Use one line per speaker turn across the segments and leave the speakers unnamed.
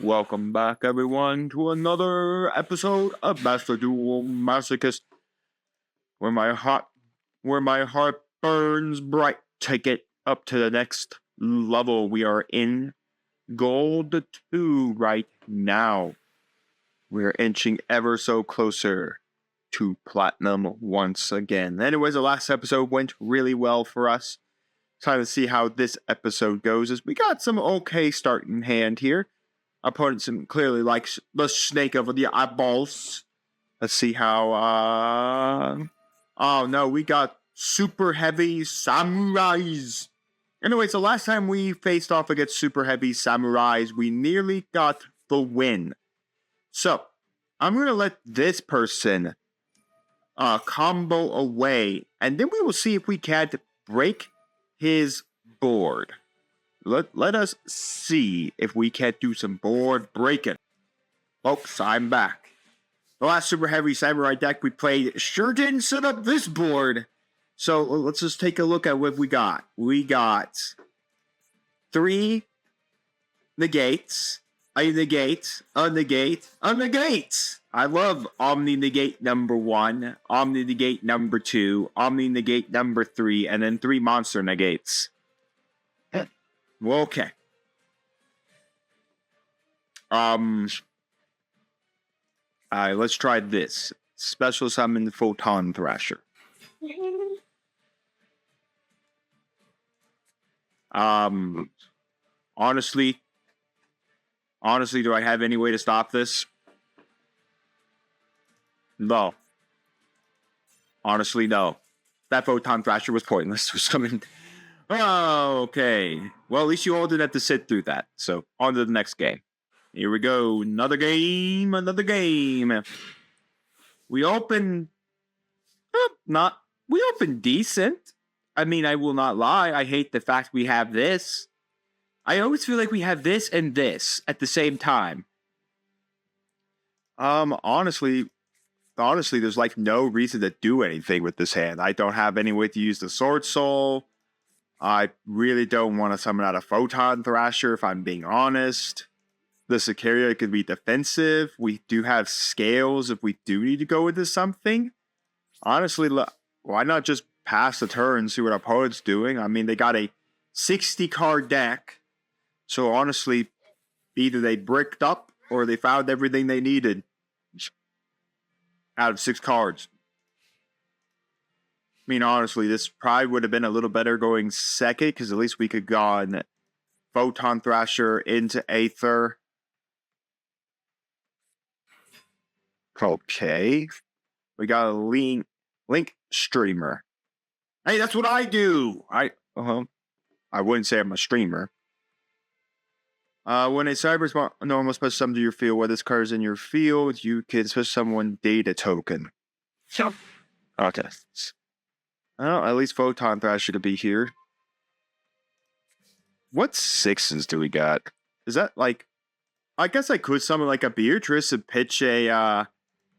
Welcome back, everyone, to another episode of Master Duel Masochist, where my heart burns bright. Take it up to the next level. We are in Gold 2 right now. We're inching ever so closer to Platinum once again. Anyways, the last episode went really well for us. Time to see how this episode goes, as we got some okay start in hand here. Opponent clearly likes the snake over the eyeballs. Let's see how, oh no, we got super heavy samurais. Anyways, the last time we faced off against super heavy samurais, we nearly got the win. So, I'm going to let this person combo away, and then we will see if we can't break his board. Let us see if we can't do some board breaking. Folks, I'm back. The last super heavy samurai deck we played sure didn't set up this board. So let's just take a look at what we got. We got 3 negates, a negate, a negate, a negate. I love Omni Negate number 1, Omni Negate number 2, Omni Negate number 3, and then 3 monster negates. Okay. Let's try this. Special summon Photon Thrasher. Honestly, do I have any way to stop this? No. Honestly, no. That Photon Thrasher was pointless for something. Oh, okay. Well, at least you all didn't have to sit through that. So, on to the next game. Here we go. Another game. We opened... We opened decent. I mean, I will not lie. I hate the fact we have this. I always feel like we have this and this at the same time. Honestly, there's like no reason to do anything with this hand. I don't have any way to use the Sword Soul. I really don't want to summon out a Photon Thrasher, if I'm being honest. The Sicaria could be defensive. We do have scales if we do need to go into something. Honestly, why not just pass the turn and see what our opponent's doing? I mean, they got a 60-card deck. So honestly, either they bricked up or they found everything they needed out of 6 cards. I mean, honestly, this probably would have been a little better going second, because at least we could go on Photon Thrasher into Aether. Okay. We got a Link streamer. Hey, that's what I do! I wouldn't say I'm a streamer. When a cyber normal special summon to your field, where this card is in your field, you can special summon data token. Sure. Okay. Oh, at least Photon Thrasher to be here. What 6s do we got? Is that like... I guess I could summon like a Beatrice and pitch an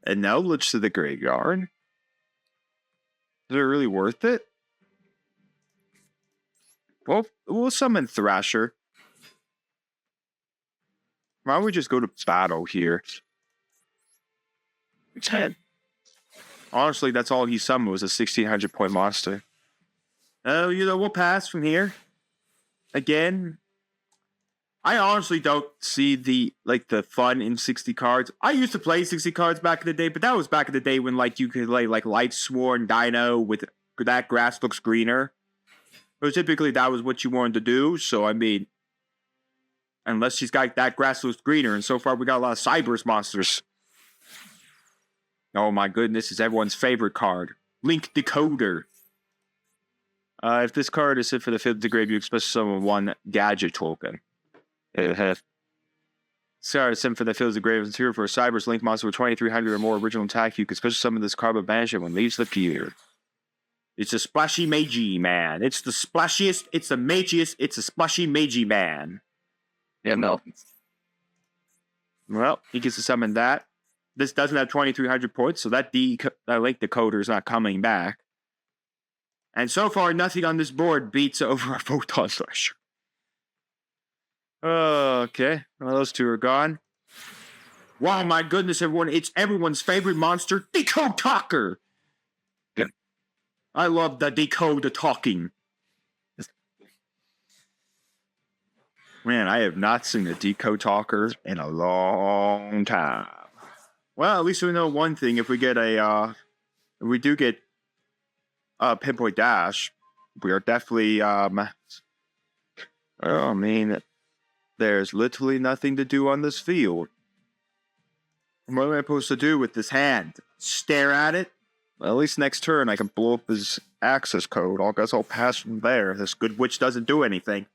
Eldritch to the graveyard. Is it really worth it? Well, we'll summon Thrasher. Why don't we just go to battle here? 10. Honestly, that's all he summoned was a 1600 point monster. Oh, we'll pass from here. Again, I honestly don't see the fun in 60 cards. I used to play 60 cards back in the day, but that was back in the day when you could play Lightsworn Dino with that grass looks greener. But typically that was what you wanted to do, so I mean, unless she's got that grass looks greener, and so far we got a lot of Cybers monsters. Oh my goodness, it's everyone's favorite card. Link Decoder. If this card is sent for the field to grave, you expect summon 1 gadget token. Sorry, sent for the field to grave is here for a Cybers Link monster with 2300 or more original attack. You can special summon this card by banishing when it leaves the field. It's a splashy Magi man. It's the splashiest, it's the magiest, it's a splashy Magi man. Yeah, no. Well, he gets to summon that. This doesn't have 2,300 points, so that Link Decoder is not coming back. And so far, nothing on this board beats over a Photon Thrasher. Okay, well, those two are gone. Wow, my goodness, everyone, it's everyone's favorite monster, Decode Talker. I love the Decode talking. Man, I have not seen a Decode Talker in a long time. Well, at least we know one thing. If we get if we do get Pinpoint Dash, we are definitely, I mean, there's literally nothing to do on this field. What am I supposed to do with this hand? Stare at it? Well, at least next turn I can blow up his access code. I guess I'll pass from there. This good witch doesn't do anything.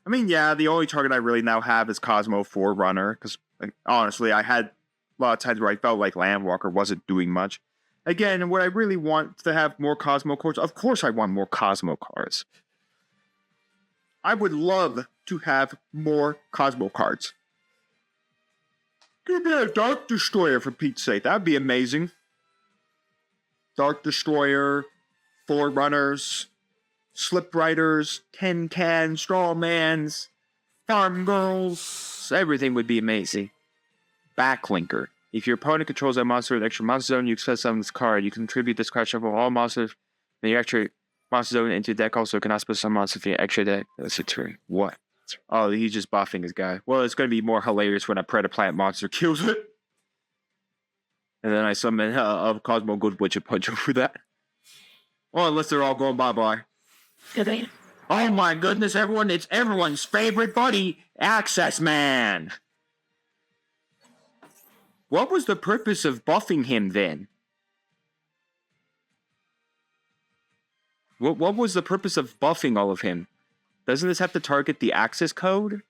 I mean, yeah, the only target I really now have is Cosmo Forerunner, because honestly, I had a lot of times where I felt like Landwalker wasn't doing much. Again, would I really want to have more Cosmo cards? Of course I want more Cosmo cards. I would love to have more Cosmo cards. Give me a Dark Destroyer for Pete's sake. That'd be amazing. Dark Destroyer, Forerunners, Slip Riders, Tin Can, Strawmans, Farm Girls. Everything would be amazing. Backlinker. If your opponent controls a monster with extra monster zone, you access on this card. You contribute this card shuffle all monsters in your extra monster zone into deck. Also, cannot spell some monsters in your extra deck. That's a turn. What? Oh, he's just buffing his guy. Well, it's going to be more hilarious when a Predaplant monster kills it. And then I summon a Cosmo Good Witch and punch over that. Well, unless they're all going bye-bye. Oh my goodness, everyone, it's everyone's favorite buddy, Access Man. What was the purpose of buffing him then? What was the purpose of buffing all of him? Doesn't this have to target the access code?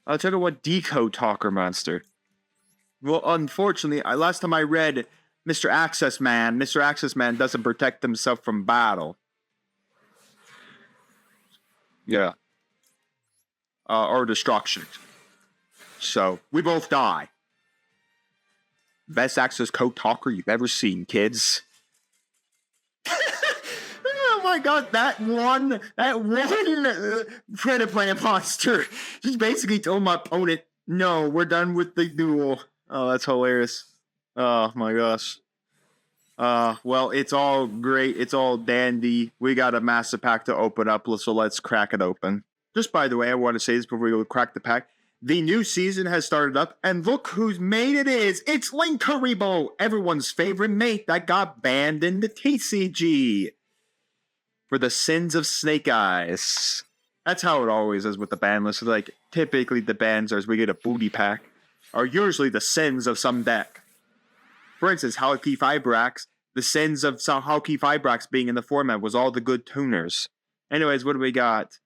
I'll tell you what, Decode Talker monster. Well, unfortunately, last time I read Mr. Access Man doesn't protect himself from battle. Yeah. Or destruction. So, we both die. Best access code talker you've ever seen, kids. Oh my god, that one Predaplant monster just basically told my opponent, no, we're done with the duel. Oh, that's hilarious. Oh my gosh. Well, it's all great. It's all dandy. We got a master pack to open up, so let's crack it open. Just by the way, I want to say this before we go crack the pack. The new season has started up, and look whose mate it is. It's Linkaribo, everyone's favorite mate that got banned in the TCG. For the sins of Snake Eyes. That's how it always is with the ban list. Like, typically the bans are, as we get a booty pack, are usually the sins of some deck. For instance, Hauki Fibrax, the sins of some Hauki Fibrax being in the format was all the good tuners. Anyways, what do we got?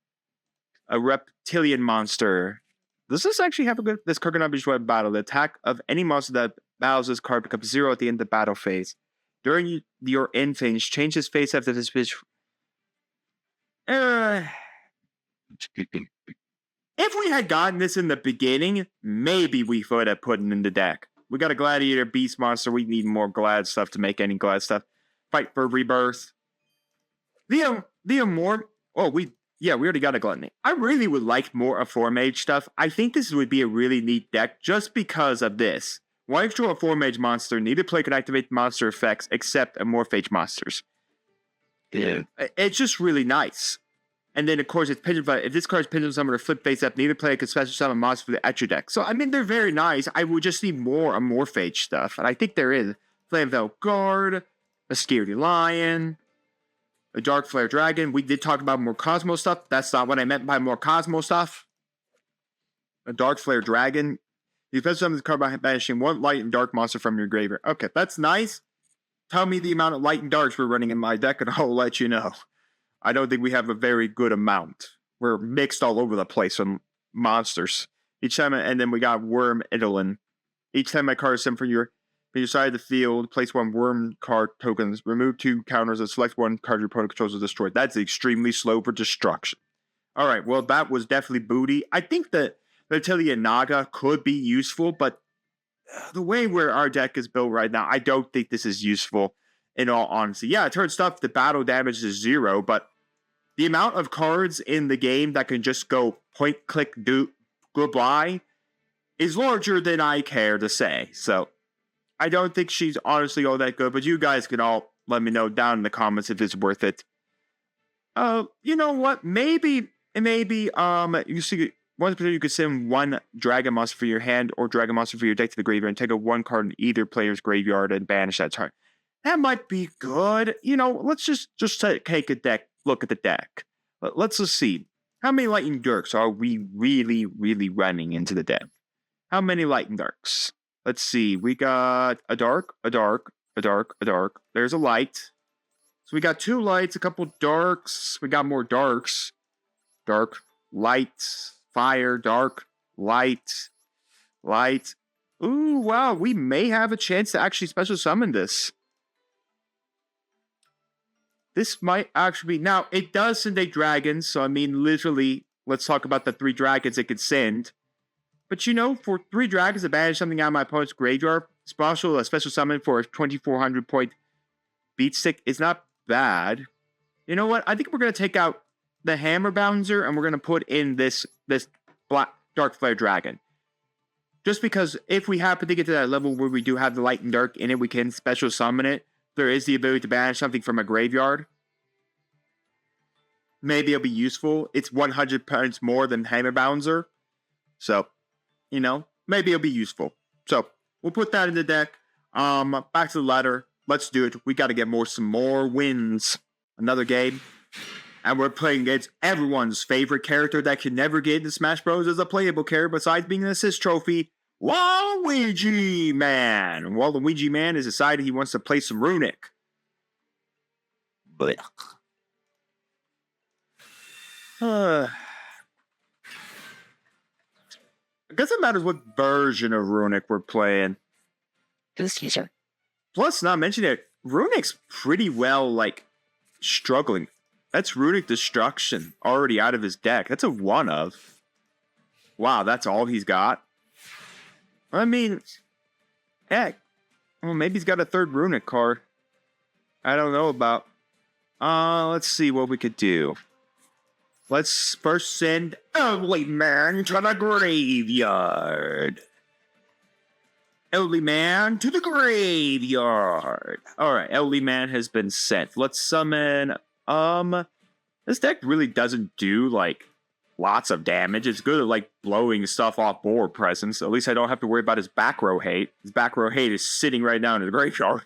A reptilian monster. Does this actually have a good... This card cannot be destroyed in battle. The attack of any monster that battles this card becomes 0 at the end of the battle phase. During your end phase, change his face after this bitch... If we had gotten this in the beginning, maybe we would have put it in the deck. We got a Gladiator Beast monster. We need more Glad stuff to make any Glad stuff. Fight for Rebirth. The Immort... Oh, we already got a Gluttony. I really would like more of 4-Mage stuff. I think this would be a really neat deck just because of this. One extra 4-Mage monster, neither player can activate monster effects except Amorphage monsters. Yeah. It's just really nice. And then, of course, it's if this card is Pendulum Summoned or Flip Face Up, neither player can special summon monsters for the extra deck. So, I mean, they're very nice. I would just need more Amorphage stuff. And I think there is. Flamevale Guard, a Scaredy Lion, a Dark Flare Dragon. We did talk about more Cosmo stuff. That's not what I meant by more Cosmo stuff. A Dark Flare Dragon. You can summon the card by banishing one light and dark monster from your graveyard. Okay, that's nice. Tell me the amount of light and darks we're running in my deck, and I'll let you know. I don't think we have a very good amount. We're mixed all over the place on monsters. Each time, and then we got Worm Idolin. Each time my card is sent from your side of the field, place one Worm card tokens, remove 2 counters, and select one card your opponent controls is destroyed. That's extremely slow for destruction. Alright, well, that was definitely booty. I think that Reptilia Naga could be useful, but the way where our deck is built right now, I don't think this is useful in all honesty. Yeah, it turns stuff, the battle damage is 0, but the amount of cards in the game that can just go point, click, goodbye is larger than I care to say. So I don't think she's honestly all that good, but you guys can all let me know down in the comments if it's worth it. You know what? Maybe, you see, one particular, you could send one Dragon Monster for your hand or Dragon Monster for your deck to the graveyard and take a one card in either player's graveyard and banish that target. That might be good. You know, let's just take a deck, look at the deck. Let's just see. How many Lightning Dirks are we really running into the deck? How many Lightning Darks? Let's see. We got a dark, a dark, a dark, a dark. There's a light. So we got 2 lights, a couple darks. We got more darks. Dark, light, fire, dark, light, light. Ooh, wow. We may have a chance to actually special summon this. This might actually be... Now, it does send 8 dragons, so I mean, literally, let's talk about the 3 dragons it could send. But you know, for 3 dragons to banish something out of my opponent's graveyard, a special summon for a 2,400 point beat stick is not bad. You know what? I think we're going to take out the Hammer Bouncer, and we're going to put in this Black Dark Flare Dragon. Just because if we happen to get to that level where we do have the Light and Dark in it, we can special summon it. There is the ability to banish something from a graveyard. Maybe it'll be useful. It's 100 points more than Hammer Bouncer. So, you know, maybe it'll be useful. So, we'll put that in the deck. Back to the ladder. Let's do it. We got to get some more wins. Another game. And we're playing against everyone's favorite character that can never get into Smash Bros. As a playable character besides being an assist trophy. Waluigi Man! Waluigi Man has decided he wants to play some Runic. Blech. I guess it matters what version of Runic we're playing. Plus, not mentioning it, Runic's pretty well, like, struggling. That's Runic Destruction already out of his deck. That's a 1 of. Wow, that's all he's got? I mean, heck. Well, maybe he's got a 3rd Runic card. I don't know about. Let's see what we could do. Let's first send Elderly Man to the graveyard. Elderly Man to the graveyard. Alright, Elderly Man has been sent. Let's summon, this deck really doesn't do, like, lots of damage. It's good at, like, blowing stuff off board presence. At least I don't have to worry about his back row hate. His back row hate is sitting right down in the graveyard.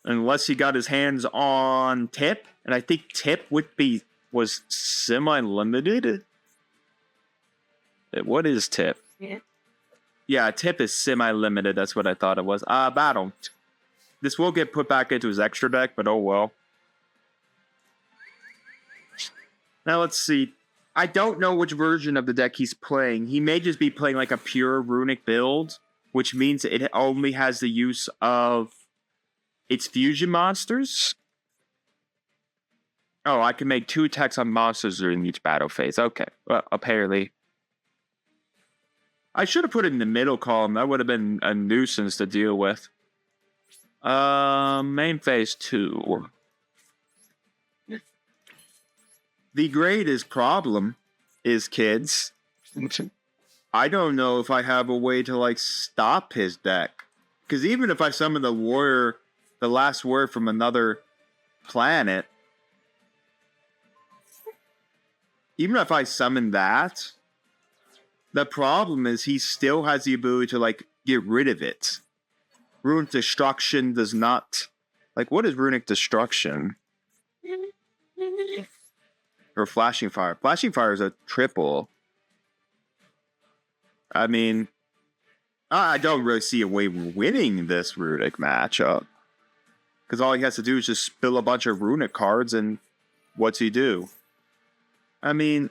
Unless he got his hands on Tip. And I think Tip was semi-limited. What is Tip? Yeah, Tip is semi-limited. That's what I thought it was. Battle. This will get put back into his extra deck, but oh well. Now let's see. I don't know which version of the deck he's playing. He may just be playing like a pure Runic build, which means it only has the use of its fusion monsters. Oh, I can make 2 attacks on monsters during each battle phase. Okay, well, apparently. I should have put it in the middle column. That would have been a nuisance to deal with. Main phase 2. The greatest problem is, kids, I don't know if I have a way to, like, stop his deck. Because even if I summon the warrior, the last word from another planet, even if I summon that, the problem is he still has the ability to, like, get rid of it. Runic Destruction does not... Like, what is Runic Destruction? Or Flashing Fire. Flashing Fire is a triple. I mean, I don't really see a way of winning this Runic matchup. Because all he has to do is just spill a bunch of Runic cards, and what's he do? I mean,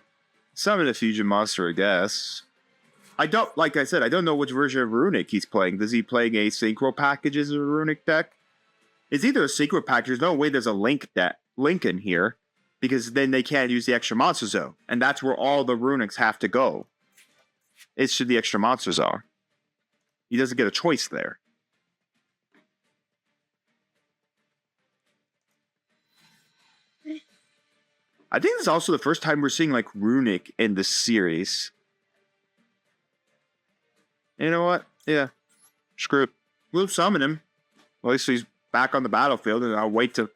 summon a fusion monster, I guess. I don't, like I said, I don't know which version of Runic he's playing. Is he playing a Synchro package as a Runic deck? It's either a Synchro package, there's no way there's a link in here. Because then they can't use the extra monster zone. And that's where all the Runics have to go. It's to the extra monster zone. He doesn't get a choice there. I think it's also the first time we're seeing, like, Runic in the series. You know what? Yeah. Screw it. We'll summon him. At least he's back on the battlefield, and I'll wait to...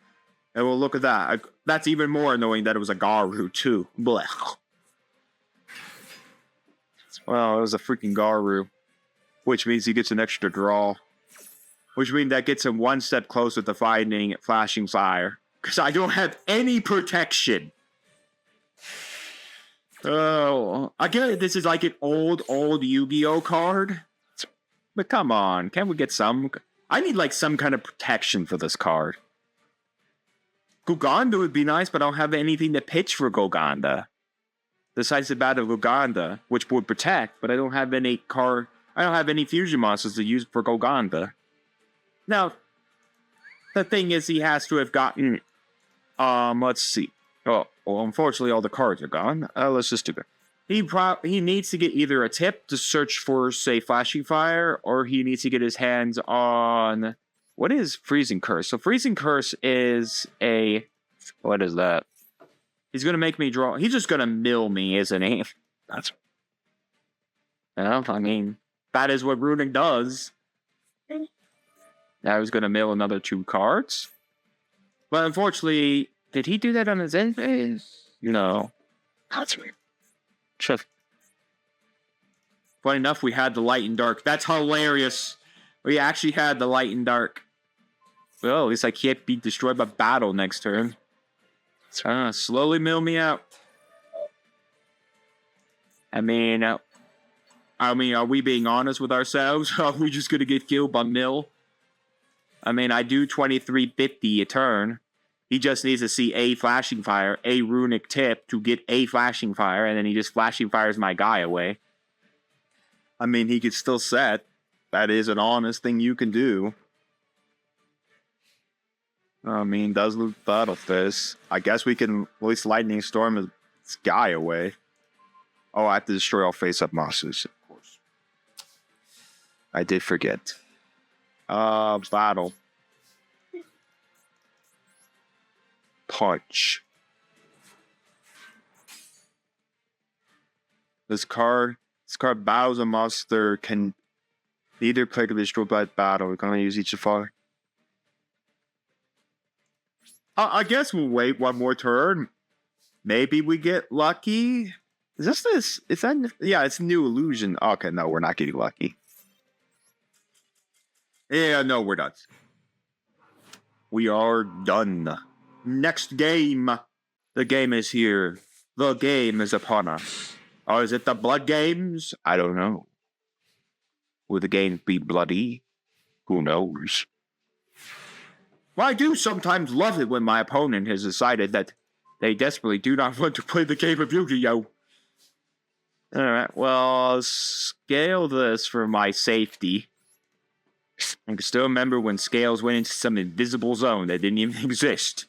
And we'll look at that. That's even more annoying that it was a Garu, too. Blech. Well, it was a freaking Garu. Which means he gets an extra draw. Which means that gets him one step closer to finding Flashing Fire. Because I don't have any protection. Oh, I get it. This is like an old YuGiOh card. But come on, can't we get some... I need like some kind of protection for this card. Guganda would be nice, but I don't have anything to pitch for Guganda. Decisive Battle of Guganda, which would protect, but I don't have any card... I don't have any fusion monsters to use for Guganda. Now, the thing is, he has to have gotten... let's see. Oh, well, unfortunately, all the cards are gone. Let's just do it. He needs to get either a tip to search for, say, Flashing Fire, or he needs to get his hands on... What is Freezing Curse? So Freezing Curse is a... What is that? He's going to make me draw... He's just going to mill me, isn't he? That's... Well, I mean, that is what Runic does. Now he's going to mill another 2 cards. But unfortunately, did he do that on his end phase? No. That's weird. Just... Funny enough, we had the Light and Dark. That's hilarious. We actually had the Light and Dark. Well, at least I can't be destroyed by battle next turn. Slowly mill me out. I mean, are we being honest with ourselves? Are we just going to get killed by mill? I mean, I do 2350 a turn. He just needs to see a Flashing Fire, a Runic tip to get a Flashing Fire, and then he just Flashing Fires my guy away. I mean, he could still set. That is an honest thing you can do. I mean, does lose Battle Fist. I guess we can at least Lightning Storm this guy away. Oh, I have to destroy all face-up monsters, of course. I did forget. Battle. Punch. This card battles a monster can either play or destroy by battle. We're gonna use each of our. I guess we'll wait one more turn. Maybe we get lucky. Is this? Is that? Yeah, it's New Illusion. Okay, no, we're not getting lucky. Yeah, no, we're done. We are done. Next game. The game is here. The game is upon us. Or is it the blood games? I don't know. Will the game be bloody? Who knows? Well, I do sometimes love it when my opponent has decided that they desperately do not want to play the game of YuGiOh. Alright, well, I'll scale this for my safety. I can still remember when scales went into some invisible zone that didn't even exist.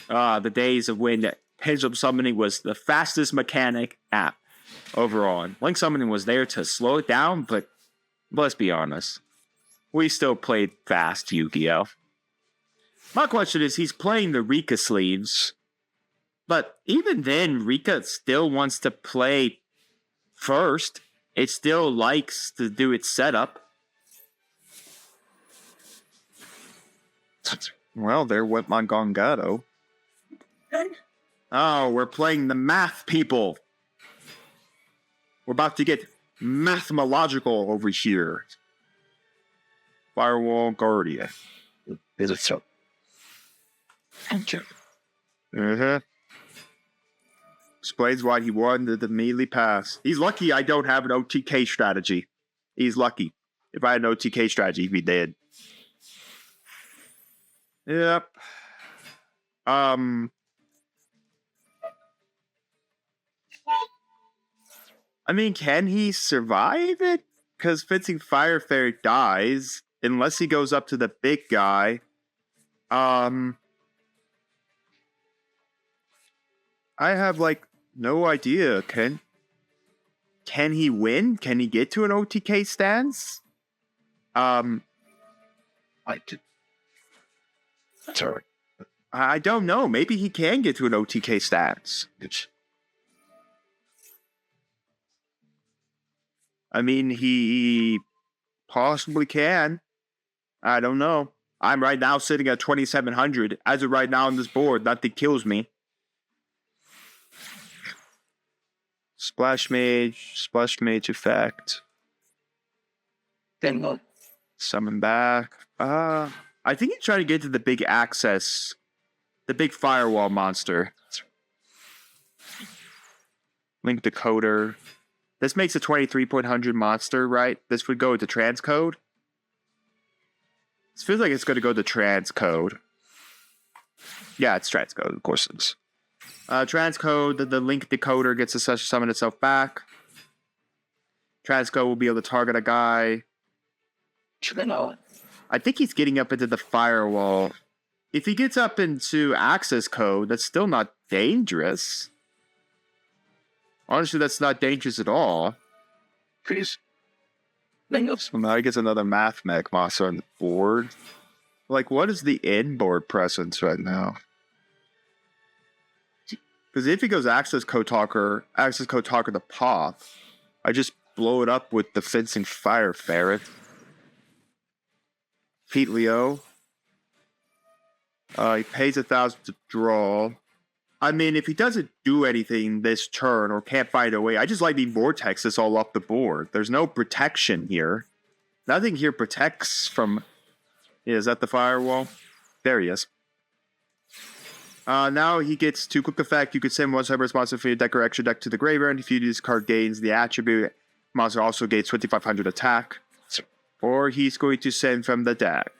The days of when Pendulum Summoning was the fastest mechanic app overall. Link Summoning was there to slow it down, but let's be honest. We still played fast YuGiOh. My question is, he's playing the Rika sleeves. But even then, Rika still wants to play first. It still likes to do its setup. Well, there went my Gongado. Oh, we're playing the math people. We're about to get mathematical over here. Firewall Guardian. Is it so? Explains why he won the melee pass. He's lucky I don't have an OTK strategy. He's lucky. If I had an OTK strategy, he'd be dead. Yep. I mean, can he survive it? Because Fencing Fire Fairy dies unless he goes up to the big guy. I have like no idea. Can he win? Can he get to an OTK stance? I did. Sorry. I don't know. Maybe he can get to an OTK stats. I mean, he possibly can. I don't know. I'm right now sitting at 2,700. As of right now on this board, nothing kills me. Splash Mage effect.
Then
Summon back. I think he's trying to get to the big access. The big firewall monster. Link decoder. This makes a 23.100 monster, right? This would go to transcode. This feels like it's going to go to transcode. Yeah, it's transcode. Of course it is. Transcode, the link decoder gets to summon itself back. Transcode will be able to target a guy. I think he's getting up into the firewall. If he gets up into access code, that's still not dangerous. Honestly, that's not dangerous at all.
Please.
So now he gets another math mech monster on the board. Like, what is the in-board presence right now? Because if he goes access code talker to pop, I just blow it up with the fencing fire ferret. Pete Leo. He pays 1,000 to draw. I mean, if he doesn't do anything this turn or can't find a way, I just like the vortex this all off the board. There's no protection here. Nothing here protects from... Yeah, is that the firewall? There he is. Now he gets 2 quick effect. You could send one cyber monster from your deck or extra deck to the graveyard. If you do this card gains the attribute, monster also gains 2,500 attack. Or he's going to send from the deck.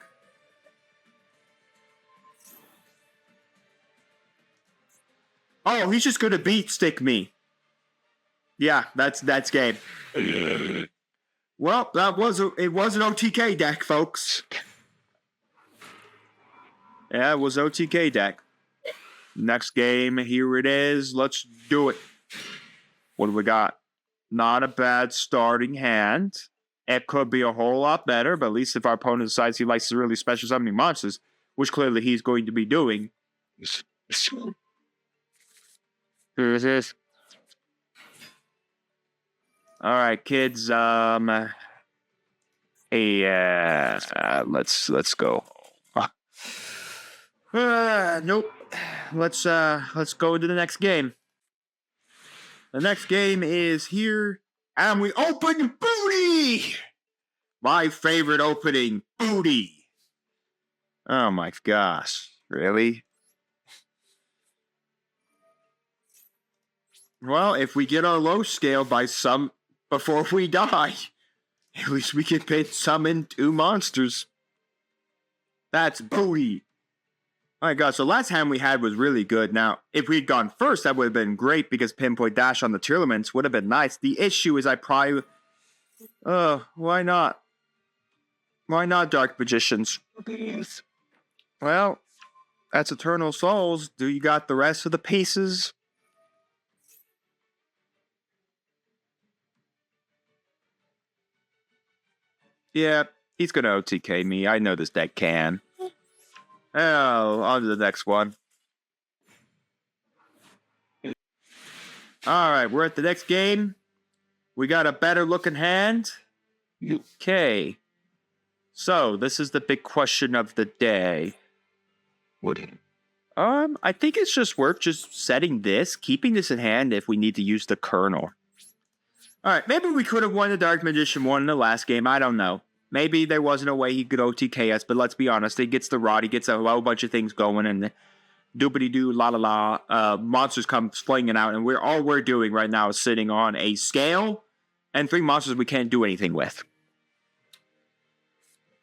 Oh, he's just going to beat stick me. Yeah, that's game. Well, it was an OTK deck, folks. Yeah, it was OTK deck. Next game, here it is. Let's do it. What do we got? Not a bad starting hand. It could be a whole lot better, but at least if our opponent decides he likes to really special summoning monsters, which clearly he's going to be doing. Here it is. All right, kids. Let's go. Nope. Let's go into the next game. The next game is here, and we open Booty. My favorite opening, Booty. Oh my gosh, really? Well, if we get our low scale by some before we die, at least we can summon 2 monsters. That's Booty. Oh my gosh, the last hand we had was really good. Now, if we'd gone first, that would have been great because Pinpoint Dash on the tier elements would have been nice. The issue is I probably... why not? Why not Dark Magicians? Well, that's Eternal Souls. Do you got the rest of the pieces? Yeah, he's going to OTK me. I know this deck can. Oh, on to the next one. Alright, we're at the next game. We got a better looking hand. Okay. So, this is the big question of the day.
What?
I think it's just worth just setting this, keeping this in hand if we need to use the kernel. Alright, maybe we could have won the Dark Magician one in the last game, I don't know. Maybe there wasn't a way he could OTK us, but let's be honest, he gets the rod, he gets a whole bunch of things going, and doopity-doo, la-la-la, monsters come flinging out, and all we're doing right now is sitting on a scale, and 3 monsters we can't do anything with.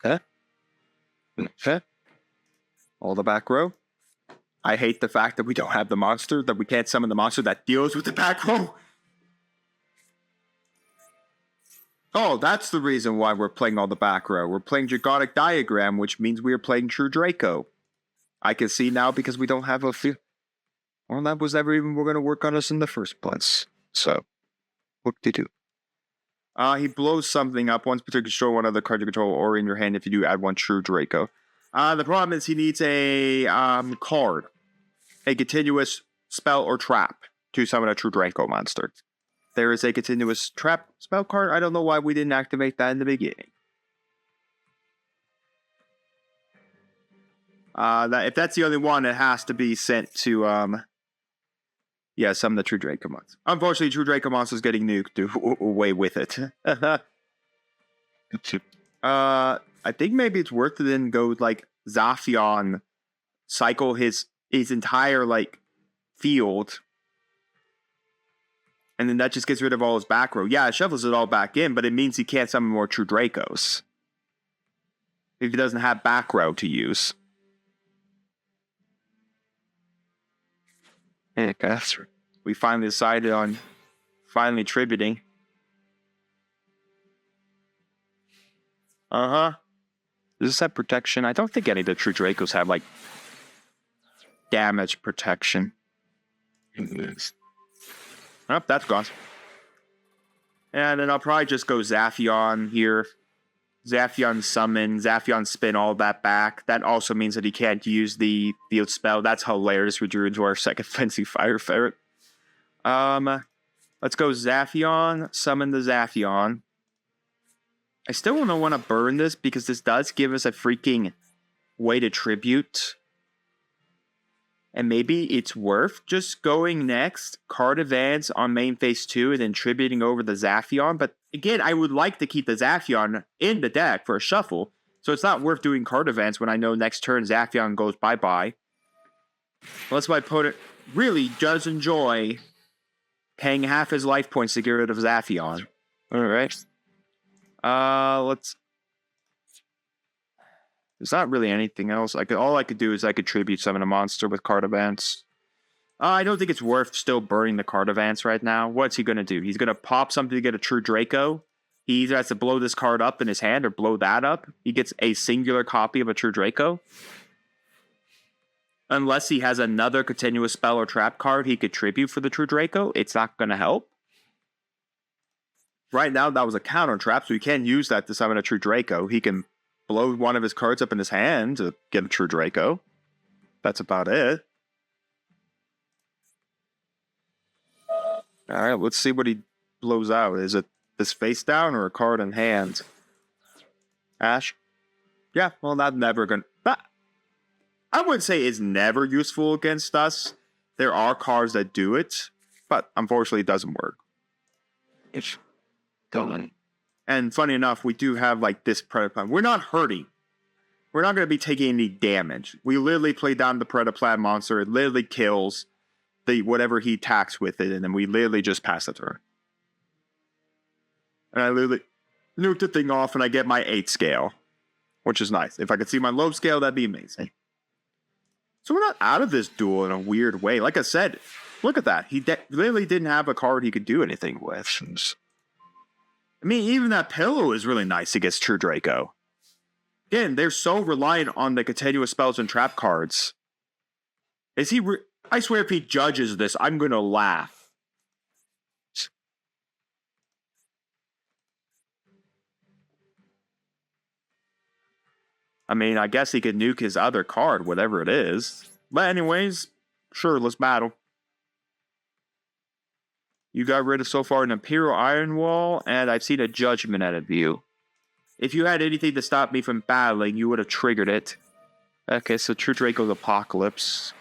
Okay. All the back row. I hate the fact that we don't have the monster, that we can't summon the monster that deals with the back row. Oh, that's the reason why we're playing all the back row. We're playing Gigantic Diagram, which means we are playing True Draco. I can see now because we don't have a feel. Well, that was never even going to work on us in the first place. So, what to do? He blows something up. Once per turn, control one other card you control or in your hand. If you do, add 1 True Draco. The problem is he needs a card, a continuous spell or trap to summon a true Draco monster. There is a continuous trap spell card. I don't know why we didn't activate that in the beginning. If that's the only one, it has to be sent to summon the true Draco monster. Unfortunately, true Draco monster is getting nuked away with it. I think maybe it's worth it then go like Zafion, cycle his entire like field, and then that just gets rid of all his back row. Yeah, it shovels it all back in, but it means he can't summon more true Dracos if he doesn't have back row to use.
Yeah, that's right.
We finally decided on tributing. Does this have protection? I don't think any of the true Dracos have like damage protection. Oh, that's gone. And then I'll probably just go Zafion here. Zafion summon, Zafion spin all that back. That also means that he can't use the field spell. That's hilarious. We drew into our second Fencing Fire Ferret. Let's go Zafion, summon the Zafion. I still don't want to burn this because this does give us a freaking way to tribute. And maybe it's worth just going next, card advance on main phase 2, and then tributing over the Zafion. But again, I would like to keep the Zafion in the deck for a shuffle. So it's not worth doing card advance when I know next turn Zafion goes bye-bye. Unless my opponent really does enjoy paying half his life points to get rid of Zafion. Alright. There's not really anything else. All I could do is I could tribute summon a monster with card advance. I don't think it's worth still burning the card advance right now. What's he gonna do? He's gonna pop something to get a true Draco. He either has to blow this card up in his hand or blow that up. He gets a singular copy of a true Draco. Unless he has another continuous spell or trap card he could tribute for the true Draco, it's not gonna help. Right now, that was a counter trap, so he can't use that to summon a true Draco. He can blow one of his cards up in his hand to get a true Draco. That's about it. Alright, let's see what he blows out. Is it this face down or a card in hand? Ash? Yeah, well, that's never gonna... I wouldn't say it's never useful against us. There are cards that do it, but unfortunately it doesn't work.
It's done.
And funny enough, we do have like this Predaplan. We're not hurting. We're not going to be taking any damage. We literally play down the Predaplan monster. It literally kills the whatever he attacks with it, and then we literally just pass the turn. And I literally nuke the thing off, and I get my 8 scale, which is nice. If I could see my low scale, that'd be amazing. So we're not out of this duel in a weird way. Like I said, look at that. He literally didn't have a card he could do anything with. I mean, even that pillow is really nice against True Draco. Again, they're so reliant on the continuous spells and trap cards. Is he... I swear if he judges this, I'm going to laugh. I mean, I guess he could nuke his other card, whatever it is. But anyways, sure, let's battle. You got rid of so far an Imperial Iron Wall, and I've seen a Judgment out of you. If you had anything to stop me from battling, you would have triggered it. Okay, so True Draco's Apocalypse.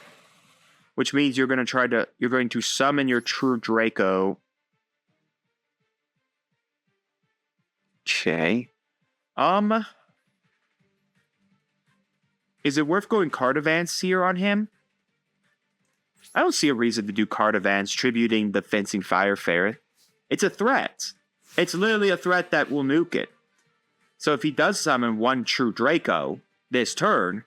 Which means you're going to summon your True Draco. Okay. Is it worth going card advance here on him? I don't see a reason to do card advance tributing the Fencing Fire Ferret. It's a threat. It's literally a threat that will nuke it. So if he does summon one True Draco this turn,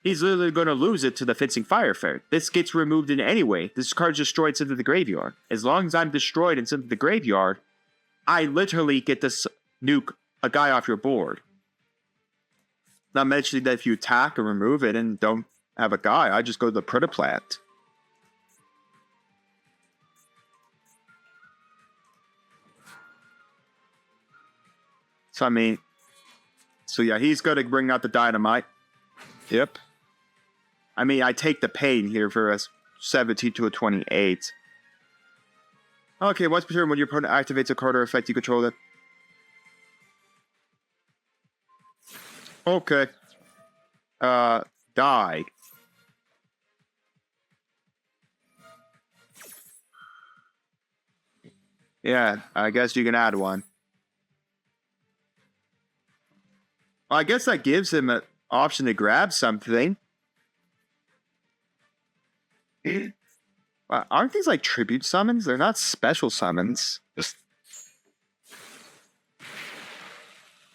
he's literally going to lose it to the Fencing Fire Ferret. This gets removed in any way. This card's destroyed into the graveyard. As long as I'm destroyed and sent to the graveyard, I literally get to nuke a guy off your board. Not mentioning that if you attack or remove it and don't have a guy, I just go to the Predaplant. So, I mean... So, yeah, he's going to bring out the Dynamite. Yep. I mean, I take the pain here for a 17 to a 28. Okay, once per turn, when your opponent activates a card or effect, you control it. Okay. Die. Yeah, I guess you can add one. Well, I guess that gives him an option to grab something. Aren't these like tribute summons? They're not special summons.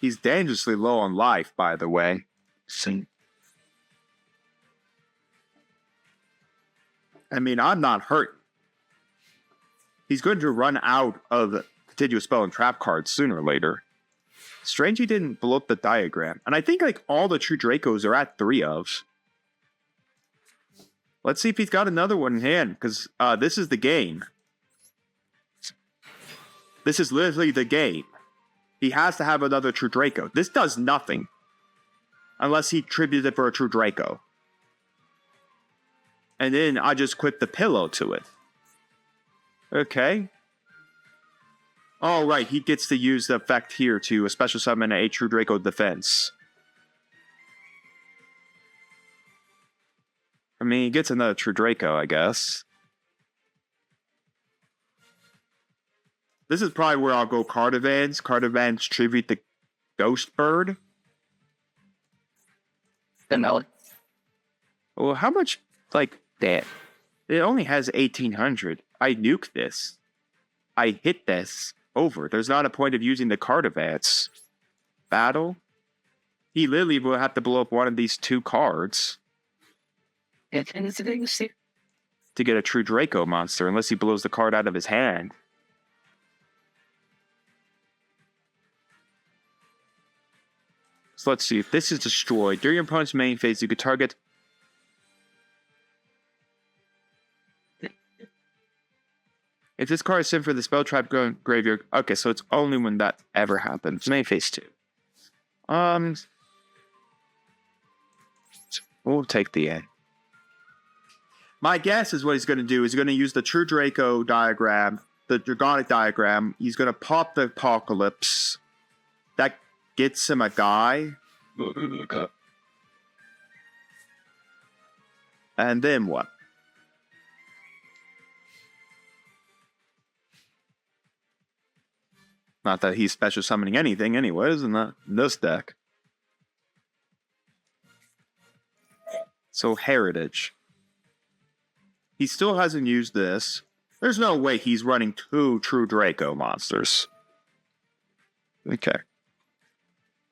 He's dangerously low on life, by the way. I mean, I'm not hurt. He's going to run out of continuous spell and trap cards sooner or later. Strange he didn't blow up the diagram. And I think like all the true Dracos are at 3 of. Let's see if he's got another one in hand, because this is the game. This is literally the game. He has to have another true Draco. This does nothing. Unless he tributes it for a true Draco. And then I just equip the pillow to it. Okay. Alright, he gets to use the effect here to a special summon a true Draco defense. I mean, he gets another true Draco, I guess. This is probably where I'll go Cardivans. Cardivans tribute the Ghost Bird.
No.
Well, how much, like, that? It only has 1800. I nuke this. I hit this over. There's not a point of using the Cardivans. Battle? He literally will have to blow up one of these 2 cards. To get a true Draco monster, unless he blows the card out of his hand. So let's see, if this is destroyed, during your opponent's main phase, you could target... If this card is sent for the spell trap graveyard... Okay, so it's only when that ever happens. Main phase 2. We'll take the end. My guess is what he's going to do is he's going to use the True Draco diagram, the Dragonic diagram. He's going to pop the Apocalypse. That gets him a guy. And then what? Not that he's special summoning anything anyways in this deck. So Heritage. He still hasn't used this. There's no way he's running 2 True Draco monsters. Okay.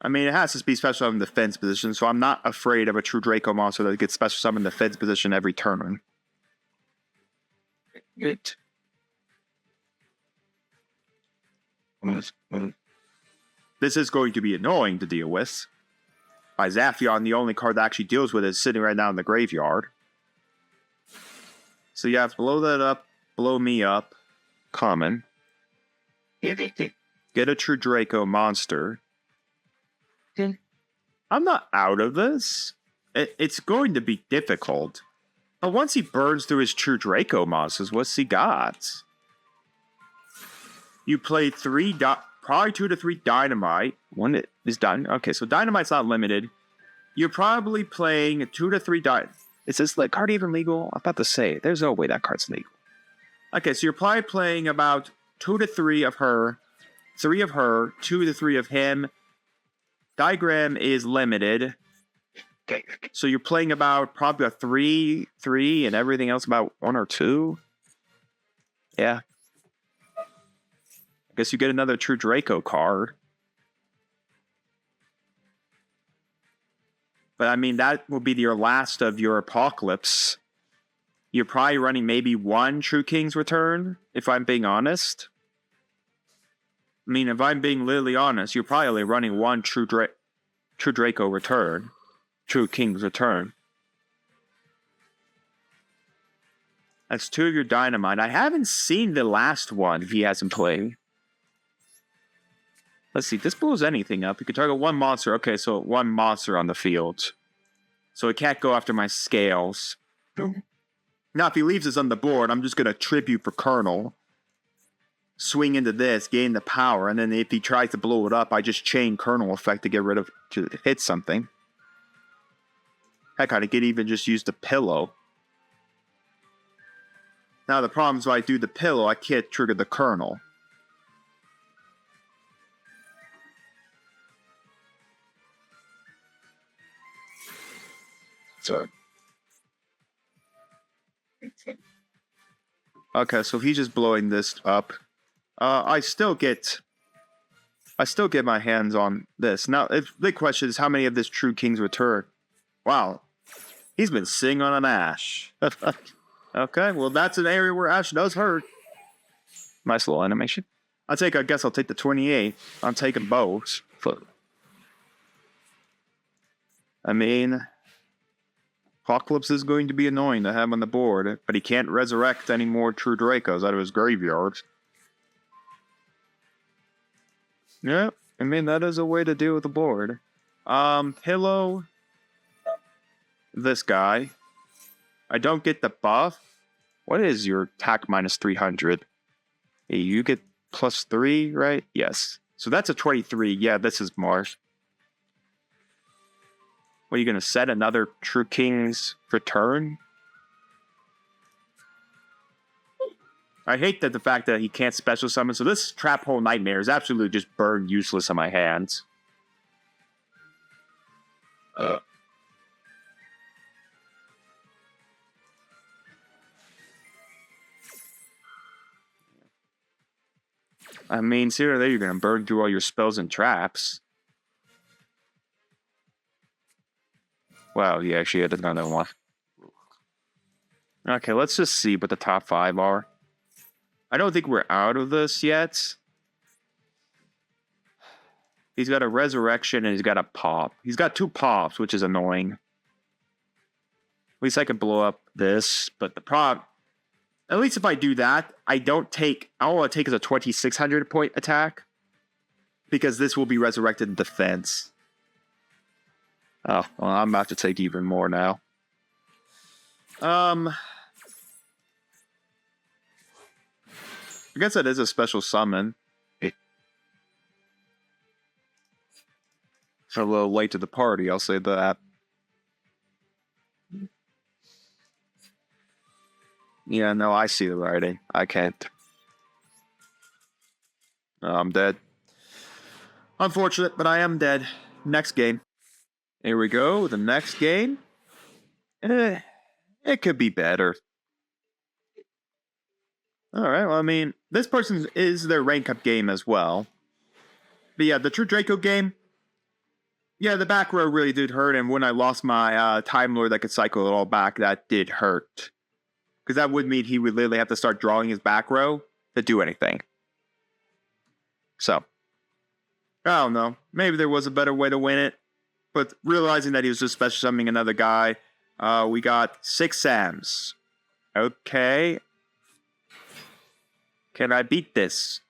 I mean, it has to be special summon defense position, so I'm not afraid of a True Draco monster that gets special summon defense position every turn.
Good.
This is going to be annoying to deal with. By Zaphion, the only card that actually deals with it is sitting right now in the graveyard. So you have to blow that up, blow me up. Common. Get a True Draco monster. I'm not out of this. It's going to be difficult. But once he burns through his True Draco monsters, what's he got? You play 3, probably 2 to 3 Dynamite. One is done. Okay, so Dynamite's not limited. You're probably playing 2 to 3 Dynamite. Is this card even legal? I'm about to say, there's no way that card's legal. Okay, so you're probably playing about 2 to 3 of her, 3 of her, 2 to 3 of him. Diagram is limited.
Okay.
So you're playing about probably a 3, and everything else about 1 or 2. Yeah. I guess you get another True Draco card. But I mean, that will be your last of your Apocalypse. You're probably running maybe 1 True King's Return, if I'm being honest. I mean, if I'm being literally honest, you're probably only running 1 True Draco Return. True King's Return. That's 2 of your Dynamite. I haven't seen the last one he hasn't played. Let's see, this blows anything up. You can target 1 monster. Okay, so 1 monster on the field. So he can't go after my scales. Now, if he leaves this on the board, I'm just going to tribute for Colonel. Swing into this, gain the power, and then if he tries to blow it up, I just chain Colonel effect to get rid of, to hit something. Heck, I could even just use the pillow. Now, the problem is when I do the pillow, I can't trigger the Colonel.
So.
Okay, so if he's just blowing this up, I still get my hands on this. Now, the big question is how many of this True King's return? Wow, he's been sitting on an Ash. Okay, well that's an area where Ash does hurt. Nice little animation. I guess I'll take the 28. I'm taking both. I mean, Apocalypse is going to be annoying to have on the board, but he can't resurrect any more True Dracos out of his graveyard. Yeah, I mean, that is a way to deal with the board. Pillow. This guy. I don't get the buff. What is your attack minus 300? Hey, you get plus 3, right? Yes. So that's a 23. Yeah, this is Marsh. What, are you going to set another True King's return? I hate the fact that he can't special summon, so this Trap Hole Nightmare is absolutely just burned useless on my hands. I mean, sooner or later you're going to burn through all your spells and traps. Wow, he actually had another one. Okay, let's just see what the top 5 are. I don't think we're out of this yet. He's got a Resurrection and he's got a Pop. He's got 2 Pops, which is annoying. At least I can blow up this, but the problem... At least if I do that, all I take is a 2,600 point attack. Because this will be resurrected in defense. Oh, well, I'm about to take even more now. I guess that is a special summon. It's a little late to the party, I'll say that. Yeah, no, I see the writing. I can't. I'm dead. Unfortunate, but I am dead. Next game. Here we go, the next game. It could be better. Alright, well, I mean, this person is their rank up game as well. But yeah, the True Draco game, yeah, the back row really did hurt, and when I lost my Time Lord that could cycle it all back, that did hurt. Because that would mean he would literally have to start drawing his back row to do anything. So, I don't know. Maybe there was a better way to win it. But realizing that he was just special summoning another guy, we got 6 Sams. Okay. Can I beat this?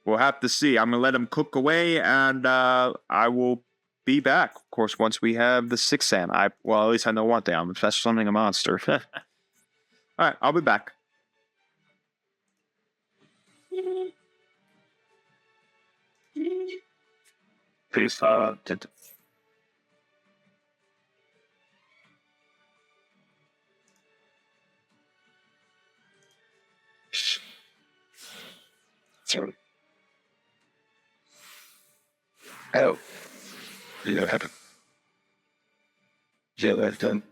We'll have to see. I'm going to let him cook away, and I will be back. Of course, once we have the 6 Sam. Well, at least I know one thing. I'm special summoning a monster. Alright, I'll be back.
Please, sorry. Oh. You know what happened? Yeah, that's done.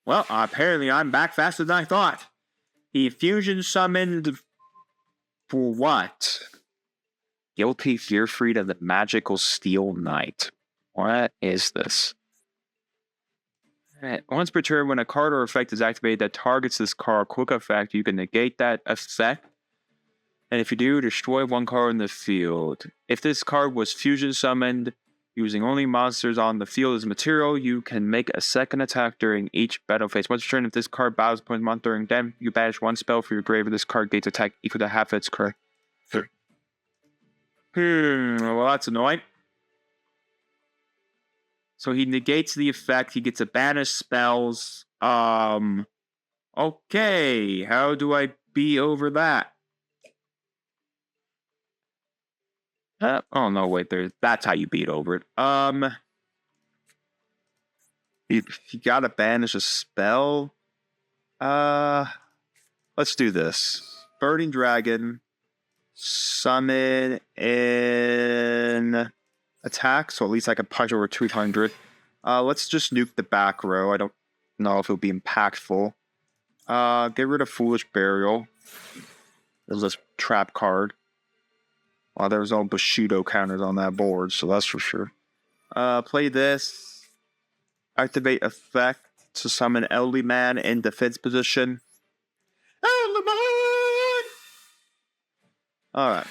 Well, apparently I'm back faster than I thought. He fusion summoned... For what? Guilty Fear-Freed of the Magical Steel Knight. What is this? Alright, once per turn, when a card or effect is activated that targets this card, quick effect, you can negate that effect. And if you do, destroy one card in the field. If this card was fusion summoned using only monsters on the field as material, you can make a second attack during each battle phase. Once per turn, if this card bows upon monster during damage, you banish 1 spell from your grave, or this card gains attack equal to half its current.
Sure.
Well, that's annoying. So he negates the effect. He gets a banish spells. Okay. How do I beat over that? Oh no, wait. That's how you beat over it. You gotta banish a spell. Let's do this. Burning Dragon. Summon in attack, so at least I can punch over 200. Let's just nuke the back row. I don't know if it'll be impactful. Get rid of Foolish Burial. There's this trap card. Well, there's no Bushido counters on that board, so that's for sure. Play this. Activate effect to summon Elderly Man in defense position. Elderly Man! Alright,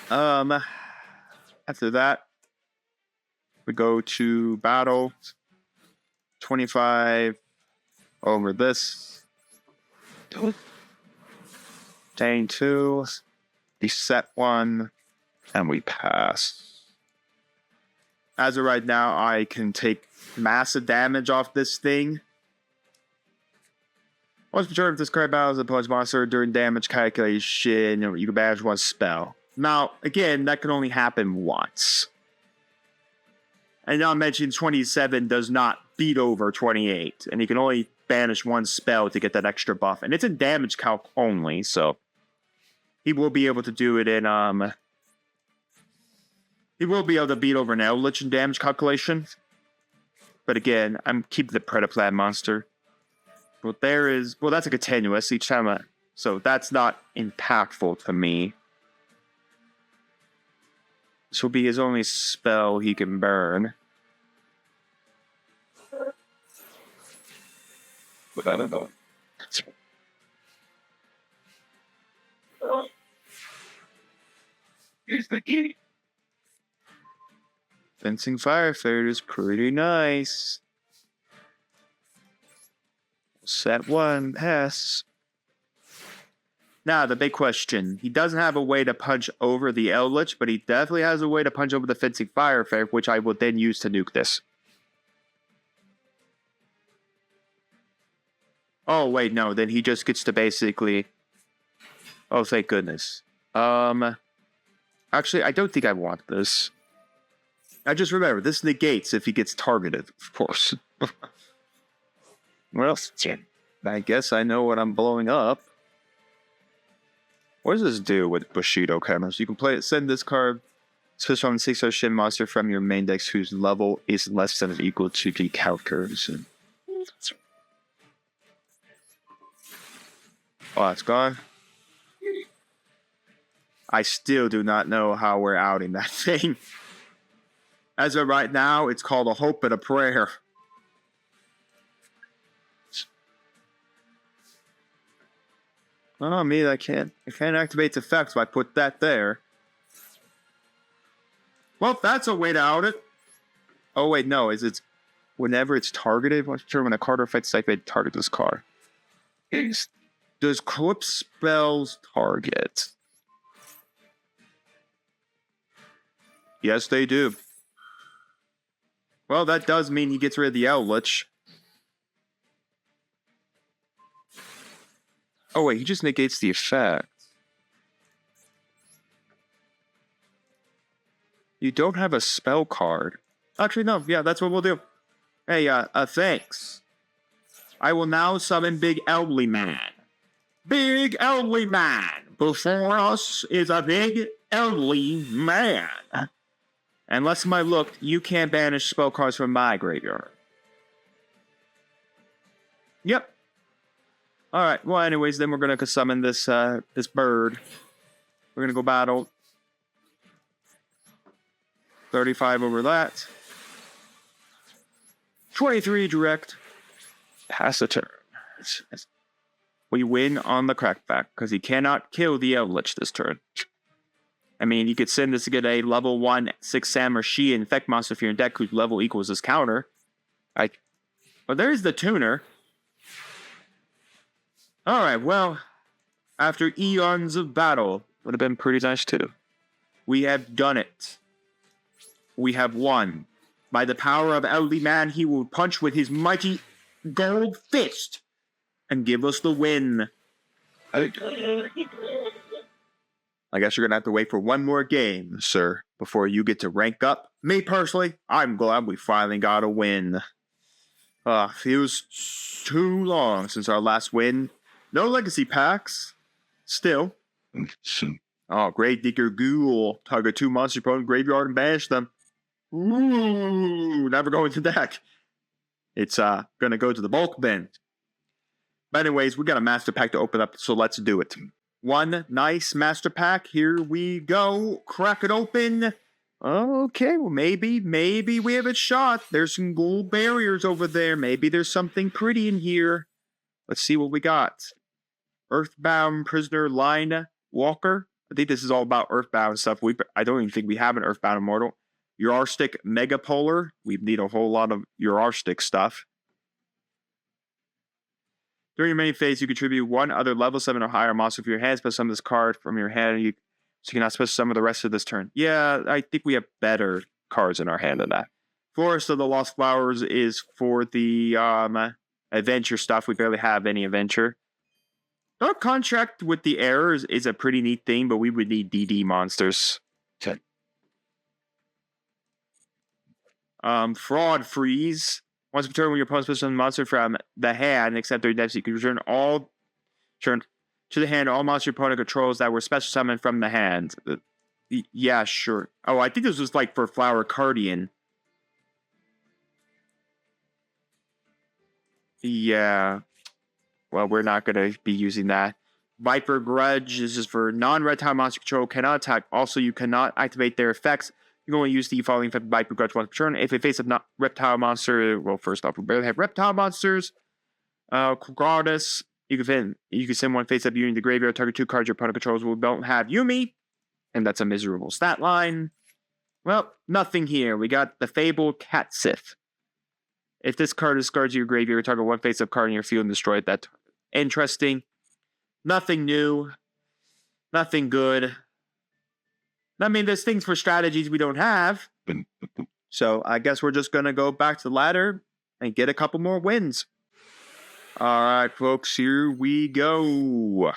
after that, we go to battle. 25 over this. Chain 2. Reset 1. And we pass. As of right now, I can take massive damage off this thing. Once mature, if this card battles a opponent's monster during damage calculation, you can banish one spell. Now, again, that can only happen once. And now I mentioned 27 does not beat over 28. And you can only banish one spell to get that extra buff. And it's in damage calc only, so he will be able to do it in, he will be able to beat over an Eldritch in damage calculation. But again, I'm keeping the Predaplan monster. Well, that's a continuous each time. So that's not impactful to me. This will be his only spell he can burn.
But I don't know. Here's the key.
Fencing Firefighter is pretty nice. Set 1, pass. Now, the big question. He doesn't have a way to punch over the Eldritch, but he definitely has a way to punch over the Fencing Firefighter, which I will then use to nuke this. Oh, wait, no. Then he just gets to basically... Oh, thank goodness. Actually, I don't think I want this. I just remember, this negates if he gets targeted, of course. Well, I guess I know what I'm blowing up. What does this do with Bushido counters? You can send this card, switch on 6 Shin monster from your main deck whose level is less than or equal to the counters. Oh, it's gone. I still do not know how we're outing that thing. As of right now, it's called a hope and a prayer. Oh, me, I can't activate the effect, so I put that there. Well, that's a way to out it. Oh, wait, no, whenever it's targeted? What's true when a card or effect type target this card? Does clip spells target? Yes, they do. Well, that does mean he gets rid of the Eldritch. Oh, wait, he just negates the effect. You don't have a spell card. Actually, no. Yeah, that's what we'll do. Hey, thanks. I will now summon Big Elderly Man. Big Elderly Man. Before us is a big elderly man. Unless my look, you can't banish spell cards from my graveyard. Yep. Alright, well anyways, then we're gonna summon this this bird. We're gonna go battle. 35 over that. 23 direct. Pass the turn. We win on the crackback, because he cannot kill the Eldritch this turn. I mean, you could send this to get a level 1 6 Sam or She infect monster for your deck whose level equals his counter. Well, there's the tuner. Alright, well, after eons of battle, would have been pretty nice too. We have done it. We have won. By the power of Elderly Man, he will punch with his mighty gold fist and give us the win. I guess you're going to have to wait for one more game, sir, before you get to rank up. Me, personally, I'm glad we finally got a win. It was too long since our last win. No legacy packs. Still. Oh, Grave Digger Ghoul. Target 2 monster opponent graveyard and banish them. Ooh, never going to deck. It's gonna go to the bulk bin. But anyways, we got a master pack to open up, so let's do it. One nice master pack. Here we go. Crack it open. Okay, well maybe we have a shot. There's some gold barriers over there. Maybe there's something pretty in here. Let's see what we got. Earthbound Prisoner Line Walker. I think this is all about Earthbound stuff. I don't even think we have an Earthbound Immortal. Urarstic Megapolar. We need a whole lot of Urarstic stuff. During your main phase, you contribute one other level 7 or higher monster from your hand. Special summon this card from your hand. So you cannot special summon the rest of this turn. Yeah, I think we have better cards in our hand than that. Forest of the Lost Flowers is for the adventure stuff. We barely have any adventure. Dark Contract with the Errors is a pretty neat thing, but we would need DD monsters. Okay. Fraud Freeze. Once per turn, when your opponent special summons a monster from the hand, except their depths, you can return to the hand all monster your opponent controls that were special summoned from the hand. Yeah, sure. Oh, I think this was like for Flower Cardian. Yeah. Well, we're not going to be using that. Viper Grudge. This is for non-red tile monster control. Cannot attack. Also, you cannot activate their effects. You can only use the following effect Viper Grudge once per turn. If it faces a reptile monster, well, first off, we barely have reptile monsters. Regardless, you can send one face up unit in the graveyard. Target 2 cards your opponent controls. We don't have Yumi, and that's a miserable stat line. Well, nothing here. We got the Fabled Cat Sith. If this card discards your graveyard, target one face-up card in your field and destroy it. That's interesting. Nothing new. Nothing good. I mean, there's things for strategies we don't have. So I guess we're just going to go back to the ladder and get a couple more wins. All right, folks, here we go.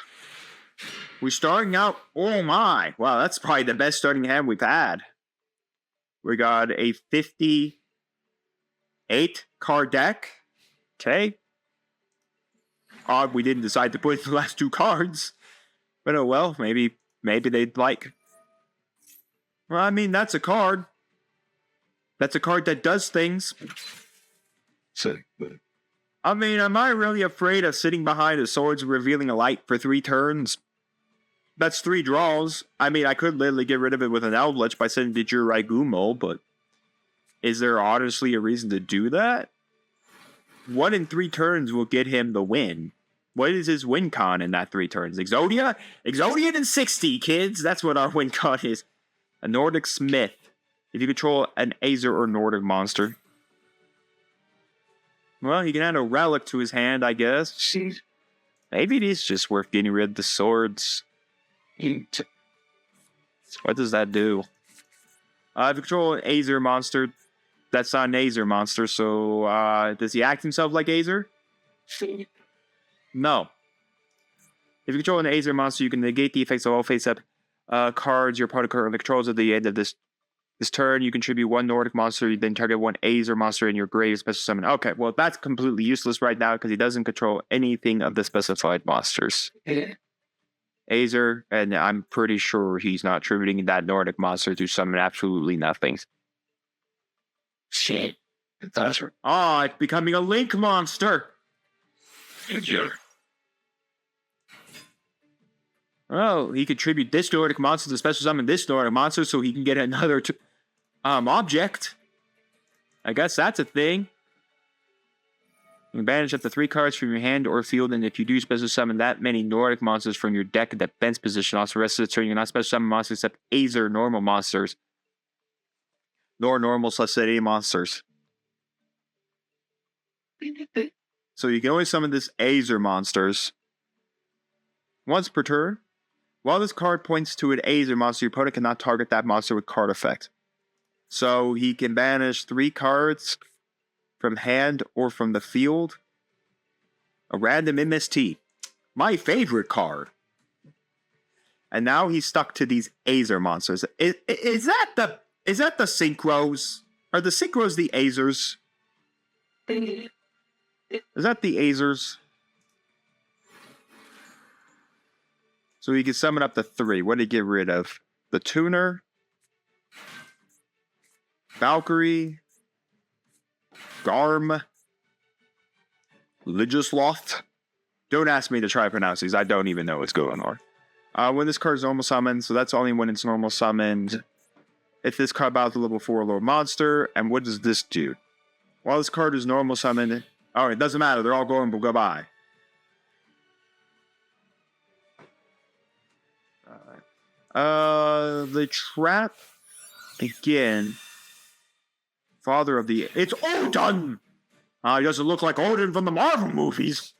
We're starting out. Oh, my. Wow, that's probably the best starting hand we've had. We got a 58 card deck. Okay. Odd we didn't decide to put the last 2 cards. But oh well, maybe they'd like. Well, I mean, that's a card. That's a card that does things. I mean, am I really afraid of sitting behind the swords revealing a light for 3 turns? That's 3 draws. I mean, I could literally get rid of it with an Eldritch by sending the Jiraigumo, but is there honestly a reason to do that? 1 in 3 turns will get him the win. What is his win con in that 3 turns? Exodia? Exodia in 60, kids. That's what our win con is. A Nordic Smith. If you control an Azer or Nordic monster. Well, he can add a relic to his hand, I guess. Maybe it is just worth getting rid of the swords. What does that do? If you control an Azer monster, that's not an Azer monster, so does he act himself like Azer? No. If you control an Azer monster, you can negate the effects of all face-up cards your opponent currently controls at the end of this turn. You contribute 1 Nordic monster, you then target 1 Azer monster in your grave special summon. Okay, well, that's completely useless right now because he doesn't control anything of the specified monsters. Azer, and I'm pretty sure he's not attributing that Nordic monster to summon absolutely nothing. Shit. That's right. Oh, it's becoming a Link monster. Oh, he contribute this Nordic monster to special summon this Nordic monster so he can get another object. I guess that's a thing. You can banish up to 3 cards from your hand or field, and if you do special summon that many Nordic monsters from your deck at defense position, also the rest of the turn, you cannot special summon monsters except Azer normal monsters. Nor normal Society monsters. So you can only summon this Azer monsters once per turn. While this card points to an Azer monster, your opponent cannot target that monster with card effect. So he can banish 3 cards from hand or from the field. A random MST. My favorite card. And now he's stuck to these Azer monsters. Is that the Synchros? Are the Synchros the Azers? Is that the Azers? So he can summon up to 3. What did he get rid of? The Tuner, Valkyrie, Garm, Ligisloth. Don't ask me to try to pronounce these. I don't even know what's going on. When this card is normal summoned, so that's only when it's normal summoned. If this card battles a level 4 or lower monster, and what does this do? While this card is normal summoned, oh, it doesn't matter. They're all going goodbye. The trap again. Father of the... It's Odin! He doesn't look like Odin from the Marvel movies.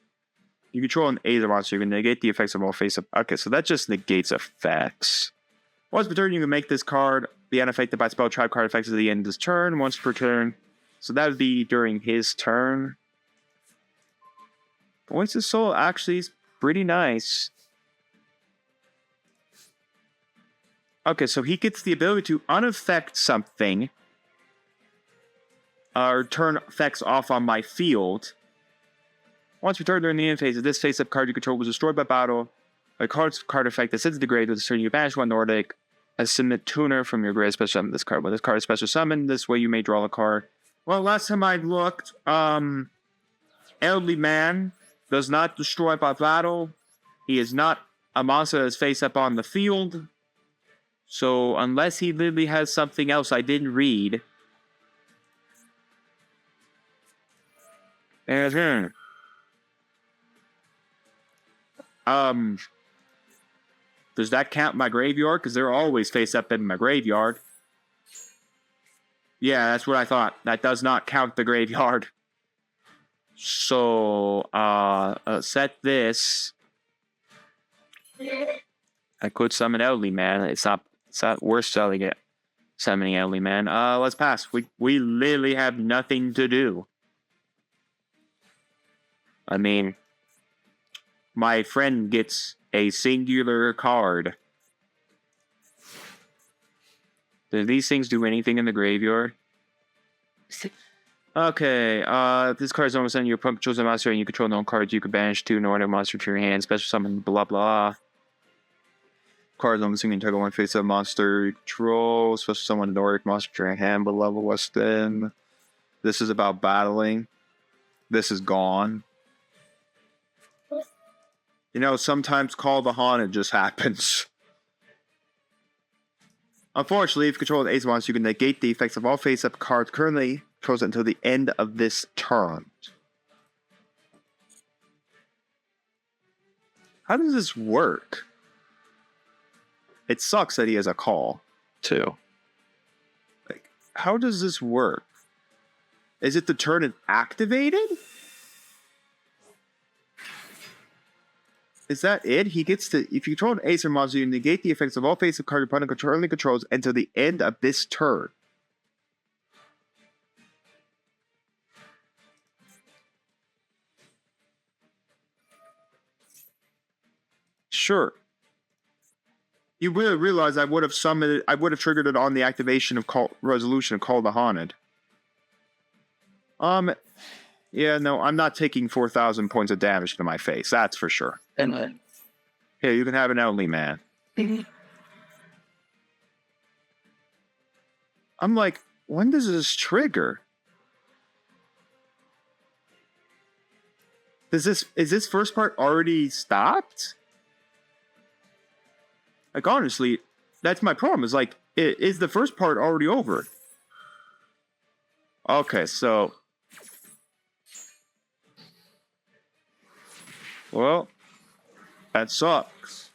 You control an Aether monster. You can negate the effects of all face-up. Okay, so that just negates effects. Once per turn, you can make this card be unaffected by spell trap card effects at the end of this turn. Once per turn. So that would be during his turn. Voice of Soul actually is pretty nice. Okay, so he gets the ability to unaffect something. Or turn effects off on my field. Once returned during the end phase of this face-up card you control was destroyed by battle. A card effect that sends the grade with this turn you banish 1 Nordic. A submit tuner from your grade special summon this card. When this card is special summoned, this way you may draw a card. Well, last time I looked, Elderly Man does not destroy by battle. He is not a monster that's face up on the field. So unless he literally has something else I didn't read. Does that count my graveyard? Because they're always face up in my graveyard. Yeah, that's what I thought. That does not count the graveyard. So, set this. I could summon Elderly Man. It's not worth selling it. Summoning Elderly Man. Let's pass. We literally have nothing to do. I mean, my friend gets a singular card. Do these things do anything in the graveyard? Okay, if this card is almost on your opponent controls a monster and you control no cards, you can banish 2 no other monster to your hand, special summon, blah blah. Cards on the single target 1 face up monster you control, special summon Nordic monster to your hand, but level less than. This is about battling. This is gone. You know, sometimes Call the Haunted just happens. Unfortunately, if you control the Ace monster, you can negate the effects of all face-up cards currently controlled until the end of this turn. How does this work? It sucks that he has a call, too. Like, how does this work? Is it the turn it activated? Is that it? He gets to... If you control an Acer monster, you negate the effects of all face-up card your opponent currently controls until the end of this turn. Sure. You really realize I would have summoned it... I would have triggered it on the activation of resolution of Call the Haunted. Yeah, no, I'm not taking 4,000 points of damage to my face. That's for sure.
And
Here, you can have an Elderly Man. I'm like, when does this trigger? Is this first part already stopped? Like, honestly, that's my problem. Is like, is the first part already over? Okay, so... Well, that sucks.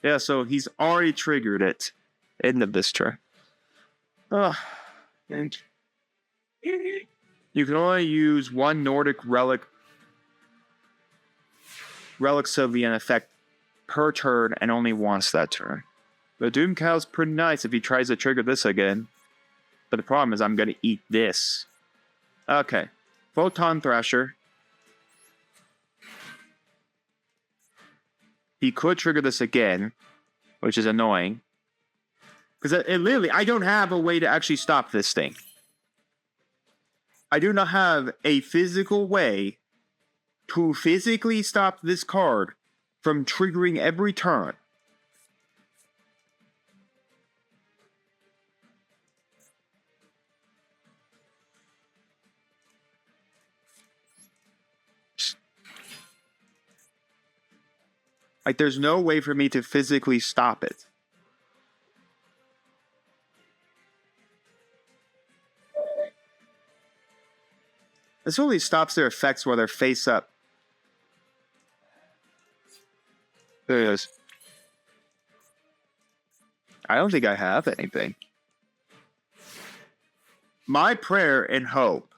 Yeah, so he's already triggered it. End of this turn. And you can only use 1 Nordic relic Sylvian effect per turn and only once that turn. The Doom Cow's pretty nice if he tries to trigger this again. But the problem is I'm going to eat this. Okay. Photon Thrasher. He could trigger this again, which is annoying. Because it literally, I don't have a way to actually stop this thing. I do not have a physical way to physically stop this card from triggering every turn. Like, there's no way for me to physically stop it. This only stops their effects while they're face up. There it is. I don't think I have anything. My prayer and hope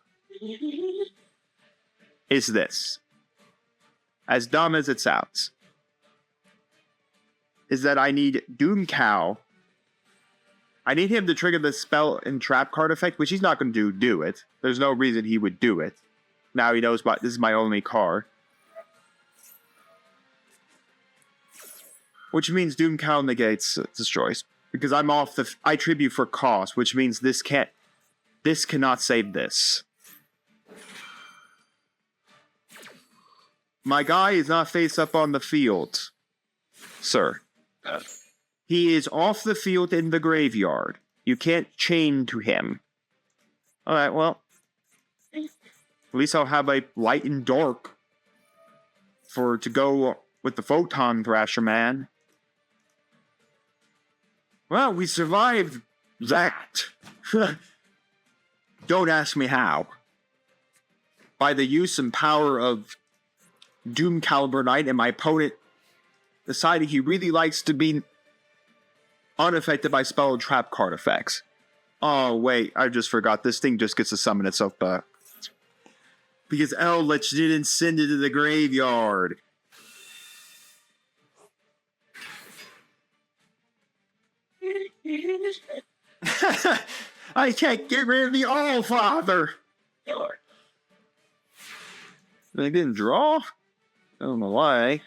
is this. As dumb as it sounds. Is that I need Doom Cow. I need him to trigger the spell and trap card effect, which he's not going to do it. There's no reason he would do it. Now he knows this is my only card. Which means Doom Cow negates destroys. Because I'm off the... I tribute for cost, which means this cannot save this. My guy is not face up on the field, sir. He is off the field in the graveyard. You can't chain to him. Alright, well. At least I'll have a light and dark to go with the Photon Thrasher man. Well, we survived that. Don't ask me how. By the use and power of Doom Caliber Knight, and my opponent decided he really likes to be unaffected by spell and trap card effects. Oh, wait, I just forgot. This thing just gets to summon itself back. Because Eldritch didn't send it to the graveyard. I can't get rid of the All-Father. They didn't draw? I don't know why.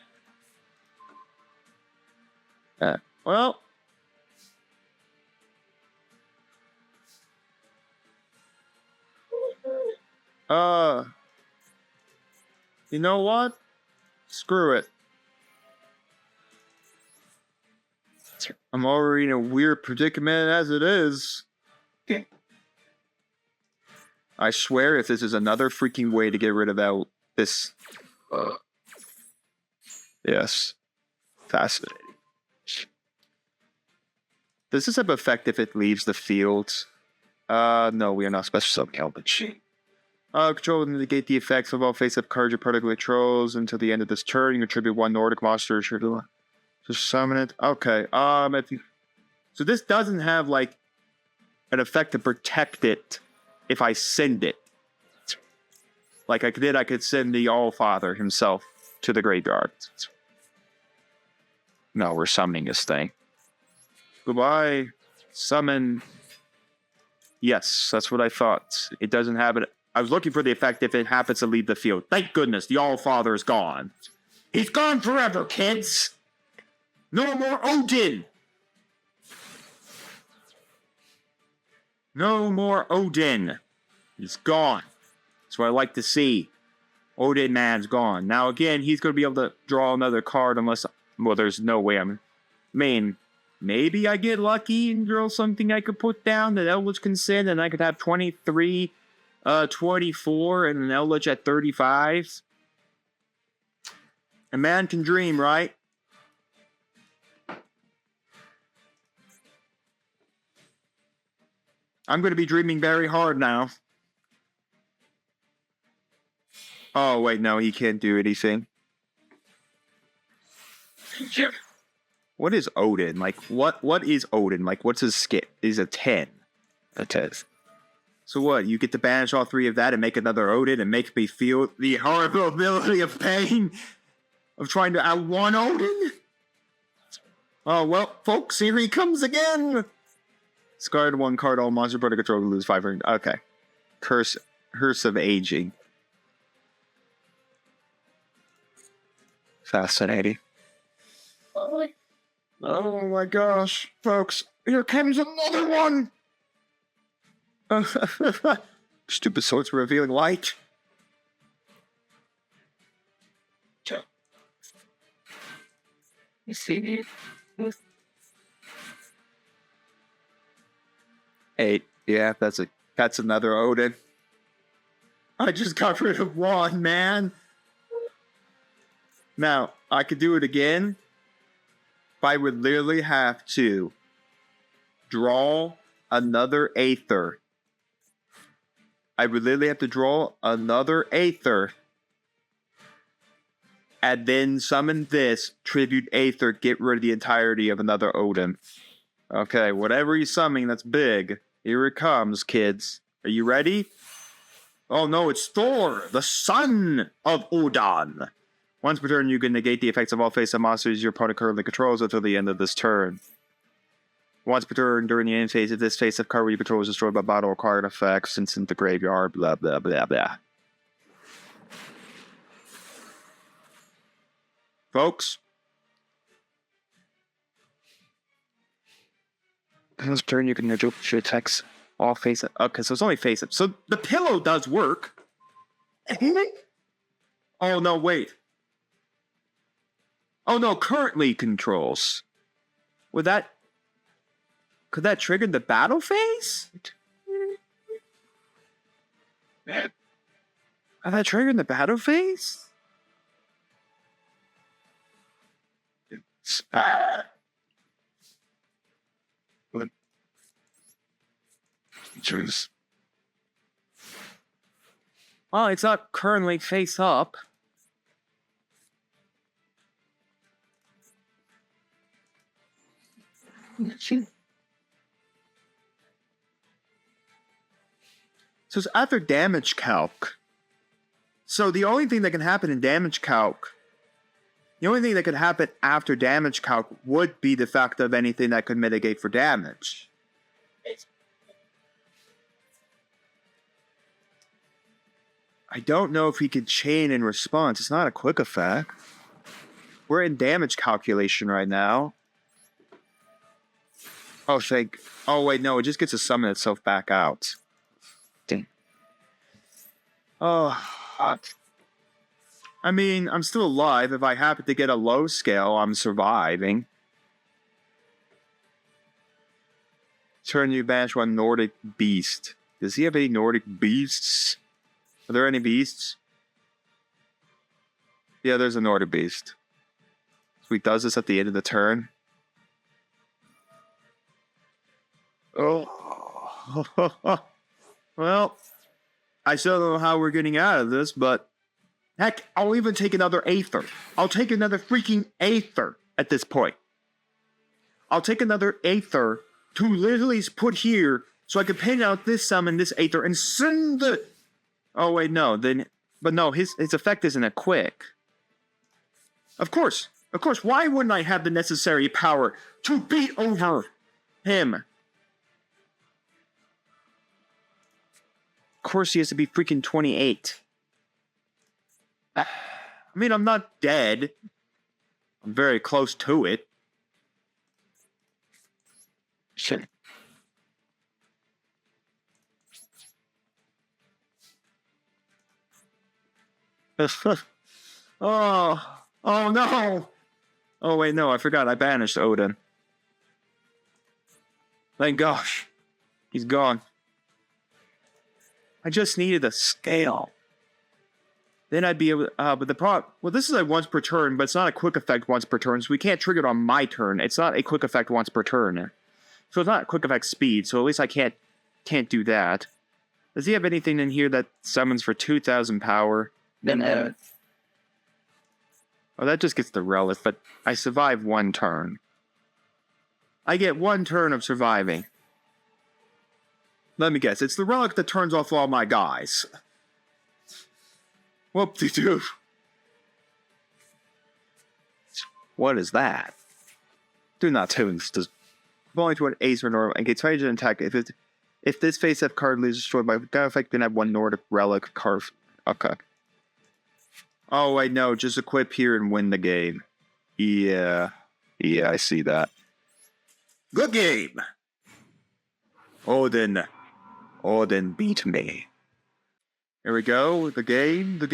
Well. You know what? Screw it. I'm already in a weird predicament as it is. I swear if this is another freaking way to get rid of this... Yes. Fascinating. Does this have effect if it leaves the field? No, we are not special summoning Eldritch. Control will negate the effects of all face-up cards your particular controls until the end of this turn. You contribute one Nordic monster to summon it. Okay. So this doesn't have like an effect to protect it if I send it. Like I could send the All-Father himself to the graveyard. No, we're summoning this thing. Goodbye. Summon. Yes, that's what I thought. It doesn't have it. I was looking for the effect if it happens to leave the field. Thank goodness the All-Father is gone. He's gone forever, kids. No more Odin. No more Odin. He's gone. That's what I like to see. Odin man's gone. Now again, he's going to be able to draw another card unless... Well, there's no way maybe I get lucky and draw something I could put down that Eldritch can send, and I could have 23, 24, and an Eldritch at 35. A man can dream, right? I'm going to be dreaming very hard now. Oh, wait, no, he can't do anything. What is Odin? Like, what is Odin? Like, what's his skip? He's a 10. A 10. So what? You get to banish all three of that and make another Odin and make me feel the horribility of pain of trying to outrun Odin? Oh, well, folks, here he comes again. Discard 1 card, all monster player control lose 500. Okay. Curse of Aging. Fascinating. Oh my gosh, folks. Here comes another one! Stupid swords revealing light.
You see it?
8. Yeah, that's another Odin. I just got rid of one, man. Now, I could do it again. But I would literally have to draw another Aether. I would literally have to draw another Aether. And then summon this, Tribute Aether, get rid of the entirety of another Odin. Okay, whatever he's summoning that's big, here it comes, kids. Are you ready? Oh no, it's Thor, the son of Odin. Once per turn, you can negate the effects of all face-up monsters your opponent currently controls until the end of this turn. Once per turn, during the end phase, if this face-up card you control is destroyed by battle or card effects, since in the graveyard, blah blah blah blah. Folks, once per turn, you can negate attacks all face-up. Okay, so it's only face-up. So the pillow does work. Oh no, wait. Oh no, currently controls. Could that trigger the battle phase?
Man.
Are that triggering the battle phase?
What? Choose.
Well, it's not currently face up. So it's after damage calc. So the only thing that can happen in damage calc, the only thing that could happen after damage calc would be the fact of anything that could mitigate for damage. I don't know if he could chain in response. It's not a quick effect. We're in damage calculation right now. Oh, wait, no, it just gets to summon itself back out. Dang. Oh. I mean, I'm still alive. If I happen to get a low scale, I'm surviving. Turn you banish one Nordic beast. Does he have any Nordic beasts? Are there any beasts? Yeah, there's a Nordic beast. So he does this at the end of the turn. Oh. Well, I still don't know how we're getting out of this, but heck, I'll even take another Aether. I'll take another freaking Aether at this point. I'll take another Aether to literally put here so I can pin out this summon, this Aether, and send the... Oh, wait, no. But no, his effect isn't a quick. Of course. Why wouldn't I have the necessary power to beat over him? Of course he has to be freaking 28. I mean, I'm not dead. I'm very close to it. Shit. Oh no! Oh wait, no, I forgot. I banished Odin. Thank gosh. He's gone. I just needed a scale. Then I'd be able to, but the problem... Well, this is a once per turn, but it's not a quick effect once per turn, so we can't trigger it on my turn. It's not a quick effect once per turn. So it's not a quick effect speed, so at least I can't do that. Does he have anything in here that summons for 2,000 power?
No.
Oh, that just gets the relic, but I survive one turn. I get one turn of surviving. Let me guess, it's the relic that turns off all my guys. Whoop-de-doo. What is that? Do not tune this. only to an ace or normal and gets targeted and attack. If this face-up card is destroyed by god effect, then have one Nordic relic card. Okay. Oh wait, no, just equip here and win the game. Yeah, I see that. Good game. Odin beat me. Here we go. The game. The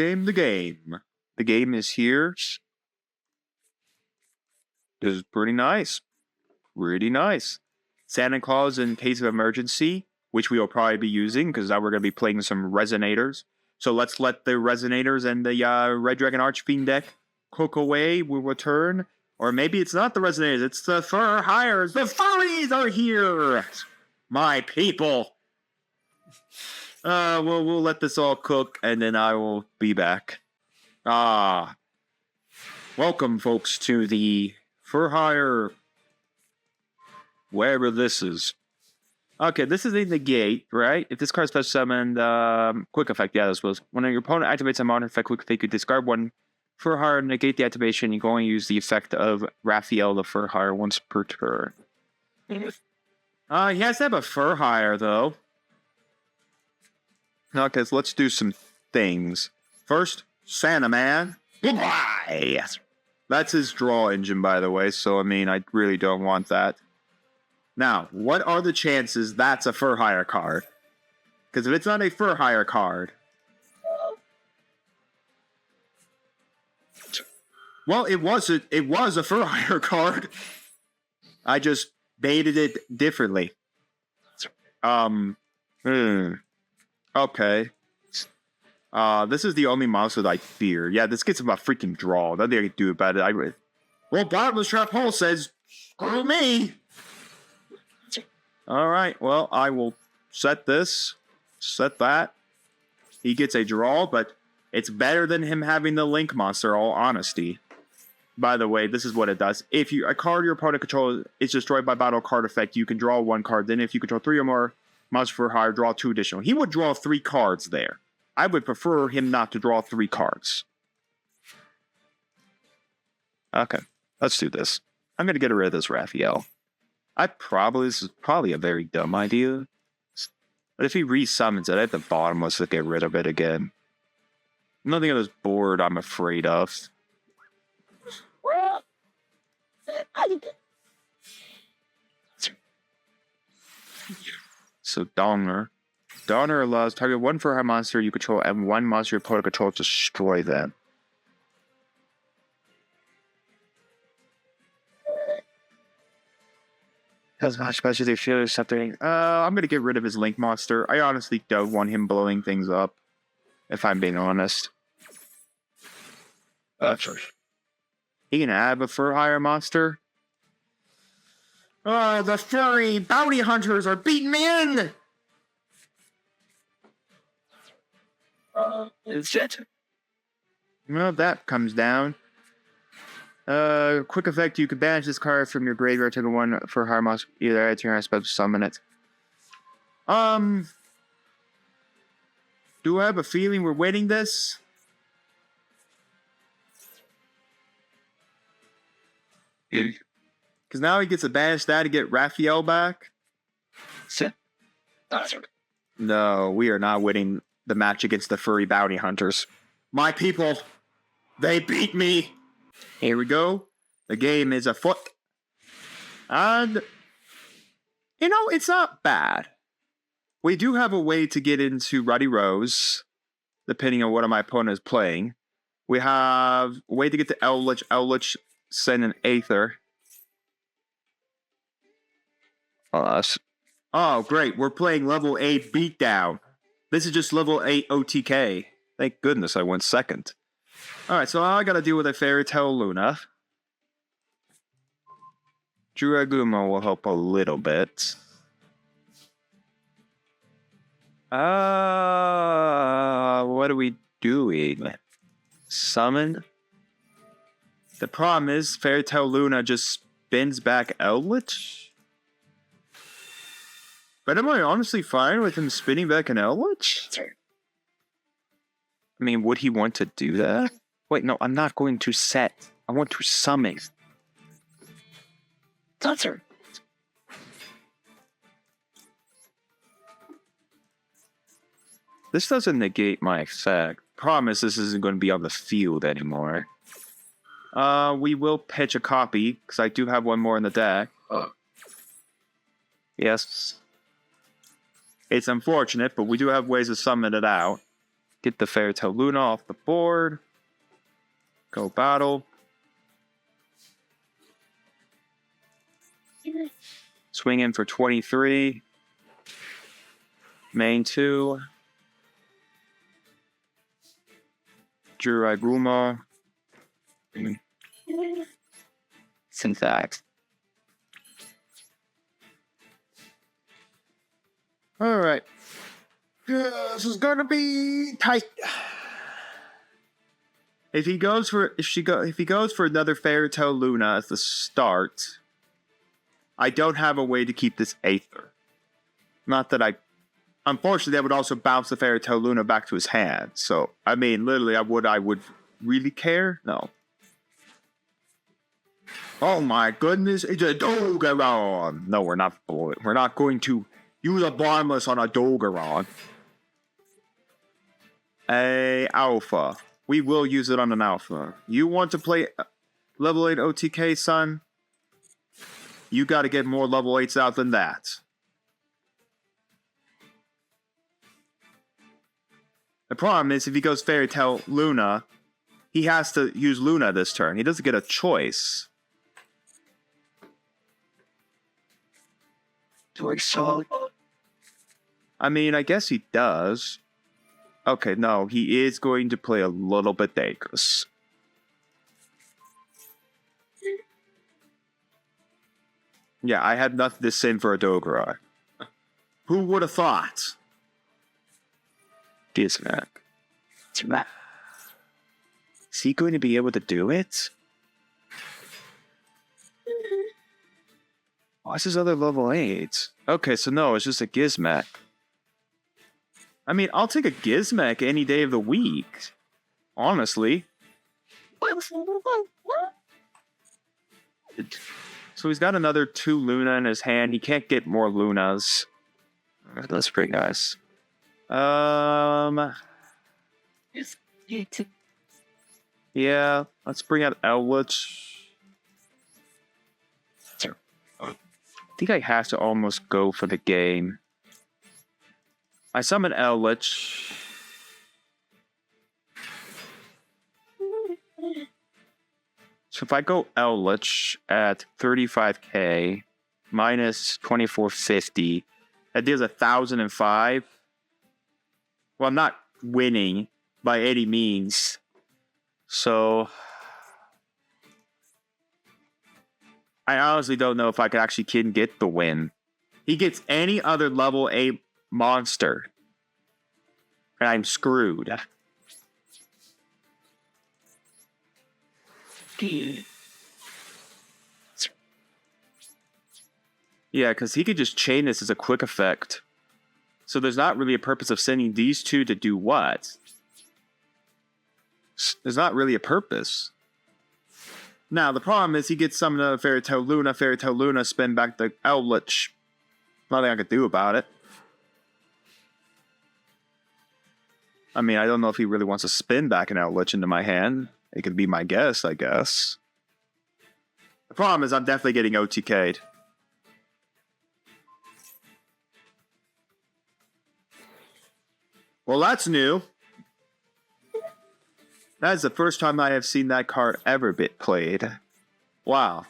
game is here. This is pretty nice. Really nice. Santa Claus in case of emergency, which we will probably be using, because now we're going to be playing some Resonators. So let's let the Resonators and the Red Dragon Archfiend deck cook away. We'll return. Or maybe it's not the Resonators, it's the Fur Hires. The furries are here! My people! We'll let this all cook, and then I will be back. Welcome, folks, to the Fur Hire, wherever this is. Okay, this is in the gate, right? If this card is special summoned, quick effect, yeah, this was. When your opponent activates a modern effect, quick effect, you discard one Fur Hire, negate the activation, you can only use the effect of Raphael the Fur Hire once per turn. He has to have a Fur Hire, though. Okay, so let's do some things. First, Santa Man. Goodbye! That's his draw engine, by the way, so, I mean, I really don't want that. Now, what are the chances that's a Fur Hire card? Because if it's not a Fur Hire card... Well, it was a Fur Hire card. I just baited it differently. Okay. This is the only monster that I fear. Yeah, this gets him a freaking draw. Nothing I can do about it. Well, Bottomless Trap Hole says, screw me! Alright, well, I will set this. Set that. He gets a draw, but it's better than him having the Link monster, all honesty. By the way, this is what it does. If a card your opponent controls is destroyed by battle card effect, you can draw one card. Then if you control 3 or more monsters for hire, draw 2 additional. He would draw 3 cards there. I would prefer him not to draw 3 cards. Okay, let's do this. I'm going to get rid of this Raphael. This is probably a very dumb idea. But if he resummons it, I have the Bottomless to get rid of it again. Nothing on this board I'm afraid of. So Donner. Donner allows target 1 Fur Hire monster you control and 1 monster your opponent controls to destroy them. Has much special they feel or something. I'm gonna get rid of his Link monster. I honestly don't want him blowing things up, if I'm being honest. Sure. He can have a Fur Hire monster. The furry bounty hunters are beating me in! Shit. Well, that comes down. Quick effect, you can banish this card from your graveyard to the 1 Fur Hire monster, either add to your spell to summon it. Do I have a feeling we're winning this? Because now he gets to banish that to get Raphael back. No, we are not winning the match against the furry bounty hunters. My people, they beat me. Here we go. The game is afoot. And, you know, it's not bad. We do have a way to get into Ruddy Rose, depending on what my opponent is playing. We have a way to get to Eldritch. Eldritch send an Aether. Oh, great. We're playing level 8 Beatdown. This is just level 8 OTK. Thank goodness I went second. Alright, so I gotta deal with a Fairy Tale Luna. Juraguma will help a little bit. What are we doing? Summon? The problem is, Fairy Tale Luna just spins back Eldritch? But am I honestly fine with him spinning back an Eldritch? I mean, would he want to do that? Wait, no, I'm not going to set. I want to summon. This doesn't negate my effect. Promise this isn't going to be on the field anymore. We will pitch a copy, because I do have one more in the deck. Yes. It's unfortunate, but we do have ways to summon it out. Get the Fairytale Luna off the board. Go battle. Swing in for 23. Main 2. Jurai Bruma.
Syntax.
Alright. This is gonna be tight. If he goes for another Fairytale Luna as the start, I don't have a way to keep this Aether. Not that I... Unfortunately, that would also bounce the Fairytale Luna back to his hand. So, I mean, literally, I would really care? No. Oh my goodness, it's a Dogeron! No, we're not going to use a Barmless on a Dogeron. A Alpha. We will use it on an Alpha. You want to play level 8 OTK, son? You gotta get more level 8s out than that. The problem is, if he goes Fairytale Luna, he has to use Luna this turn. He doesn't get a choice. I mean, I guess he does. Okay, no, he is going to play a little bit dangerous. Yeah, I had nothing to send for a Dogeron. Who would have thought? Gizmac. Is he going to be able to do it? What's his other level 8? Okay, so no, it's just a Gizmac. I mean, I'll take a Gizmac any day of the week. Honestly. So he's got another 2 Luna in his hand. He can't get more Lunas. That's pretty nice. Yeah, let's bring out Eldritch. I think I have to almost go for the game. I summon Eldritch. So if I go Eldritch at 35k minus 2450, that deals 1,005. Well, I'm not winning by any means. So I honestly don't know if I can get the win. He gets any other level 8 monster, and I'm screwed. Yeah, because he could just chain this as a quick effect. So there's not really a purpose of sending these two to do what? There's not really a purpose. Now, the problem is he gets summoned out of Fairytale Luna, spin back the Eldritch. Nothing I could do about it. I mean, I don't know if he really wants to spin back an Eldritch into my hand. It could be my guess, I guess. The problem is I'm definitely getting OTK'd. Well, that's new. That is the first time I have seen that card ever be played. Wow.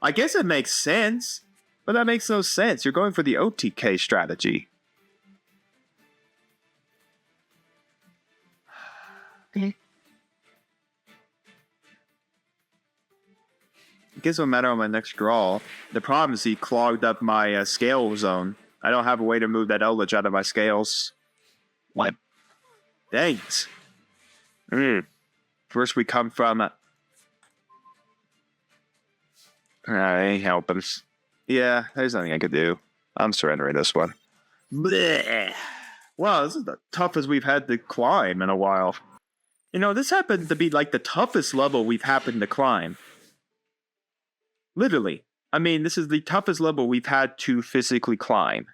I guess it makes sense, but that makes no sense. You're going for the OTK strategy. I guess it'll matter on my next draw. The problem is he clogged up my scale zone. I don't have a way to move that Eldritch out of my scales. What? Dang it. First we come from... ain't helping. Yeah, there's nothing I could do. I'm surrendering this one. Blech. Wow, this is the toughest we've had to climb in a while. You know, this happened to be like the toughest level we've happened to climb. Literally. I mean, this is the toughest level we've had to physically climb.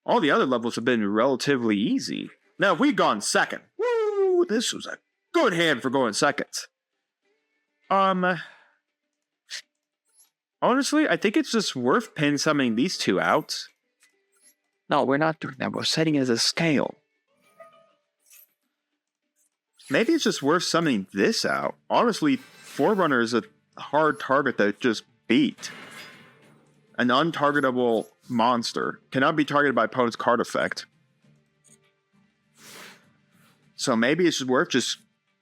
All the other levels have been relatively easy. Now, if we'd gone second, woo, this was a good hand for going second. Honestly, I think it's just worth pin summoning these two out. No, we're not doing that. We're setting it as a scale. Maybe it's just worth summoning this out. Honestly, Forerunner is a hard target to just beat. An untargetable monster cannot be targeted by opponent's card effect. So maybe it's just worth just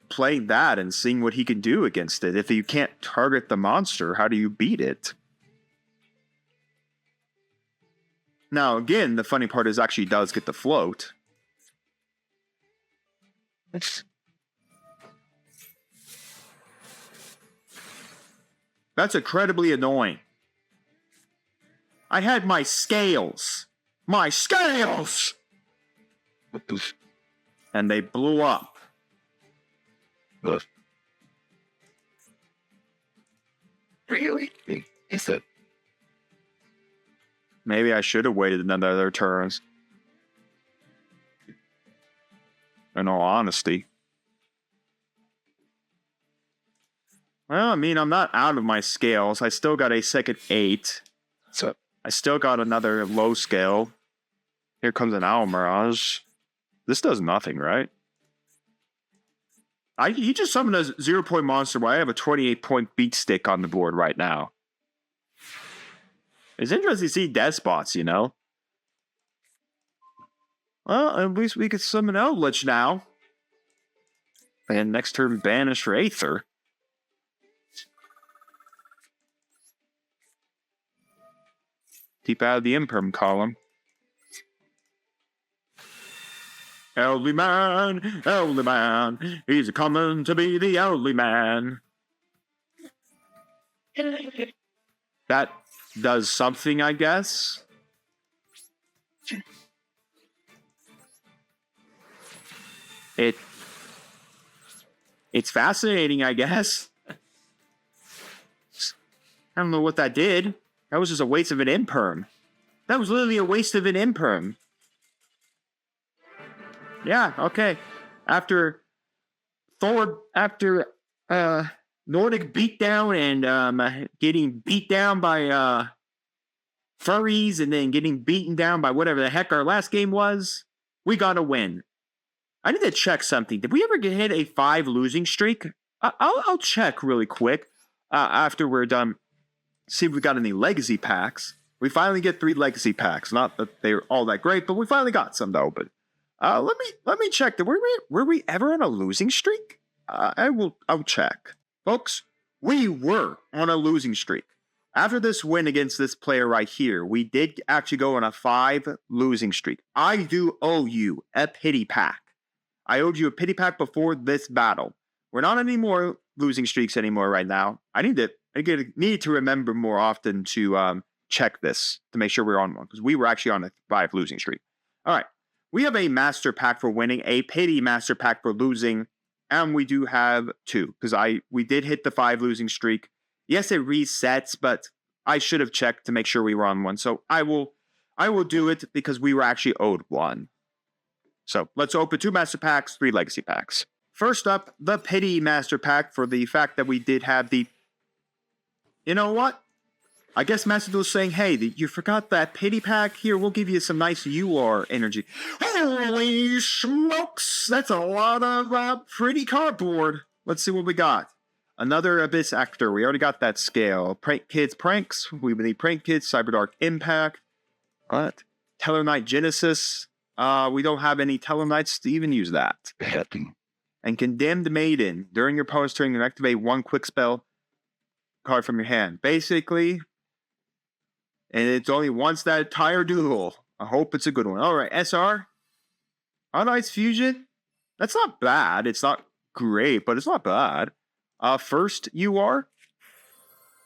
playing that and seeing what he can do against it. If you can't target the monster, how do you beat it? Now, again, the funny part is actually does get the float. That's incredibly annoying. I had my scales. My scales!
What those?
And they blew up.
Really? Is that?
Maybe I should have waited another turns. In all honesty. Well, I mean, I'm not out of my scales. I still got a second 8.
So
I still got another low scale. Here comes an Owl Mirage. This does nothing, right? He just summoned a 0-point monster while I have a 28-point beat stick on the board right now. It's interesting to see death spots, you know? Well, at least we could summon Eldritch now. And next turn, banish for Aether. Keep out of the Imperm column. Elderly man, he's coming to be the elderly man. That does something, I guess. It's fascinating, I guess. I don't know what that did. That was just a waste of an imperm. That was literally a waste of an imperm. Yeah, okay. After Nordic beatdown and getting beat down by furries and then getting beaten down by whatever the heck our last game was, we got a win. I need to check something. Did we ever hit a 5 losing streak? I'll check really quick after we're done. See if we got any legacy packs. We finally get 3 legacy packs. Not that they're all that great, but we finally got some though. But let me check. Were we ever on a losing streak? I'll check, folks. We were on a losing streak. After this win against this player right here, we did actually go on a 5 losing streak. I do owe you a pity pack. I owed you a pity pack before this battle. We're not any more losing streaks anymore right now. I need to remember more often to check this to make sure we're on one, because we were actually on a 5 losing streak. All right. We have a master pack for winning, a pity master pack for losing, and we do have 2, because we did hit the 5 losing streak. Yes, it resets, but I should have checked to make sure we were on one. So I will do it because we were actually owed 1. So let's open 2 master packs, 3 legacy packs. First up, the pity master pack for the fact that we did have the... You know what? I guess Master Duel is saying, hey, you forgot that pity pack? Here, we'll give you some nice UR energy. Holy smokes! That's a lot of pretty cardboard. Let's see what we got. Another Abyss Actor. We already got that scale. Prank Kids Pranks. We need Prank Kids. Cyberdark Impact. What? Tellarknight Genesis. We don't have any Tellarknights to even use that. And Condemned Maiden. During your opponent's turn, you activate 1 quick spell card from your hand. Basically, and it's only once that entire duel. I hope it's a good one. All right, SR. Ice Fusion. That's not bad. It's not great, but it's not bad. First, you are.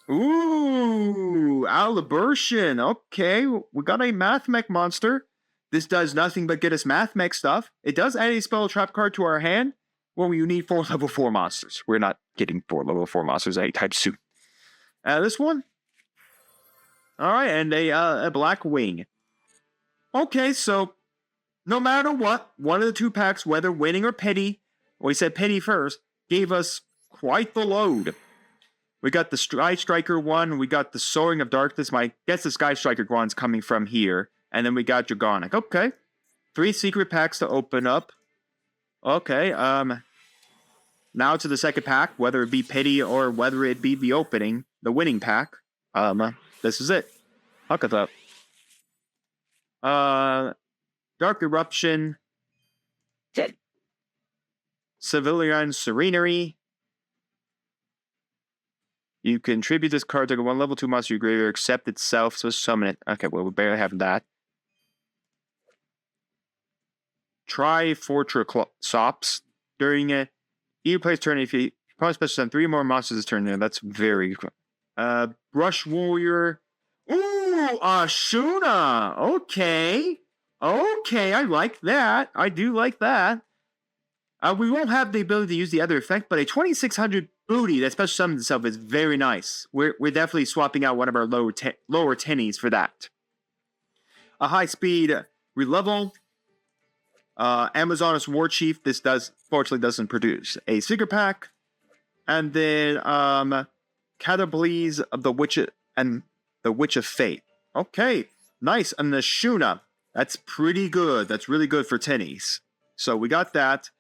Ooh, Aliburtion. Okay, we got a Math Mech monster. This does nothing but get us Math Mech stuff. It does add a spell trap card to our hand when you need 4 level 4 monsters. We're not getting 4 level 4 monsters anytime soon. This one. All right, and a Black Wing. Okay, so no matter what, one of the 2 packs, whether winning or pity, we said pity first, gave us quite the load. We got the Sky Striker one, we got the Soaring of Darkness. My guess the Sky Striker one's coming from here, and then we got Dragonic. Okay, 3 secret packs to open up. Okay, now to the second pack, whether it be pity or whether it be the opening, the winning pack. This is it. Look at that. Dark Eruption, Civilian Serenity. You contribute this card to 1 level 2 monster you graveyard, accept itself, so summon it. Okay, well, we barely have that. Try Fortrosops during it. You place turn if you probably special summon 3 more monsters this turn. That's very good. Brush Warrior. Ooh, Ashuna. Okay, I like that. I do like that. We won't have the ability to use the other effect, but a 2600 booty that special summons itself is very nice. We're definitely swapping out one of our lower tennies for that. A high speed relevel. Amazoness War Chief. This fortunately doesn't produce a secret pack. And then Catablees of the Witch and the Witch of Fate. Okay, nice. And the Shuna. That's pretty good. That's really good for tennies. So we got that.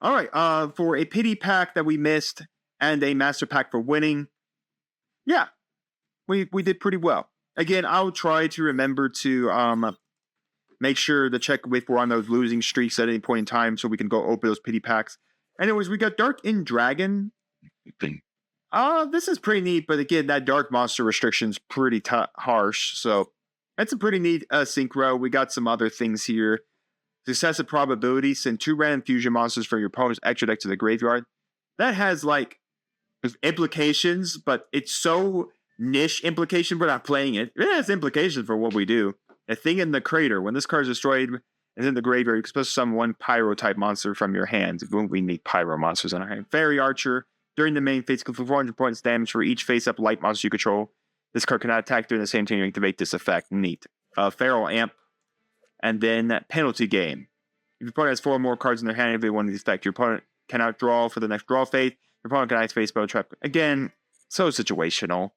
All right, for a pity pack that we missed and a master pack for winning, yeah, we did pretty well. Again, I'll try to remember to make sure to check if we're on those losing streaks at any point in time so we can go open those pity packs. Anyways, we got Dark in Dragon. This is pretty neat, but again, that Dark Monster restriction's pretty harsh, so that's a pretty neat synchro. We got some other things here. Successive probability, send 2 random fusion monsters from your opponent's extra deck to the graveyard. That has, like, implications, but it's so niche implication, we're not playing it. It has implications for what we do. A thing in the crater. When this card is destroyed and in the graveyard, you can supposed to summon 1 Pyro-type monster from your hands. We need Pyro monsters in our hand. Fairy Archer. During the main phase, can 400 points damage for each face-up light monster you control. This card cannot attack during the same turn you activate this effect. Neat. Feral Amp. And then penalty game. If your opponent has 4 more cards in their hand, if they want to effect, your opponent cannot draw for the next draw phase. Your opponent can activate spell trap. Again, so situational.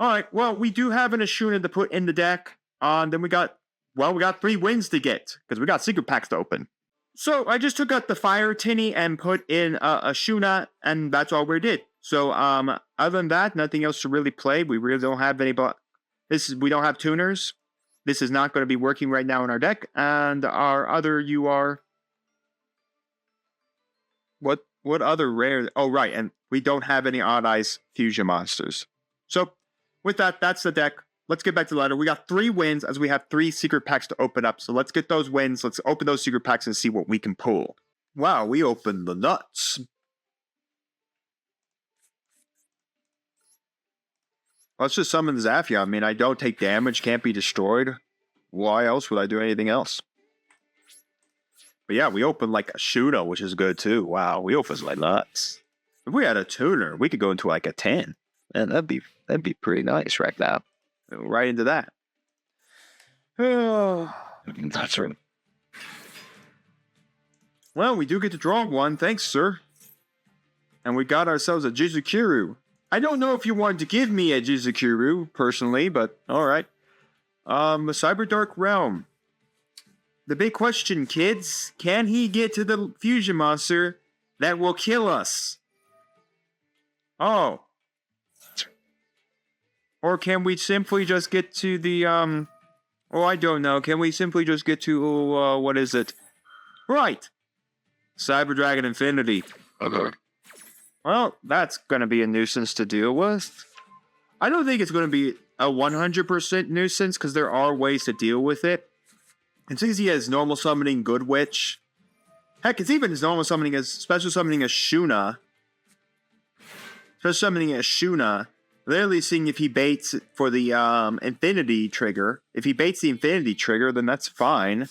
Alright, well, we do have an Ashuna to put in the deck. Then we got 3 wins to get, because we got secret packs to open. So I just took out the Fire Tinny and put in Ashuna, and that's all we did. So other than that, nothing else to really play. We really don't have any. We don't have tuners. This is not going to be working right now in our deck, and our other UR. What other rare? Oh right, and we don't have any Odd Eyes fusion monsters. So with that, that's the deck. Let's get back to the ladder. We got 3 wins as we have 3 secret packs to open up. So let's get those wins. Let's open those secret packs and see what we can pull. Wow, we opened the nuts. Let's just summon Zafia. I mean, I don't take damage, can't be destroyed. Why else would I do anything else? But yeah, we opened like a Shuna, which is good too. Wow, we opened like nuts. If we had a tuner, we could go into like a 10. And that'd be pretty nice right now. Right into that.
That's right.
Well, we do get to draw 1. Thanks, sir. And we got ourselves a Jizukuru. I don't know if you wanted to give me a Jizukuru, personally, but alright. Cyber Dark Realm. The big question, kids. Can he get to the fusion monster that will kill us? Oh. Or can we simply just get to the, I don't know. Can we simply just get to, what is it? Right. Cyber Dragon Infinity.
Okay.
Well, that's going to be a nuisance to deal with. I don't think it's going to be a 100% nuisance, because there are ways to deal with it. And since he has normal summoning Good Witch, heck, it's even as normal summoning as special summoning a Shuna. Special summoning a Shuna. Literally seeing if he baits for the Infinity trigger. If he baits the Infinity trigger, then that's fine.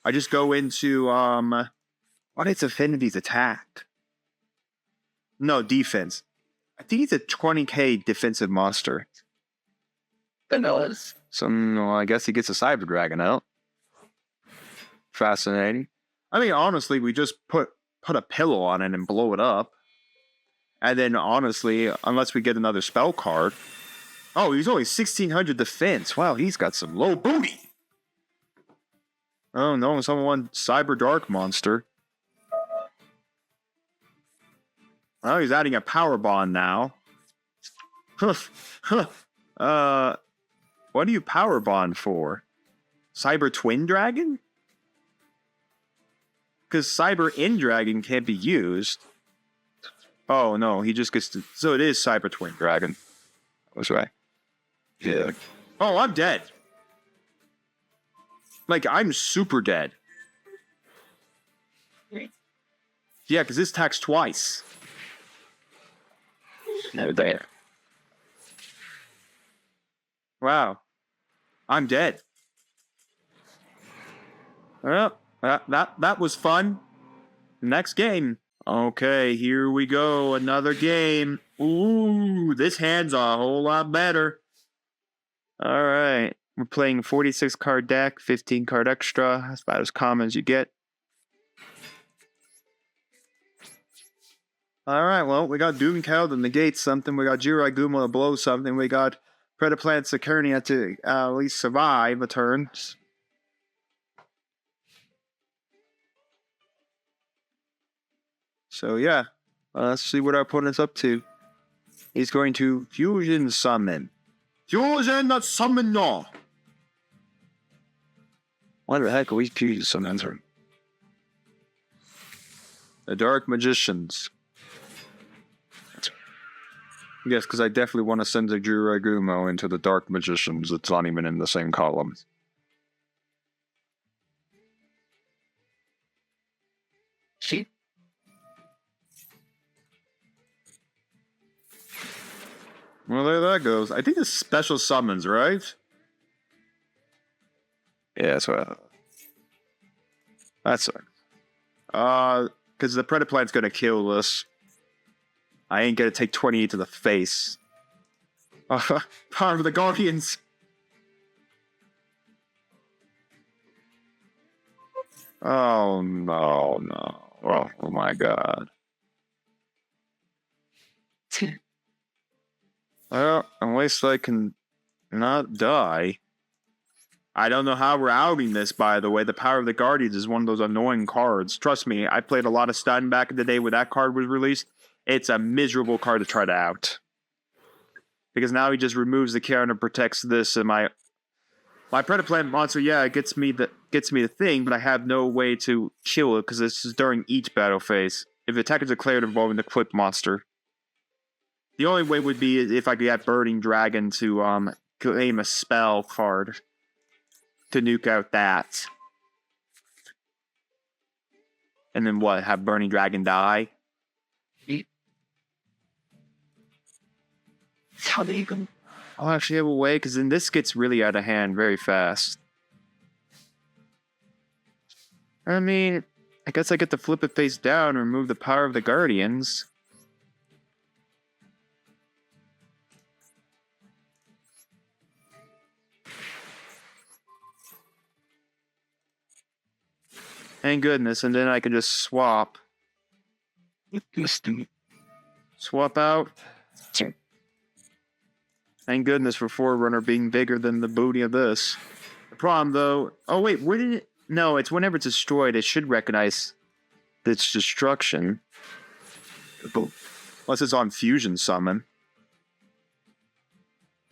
I just go into what is Infinity's attack? No, defense. I think he's a 20k defensive monster.
Vanillas.
So no, I guess he gets a Cyber Dragon out. fascinating. I mean, honestly, we just put a pillow on it and blow it up. And then, honestly, unless we get another spell card. Oh, he's only 1600 defense. Wow, he's got some low booty. Oh no, someone Cyber Dark monster. Oh, he's adding a power bond now. What do you power bond for? Cyber Twin Dragon? Because Cyber In Dragon can't be used. Oh no, he just gets to. So it is Cyber Twin Dragon. That's right.
Yeah.
Oh, I'm dead. Like, I'm super dead. Yeah, because this attacks twice.
No, there.
Wow. I'm dead. Well, that was fun. Next game. Okay, here we go. Another game. Ooh, this hand's a whole lot better. All right. We're playing 46 card deck, 15 card extra. That's about as common as you get. All right, well, we got Doomcow to negate something. We got Jiraigumo to blow something. We got Predaplant Saturnia to at least survive a turn. So, yeah. Let's see what our opponent's up to. He's going to Fusion Summon. Fusion Summon no!
What the heck are we Fusion Summons?
The Dark Magicians. Yes, because I definitely want to send the Jiraigumo into the Dark Magicians. It's not even in the same column.
She.
Well, there that goes. I think it's special summons, right?
Yeah, that's what.
That's because the Predaplant's gonna kill us. I ain't gonna take 28 to the face. Power of the Guardians. Oh no. Oh my god. Well, unless I can not die. I don't know how we're outing this, by the way. The Power of the Guardians is one of those annoying cards. Trust me, I played a lot of Stun back in the day when that card was released. It's a miserable card to try to out. Because now he just removes the counter, protects this, and my Predaplant monster, yeah, it gets me the thing, but I have no way to kill it because this is during each battle phase. If the attack is declared involving the Clip monster. The only way would be if I could get Burning Dragon to claim a spell card to nuke out that. And then what? Have Burning Dragon die? I'll actually have a way, because then this gets really out of hand very fast. I mean, I guess I get to flip it face down and remove the Power of the Guardians. Thank goodness, and then I can just swap. Swap out. Thank goodness for Forerunner being bigger than the booty of this. The problem, though... Oh, wait, wouldn't it... No, it's whenever it's destroyed, it should recognize its destruction. Unless it's on Fusion Summon.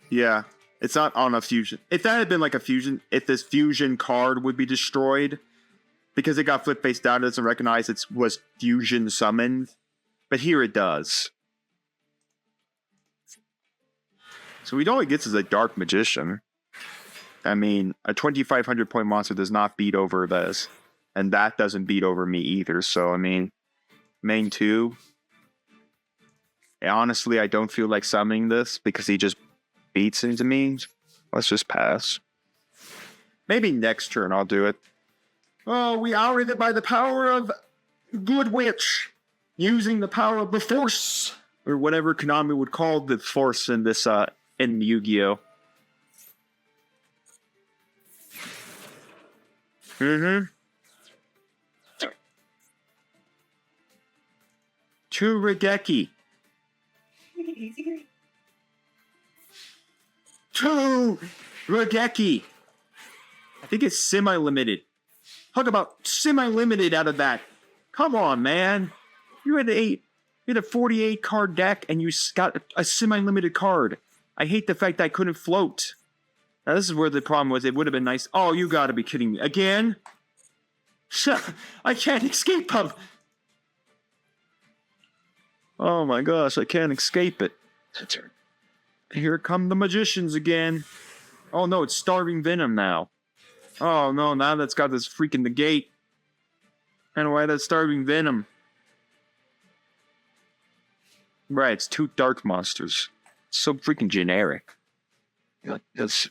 Yeah, it's not on a Fusion. If that had been like a Fusion... If this Fusion card would be destroyed... Because it got flipped face down, it doesn't recognize it was Fusion Summoned. But here it does. So all it gets is a Dark Magician. I mean, a 2,500 point monster does not beat over this. And that doesn't beat over me either. So, I mean, main 2. Honestly, I don't feel like summoning this because he just beats into me. Let's just pass. Maybe next turn I'll do it. Oh, we outed it by the power of Good Witch. Using the power of the Force. Or whatever Konami would call the Force in this, in YuGiOh. 2 Regeki. 2 Regeki. I think it's semi-limited. Talk about semi-limited out of that. Come on, man. You had a 48 card deck and you got a semi-limited card. I hate the fact that I couldn't float. Now this is where the problem was. It would have been nice. Oh, you gotta be kidding me. Again? I can't escape them. Oh my gosh, I can't escape it. Here come the magicians again. Oh no, it's Starving Venom now. Oh no, now that's got this freaking negate. And why that's Starving Venom? Right, it's 2 dark monsters. So freaking generic.
That's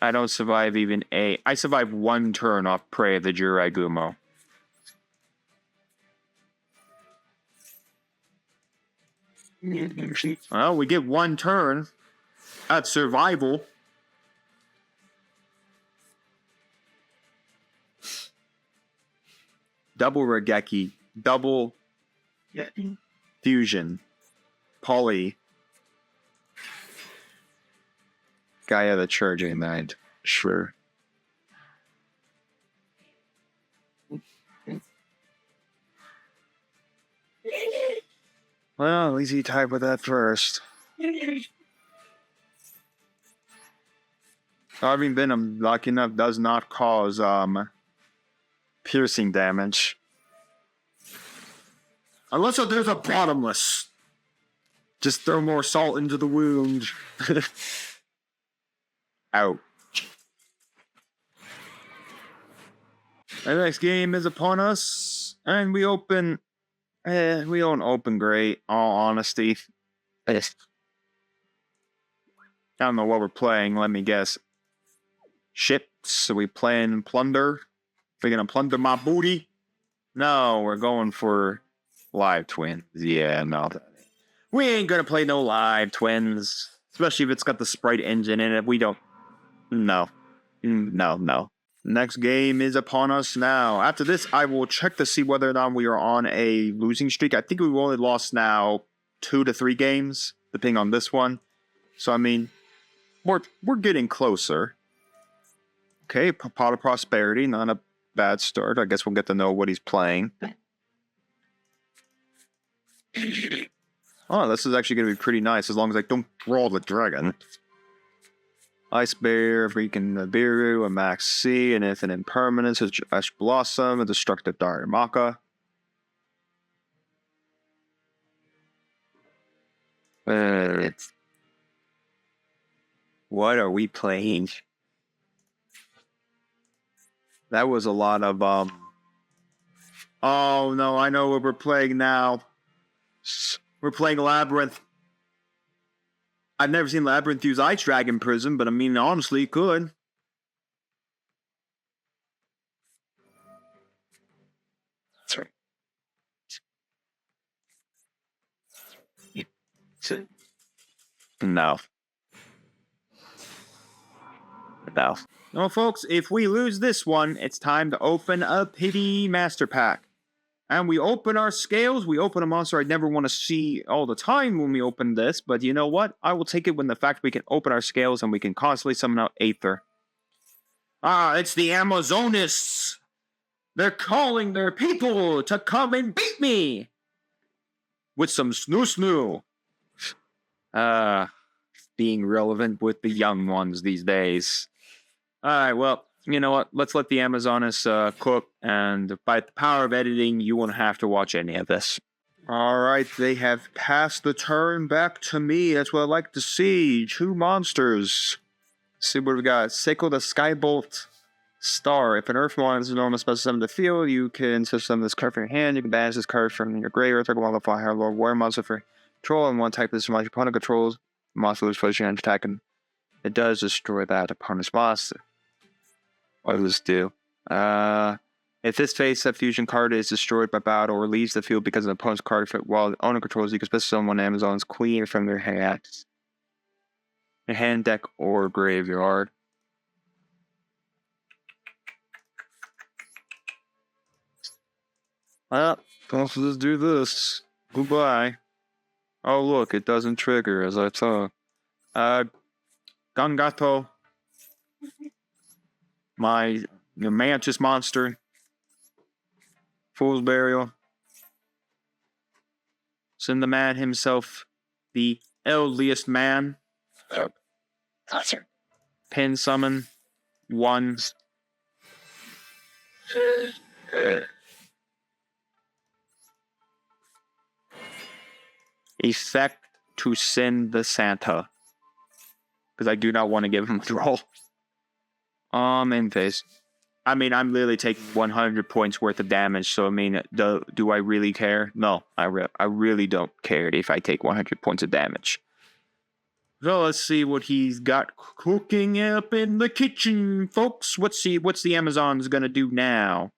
I don't survive even I survive 1 turn off Prey of the YuGiOh. Well, we get 1 turn at survival. Double Regeki, double fusion, poly. Gaia the Charging Mind. Sure. Well, at least he tied with that first. Starving Venom, lucky enough, does not cause piercing damage. Unless there's a bottomless. Just throw more salt into the wound. Out. The next game is upon us, and we open. We don't open great, all honesty. I don't know what we're playing, let me guess. Ships? Are we playing plunder? We're gonna plunder my booty? No, we're going for live twins. Yeah, no. We ain't gonna play no live twins. Especially if it's got the sprite engine in it. We don't. No. No. Next game is upon us now. After this, I will check to see whether or not we are on a losing streak. I think we've only lost now 2 to 3 games, depending on this one. So, I mean, we're getting closer. Okay, Pot of Prosperity, not a bad start. I guess we'll get to know what he's playing. Oh, this is actually going to be pretty nice, as long as I don't draw the dragon. Ice Bear, freaking Nibiru, a Max C, an Infinite Impermanence, a Ash Blossom, a Destructive Darimaka. What are we playing? That was a lot of, Oh, no, I know what we're playing now. We're playing Labyrinth. I've never seen Labyrinth use Ice Dragon Prism, but I mean, honestly, it could.
That's right.
No. No. No, folks, if we lose this one, it's time to open a Pity Master Pack. And we open our scales, we open a monster I'd never want to see all the time when we open this, but you know what? I will take it when the fact we can open our scales and we can constantly summon out Aether. Ah, it's the Amazonists! They're calling their people to come and beat me! With some snoo-snoo. Being relevant with the young ones these days. Alright, well, you know what? Let's let the Amazonists cook, and by the power of editing, you won't have to watch any of this. Alright, they have passed the turn back to me. That's what I like to see. 2 monsters. Let's see what we got. Seiko the Skybolt Star. If an Earth monster is normal special summon the field, you can summon this card from your hand. You can banish this card from your graveyard. Take one of the Fire Lord War monster for control, and one type this monster opponent controls. Monster loses position and attack, and it does destroy that opponent's monster. What does this do? If this face-up fusion card is destroyed by battle or leaves the field because of an opponent's card while the owner controls, you can special summon one Amazon's queen from their hand, deck, or graveyard. Well, let's just do this. Goodbye. Oh, look, it doesn't trigger as I thought. Gangato. My Mantis monster. Fool's Burial. Send the man himself, the elderliest man. Pin summon. 1. Effect to send the Santa. Because I do not want to give him a roll. In phase. I mean, I'm literally taking 100 points worth of damage, so I mean, do I really care? No, I really don't care if I take 100 points of damage. So let's see what he's got cooking up in the kitchen, folks. What's the Amazons gonna do now?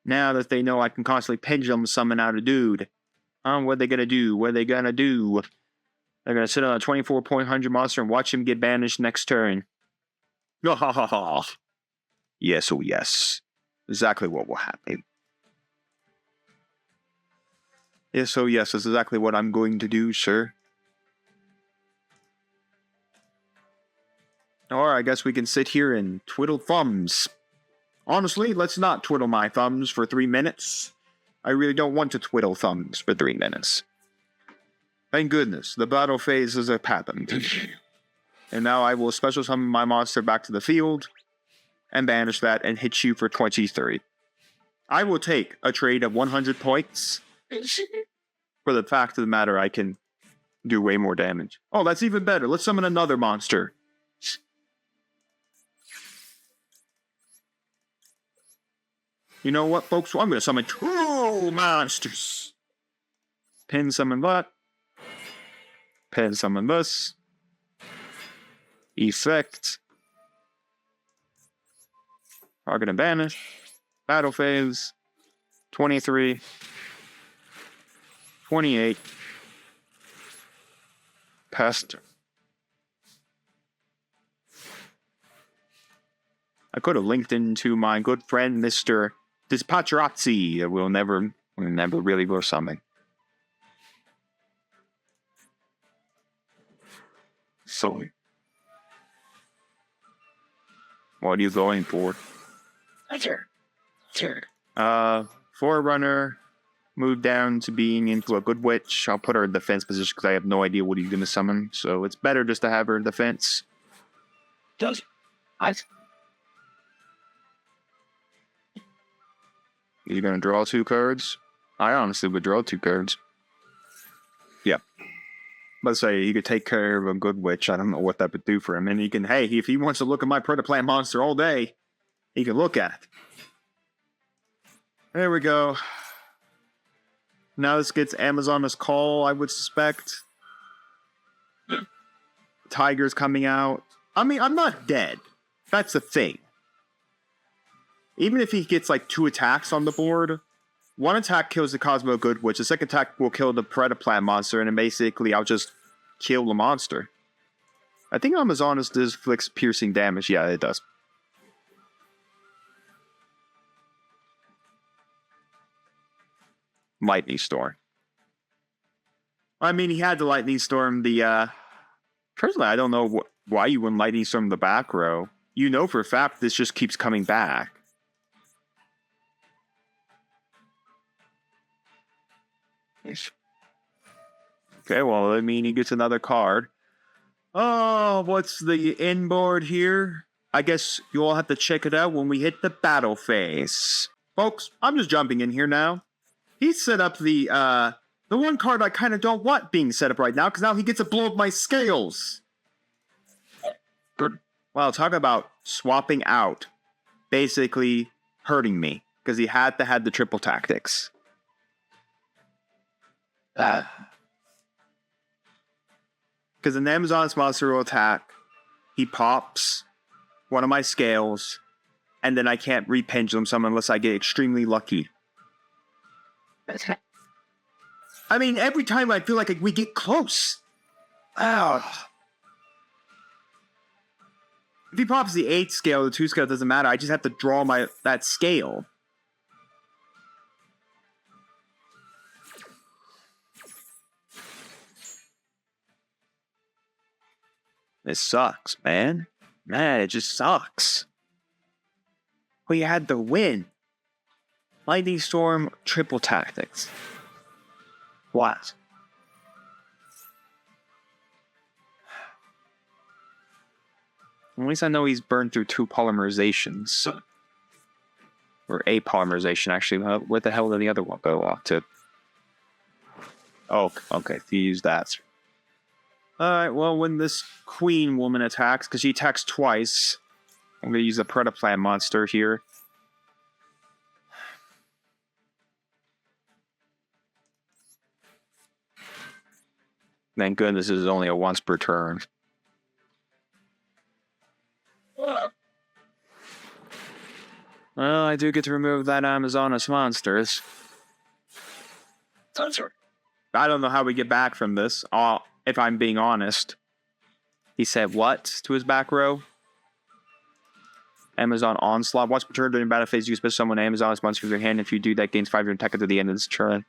Now that they know I can constantly pendulum summon out a dude. What are they gonna do? They're gonna sit on a 24-point monster and watch him get banished next turn. Ha ha ha ha. Yes, oh yes. Exactly what will happen. Yes, oh yes, that's exactly what I'm going to do, sir. Or I guess we can sit here and twiddle thumbs. Honestly, let's not twiddle my thumbs for 3 minutes. I really don't want to twiddle thumbs for 3 minutes. Thank goodness, the battle phases have happened. And now I will special summon my monster back to the field and banish that and hit you for 23. I will take a trade of 100 points for the fact of the matter I can do way more damage. Oh, that's even better. Let's summon another monster. You know what, folks? Well, I'm going to summon 2 monsters. Pin summon that. Pin summon this. Effect. Target and banish. Battle phase. 23. 28. Pest. I could have linked into my good friend, Mr. Dispatcherazzi. We'll never really go something. So, what are you going for? Forerunner, move down to being into a good witch. I'll put her in defense position because I have no idea what he's going to summon. So it's better just to have her in defense. You're going to draw 2 cards? I honestly would draw 2 cards. Yeah. Let's say he could take care of a good witch. I don't know what that would do for him. And he can, hey, if he wants to look at my Predaplant monster all day, he can look at it. There we go. Now this gets Amazon's call, I would suspect. Tiger's coming out. I mean, I'm not dead. That's the thing. Even if he gets like 2 attacks on the board, 1 attack kills the Cosmo Good Witch, the second attack will kill the Predaplant monster, and then basically I'll just kill the monster. I think Amazonas inflicts piercing damage. Yeah, it does. Lightning Storm. I mean, he had to Lightning Storm the, personally, I don't know why you wouldn't Lightning Storm the back row. You know for a fact this just keeps coming back. Okay, well, I mean, he gets another card. Oh, what's the inboard here? I guess you all have to check it out when we hit the battle phase. Folks, I'm just jumping in here now. He set up the one card I kind of don't want being set up right now, because now he gets to blow up my scales. Wow, talk about swapping out. Basically hurting me, because he had to have the triple tactics. Because an Amazon's monster will attack, he pops one of my scales, and then I can't re-pendulum summon unless I get extremely lucky. I mean, every time I feel like we get close. Ow. If he pops the 8 scale, the 2 scale doesn't matter. I just have to draw that scale. This sucks, man. Man, it just sucks. We had the win. Lightning Storm, triple tactics. What? At least I know he's burned through 2 polymerizations. Or a polymerization, actually. Where the hell did the other one go off to? Oh, okay. He used that. Alright, well, when this queen woman attacks, because she attacks twice, I'm going to use the Predaplant monster here. Thank goodness this is only a once per turn. Well, I do get to remove that Amazonas monsters. I don't know how we get back from this, if I'm being honest. He said what to his back row? Amazon Onslaught. Once per turn during battle phase, you special summon Amazon's monster with your hand. If you do that, gains 5 attack at the end of this turn.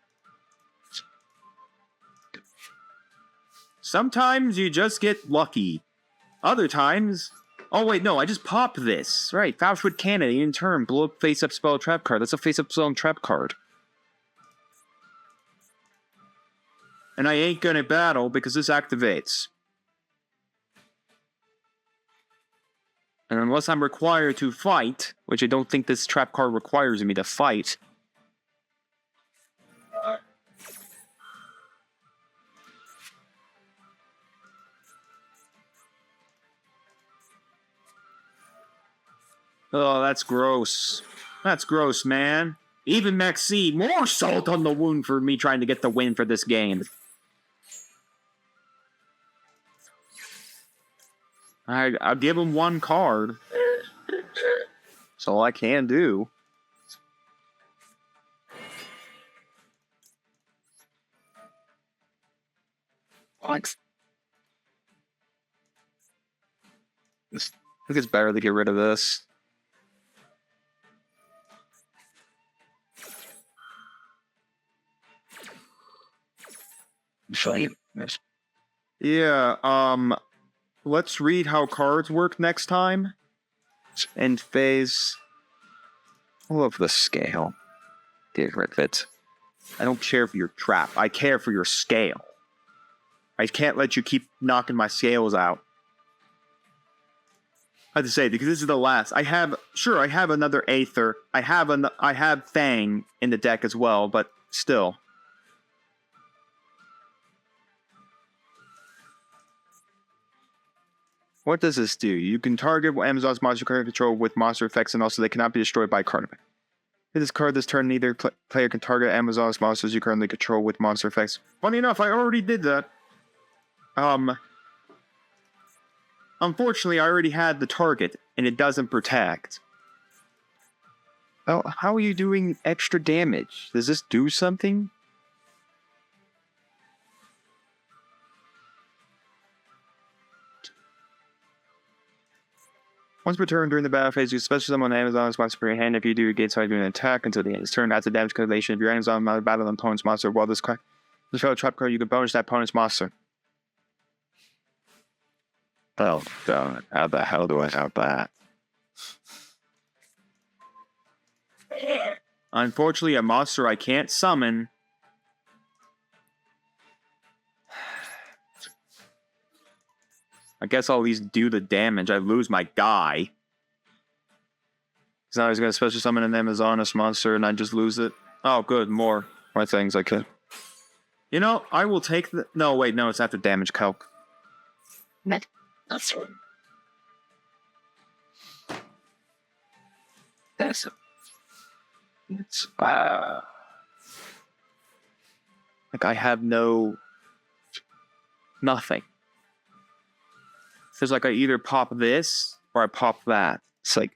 Sometimes you just get lucky. Other times... Oh, wait, no, I just popped this. Right, Faustwood Cannon, in turn, blow up face-up spell trap card. That's a face-up spell and trap card. And I ain't gonna battle because this activates. And unless I'm required to fight, which I don't think this trap card requires me to fight... Oh, that's gross. That's gross, man. Even Maxi, more salt on the wound for me trying to get the win for this game. I'll give him 1 card. That's all I can do. Thanks. I think it's better to get rid of this. Yeah, let's read how cards work next time. End phase. I love the scale. Get rid of it. I don't care for your trap. I care for your scale. I can't let you keep knocking my scales out. I have to say, because this is the last. I have another Aether. I have Fang in the deck as well, but still. What does this do? You can target Amazon's monster card control with monster effects, and also they cannot be destroyed by card effect. Hit this card this turn, neither player can target Amazon's monsters you currently control with monster effects. Funny enough, I already did that. Unfortunately, I already had the target, and it doesn't protect. Well, how are you doing extra damage? Does this do something? Once per turn during the battle phase, you special summon Amazon's monster for your hand. If you do, you gain 5 during an attack until the end of this turn. That's a damage calculation. If your Amazon battle an opponent's monster, while this card, this fellow trap card, you can bonus that opponent's monster. Oh, God. How the hell do I have that? Unfortunately, a monster I can't summon. I guess I'll at least do the damage. I lose my guy. Because now he's going to special summon an Amazonas monster and I just lose it. Oh, good. More things I could. You know, I will take the... No, wait. No, it's after damage calc.
That's
It's... like, I have no... Nothing. It's like I either pop this or I pop that. It's like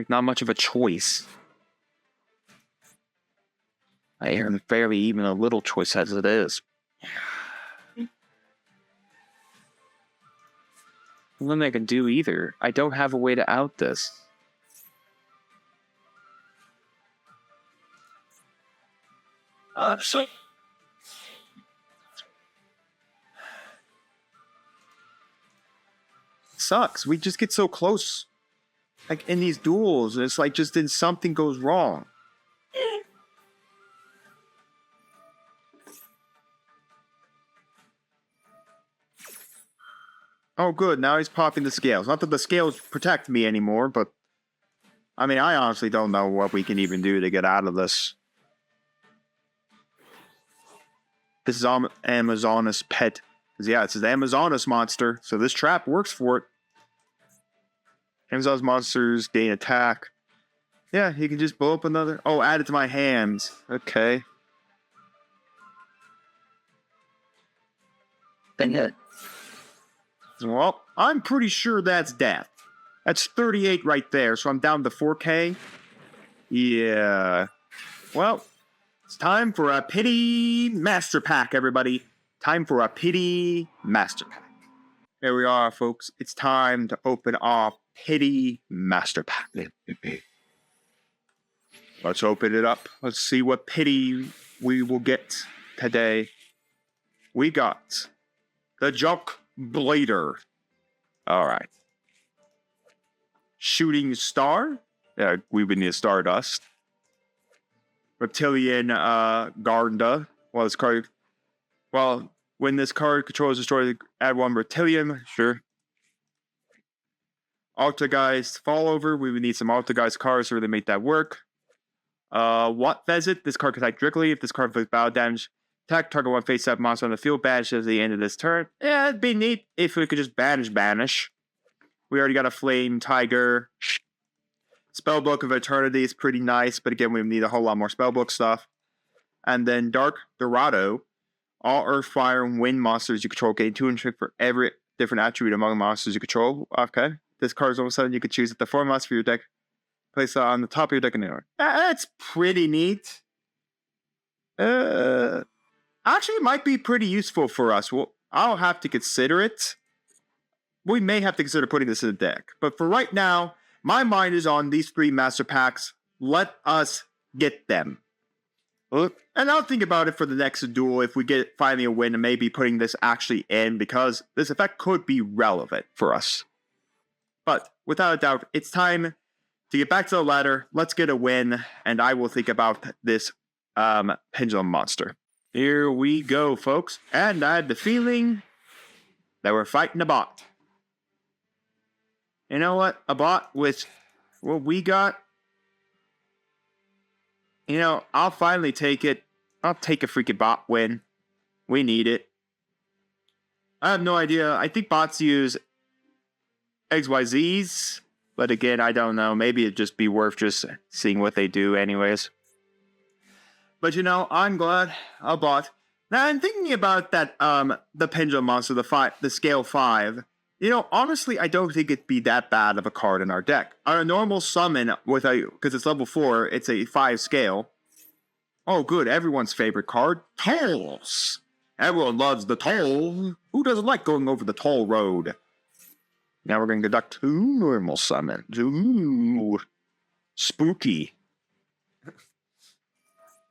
not much of a choice. I am barely even a little choice as it is. Nothing I can do either. I don't have a way to out this.
So
sucks. We just get so close, like in these duels, and it's like just then something goes wrong. Oh, good. Now he's popping the scales. Not that the scales protect me anymore, but I mean, I honestly don't know what we can even do to get out of this. This is Amazoness pet. Yeah, it's the Amazoness monster, so this trap works for it. Amazon's monsters gain attack. Yeah, he can just blow up another. Oh, add it to my hands. Okay. Well, I'm pretty sure that's death. That's 38 right there, so I'm down to 4K. Yeah. Well, it's time for a pity master pack, everybody. Time for a pity master pack. There we are, folks. It's time to open our pity master pack. Let's open it up. Let's see what pity we will get today. We got the Jock Blader. All right. Shooting Star. Yeah, we would need Stardust. Reptilian Garda. Well, this card. Well, when this card controls destroy, add one Reptilian. Sure. Altageist Fallover. We would need some Altageist cards to really make that work. What Vezit? This card can attack directly. If this card inflicts battle damage, attack target one face-up monster on the field. Banish at the end of this turn. Yeah, it'd be neat if we could just banish. We already got a Flame Tiger. Spellbook of Eternity is pretty nice, but again, we need a whole lot more spellbook stuff. And then Dark Dorado. All Earth, Fire, and Wind monsters you control gain 2 trick for every different attribute among the monsters you control. Okay. This card is all of a sudden you can choose the 4 monsters for your deck. Place it on the top of your deck in the order. That's pretty neat. Actually, it might be pretty useful for us. Well, I'll have to consider it. We may have to consider putting this in the deck. But for right now, my mind is on these 3 master packs. Let us get them. And I'll think about it for the next duel if we get finally a win and maybe putting this actually in, because this effect could be relevant for us. But without a doubt, it's time to get back to the ladder. Let's get a win, and I will think about this pendulum monster. Here we go, folks. And I had the feeling that we're fighting a bot. You know what? A bot with what we got. You know, I'll finally take it. I'll take a freaking bot win. We need it. I have no idea. I think bots use XYZs. But again, I don't know. Maybe it'd just be worth just seeing what they do anyways. But you know, I'm glad a bot. Now I'm thinking about that the pendulum monster, the scale 5. You know, honestly, I don't think it'd be that bad of a card in our deck. Our normal summon with because it's level 4, it's a 5 scale. Oh, good, everyone's favorite card, tolls. Everyone loves the toll. Who doesn't like going over the toll road? Now we're going to conduct 2 normal summons. Ooh, spooky.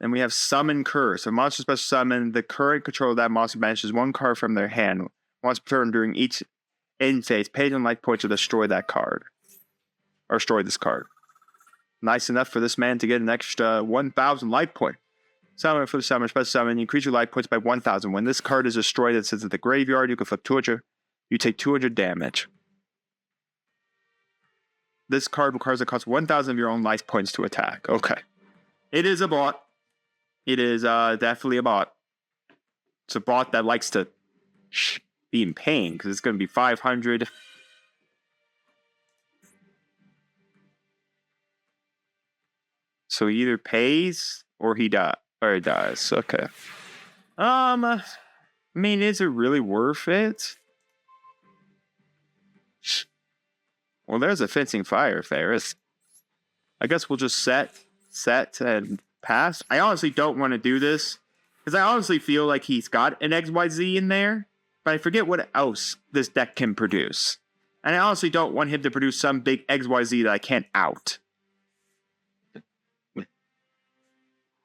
Then we have Summon Curse. A monster special summon. The current control of that monster banishes 1 card from their hand. Once per turn during each end phase, pay them life points to destroy that card. Or destroy this card. Nice enough for this man to get an extra 1,000 life point. Summon for the summon. Special summon. You increase your life points by 1,000. When this card is destroyed, it sits at the graveyard. You can flip 200. You take 200 damage. This card requires a cost 1,000 of your own life points to attack. Okay. It is a bot. It is definitely a bot. It's a bot that likes to be in pain because it's going to be 500. So he either pays or he dies. Okay. I mean, is it really worth it? Well, there's a fencing fire if there is. I guess we'll just set, and pass. I honestly don't want to do this, because I honestly feel like he's got an XYZ in there, but I forget what else this deck can produce. And I honestly don't want him to produce some big XYZ that I can't out.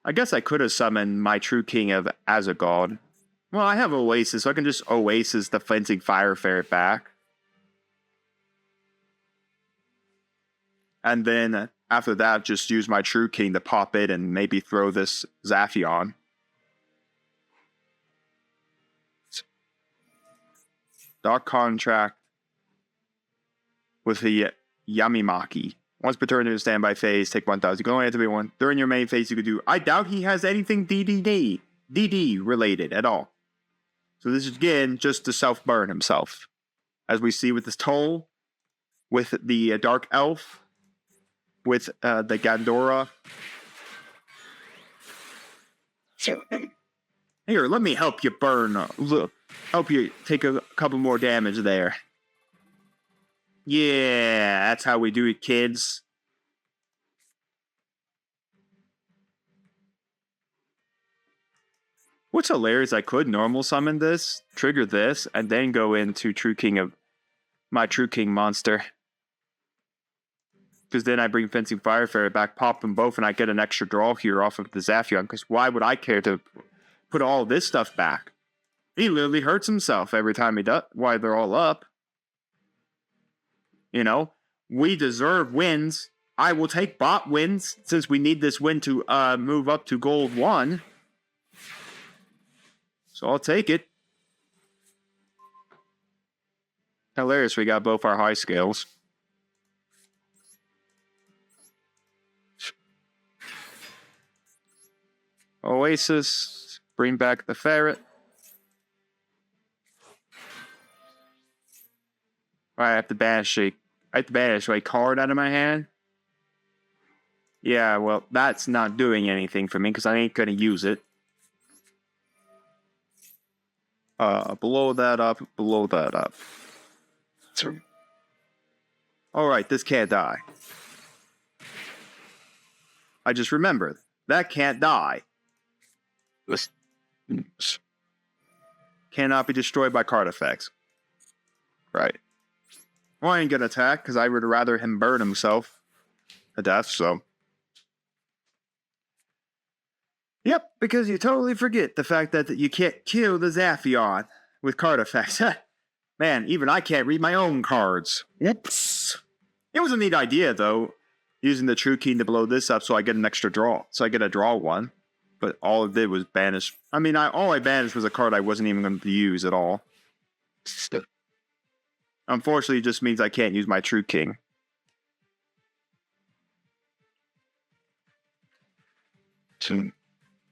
I guess I could have summoned my True King of Azagod. Well, I have Oasis, so I can just Oasis the fencing fire ferret back. And then after that, just use my True King to pop it and maybe throw this Zaphion. Dark Contract with the Yamimaki. Once per turn in a standby phase, take 1,000. You can only activate one. During your main phase, you could do... I doubt he has anything DD related at all. So this is, again, just to self-burn himself. As we see with this Toll, with the Dark Elf, with the Gandora. Here, let me help you burn. Look, help you take a couple more damage there. Yeah, that's how we do it, kids. What's hilarious, I could normal summon this, trigger this, and then go into True King of my True King monster. Because then I bring Fencing Fire Fairy back, pop them both, and I get an extra draw here off of the Zaphion. Because why would I care to put all this stuff back? He literally hurts himself every time he does, while they're all up. You know, we deserve wins. I will take bot wins, since we need this win to move up to gold 1. So I'll take it. Hilarious, we got both our high scales. Oasis, bring back the ferret. I have to banish a card out of my hand. Yeah, well, that's not doing anything for me because I ain't gonna use it. Blow that up, blow that up. Alright, this can't die. I just remembered. That can't die. Cannot be destroyed by card effects. Right. Well, I ain't gonna attack, because I would rather him burn himself to death, so. Yep, because you totally forget the fact that you can't kill the Zaphion with card effects. Man, even I can't read my own cards. Yes. It was a neat idea, though, using the True King to blow this up so I get an extra draw. So I get a draw 1. But all it did was banish. I mean, all I banished was a card I wasn't even going to use at all. Unfortunately, it just means I can't use my True King.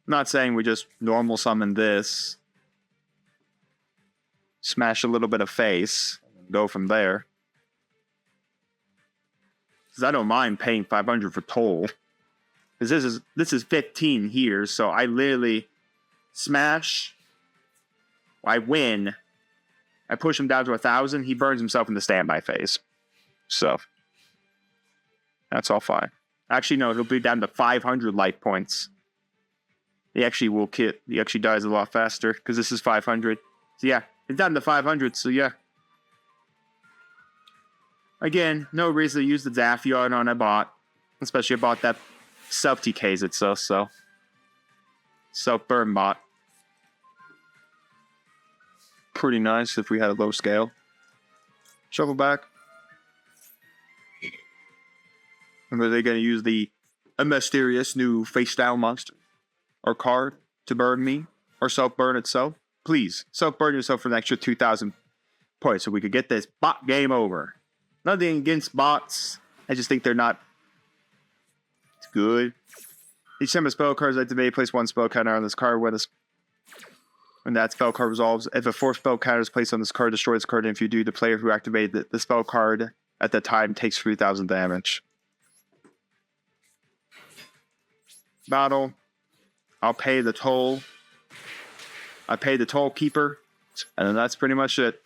Not saying we just normal summon this. Smash a little bit of face. Go from there. Because I don't mind paying 500 for Toll. Because this is 15 here, so I literally smash. I win. I push him down to 1,000. He burns himself in the standby phase. So that's all fine. Actually, no, it'll be down to 500 life points. He actually will kit. He actually dies a lot faster because this is 500. So yeah, it's down to 500. So yeah. Again, no reason to use the Zaphion on a bot, especially a bot that self-TKs itself, so. Self-burn bot. Pretty nice if we had a low scale. Shuffle back. And are they going to use a mysterious new face-down monster or card to burn me or self-burn itself? Please, self-burn yourself for an extra 2,000 points so we could get this bot game over. Nothing against bots. I just think they're not good. Each time a spell card is activated, place one spell counter on this card when that spell card resolves. If a 4th spell counter is placed on this card, destroy this card. And if you do, the player who activated the spell card at the time takes 3,000 damage. Battle. I'll pay the toll. I pay the toll keeper. And then that's pretty much it.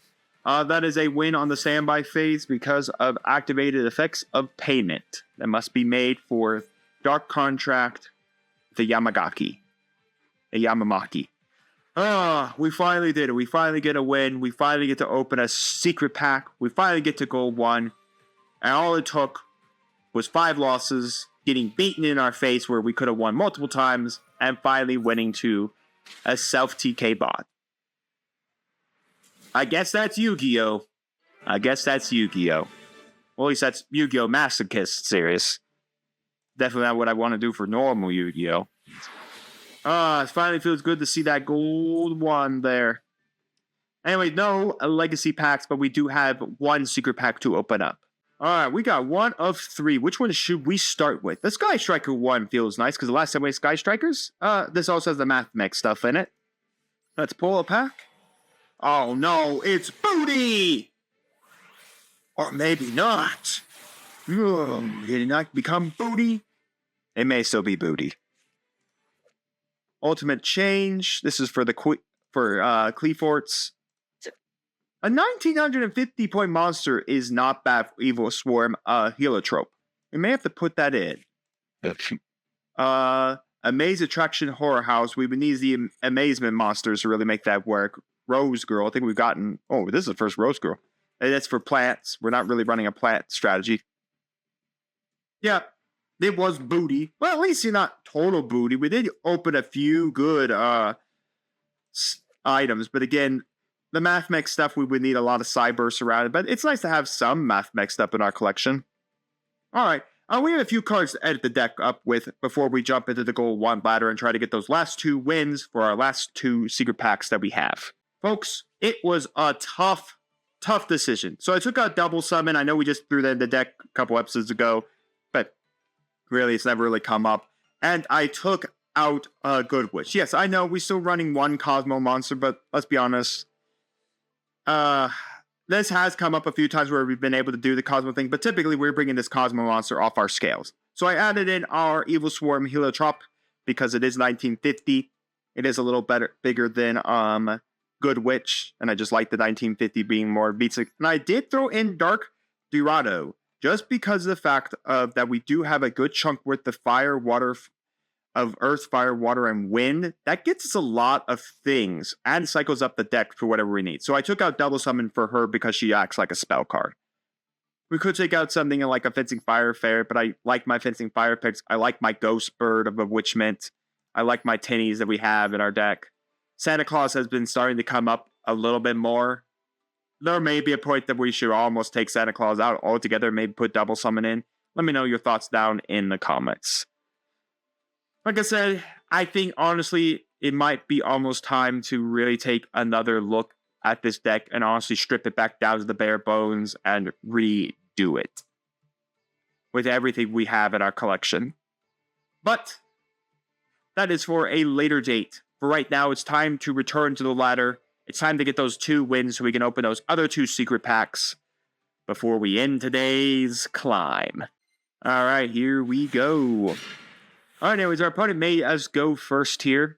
That is a win on the standby phase because of activated effects of payment that must be made for Dark Contract, the Yamamaki. We finally did it. We finally get a win. We finally get to open a secret pack. We finally get to gold 1. And all it took was 5 losses, getting beaten in our face where we could have won multiple times, and finally winning to a self-TK bot. I guess that's YuGiOh. Well, at least that's YuGiOh Masochist series. Definitely not what I want to do for normal YuGiOh. It finally feels good to see that gold one there. Anyway, no legacy packs, but we do have one secret pack to open up. Alright, we got one of three. Which one should we start with? The Sky Striker one feels nice, because the last time we had Sky Strikers, this also has the Math Mech stuff in it. Let's pull a pack. Oh no, it's Booty! Or maybe not. Did it not become Booty? It may still be Booty. Ultimate Change. This is for the Cleforts. A 1950 point monster is not bad for Evil Swarm Heliotrope. We may have to put that in. Amaze Attraction Horror House. We would need the Amazement monsters to really make that work. Rose Girl. I think we've gotten... Oh, this is the first Rose Girl. And that's for plants. We're not really running a plant strategy. Yeah, it was Booty. Well, at least you're not total Booty. We did open a few good items. But again, the Math Mech stuff, we would need a lot of Cybursts around it. But it's nice to have some Math Mech stuff in our collection. Alright. We have a few cards to edit the deck up with before we jump into the Gold 1 ladder and try to get those last 2 wins for our last 2 secret packs that we have. Folks, it was a tough decision. So I took out Double Summon. I know we just threw that in the deck a couple episodes ago, but really it's never really come up. And I took out Good Witch. Yes, I know we're still running one Cosmo monster, but let's be honest. This has come up a few times where we've been able to do the Cosmo thing, but typically we're bringing this Cosmo monster off our scales. So I added in our Evil Swarm Heliotrope because it is 1950. It is a little bigger than Good Witch, and I just like the 1950 being more basic. And I did throw in Dark Dorado, just because of the fact of that we do have a good chunk worth of Earth, Fire, Water, and Wind. That gets us a lot of things, and cycles up the deck for whatever we need. So I took out Double Summon for her because she acts like a spell card. We could take out something like a Fencing Fire Ferret, but I like my Fencing Fire picks. I like my Ghost Bird of Bewitchment. I like my Tinnies that we have in our deck. Santa Claus has been starting to come up a little bit more. There may be a point that we should almost take Santa Claus out altogether, maybe put Double Summon in. Let me know your thoughts down in the comments. Like I said, I think honestly it might be almost time to really take another look at this deck and honestly strip it back down to the bare bones and redo it with everything we have in our collection. But that is for a later date. For right now, it's time to return to the ladder. It's time to get those 2 wins so we can open those other 2 secret packs before we end today's climb. Alright, here we go. Alright, anyways, our opponent made us go first here.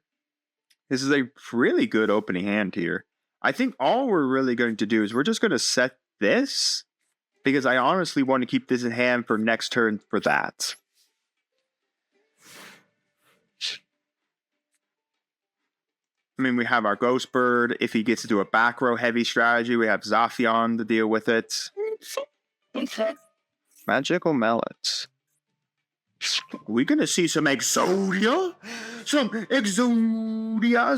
This is a really good opening hand here. I think all we're really going to do is we're just going to set this, because I honestly want to keep this in hand for next turn for that. I mean, we have our Ghost Bird. If he gets to do a back row heavy strategy, we have Zafion to deal with it. Magical Melons. We're gonna see some Exodia? Some Zodia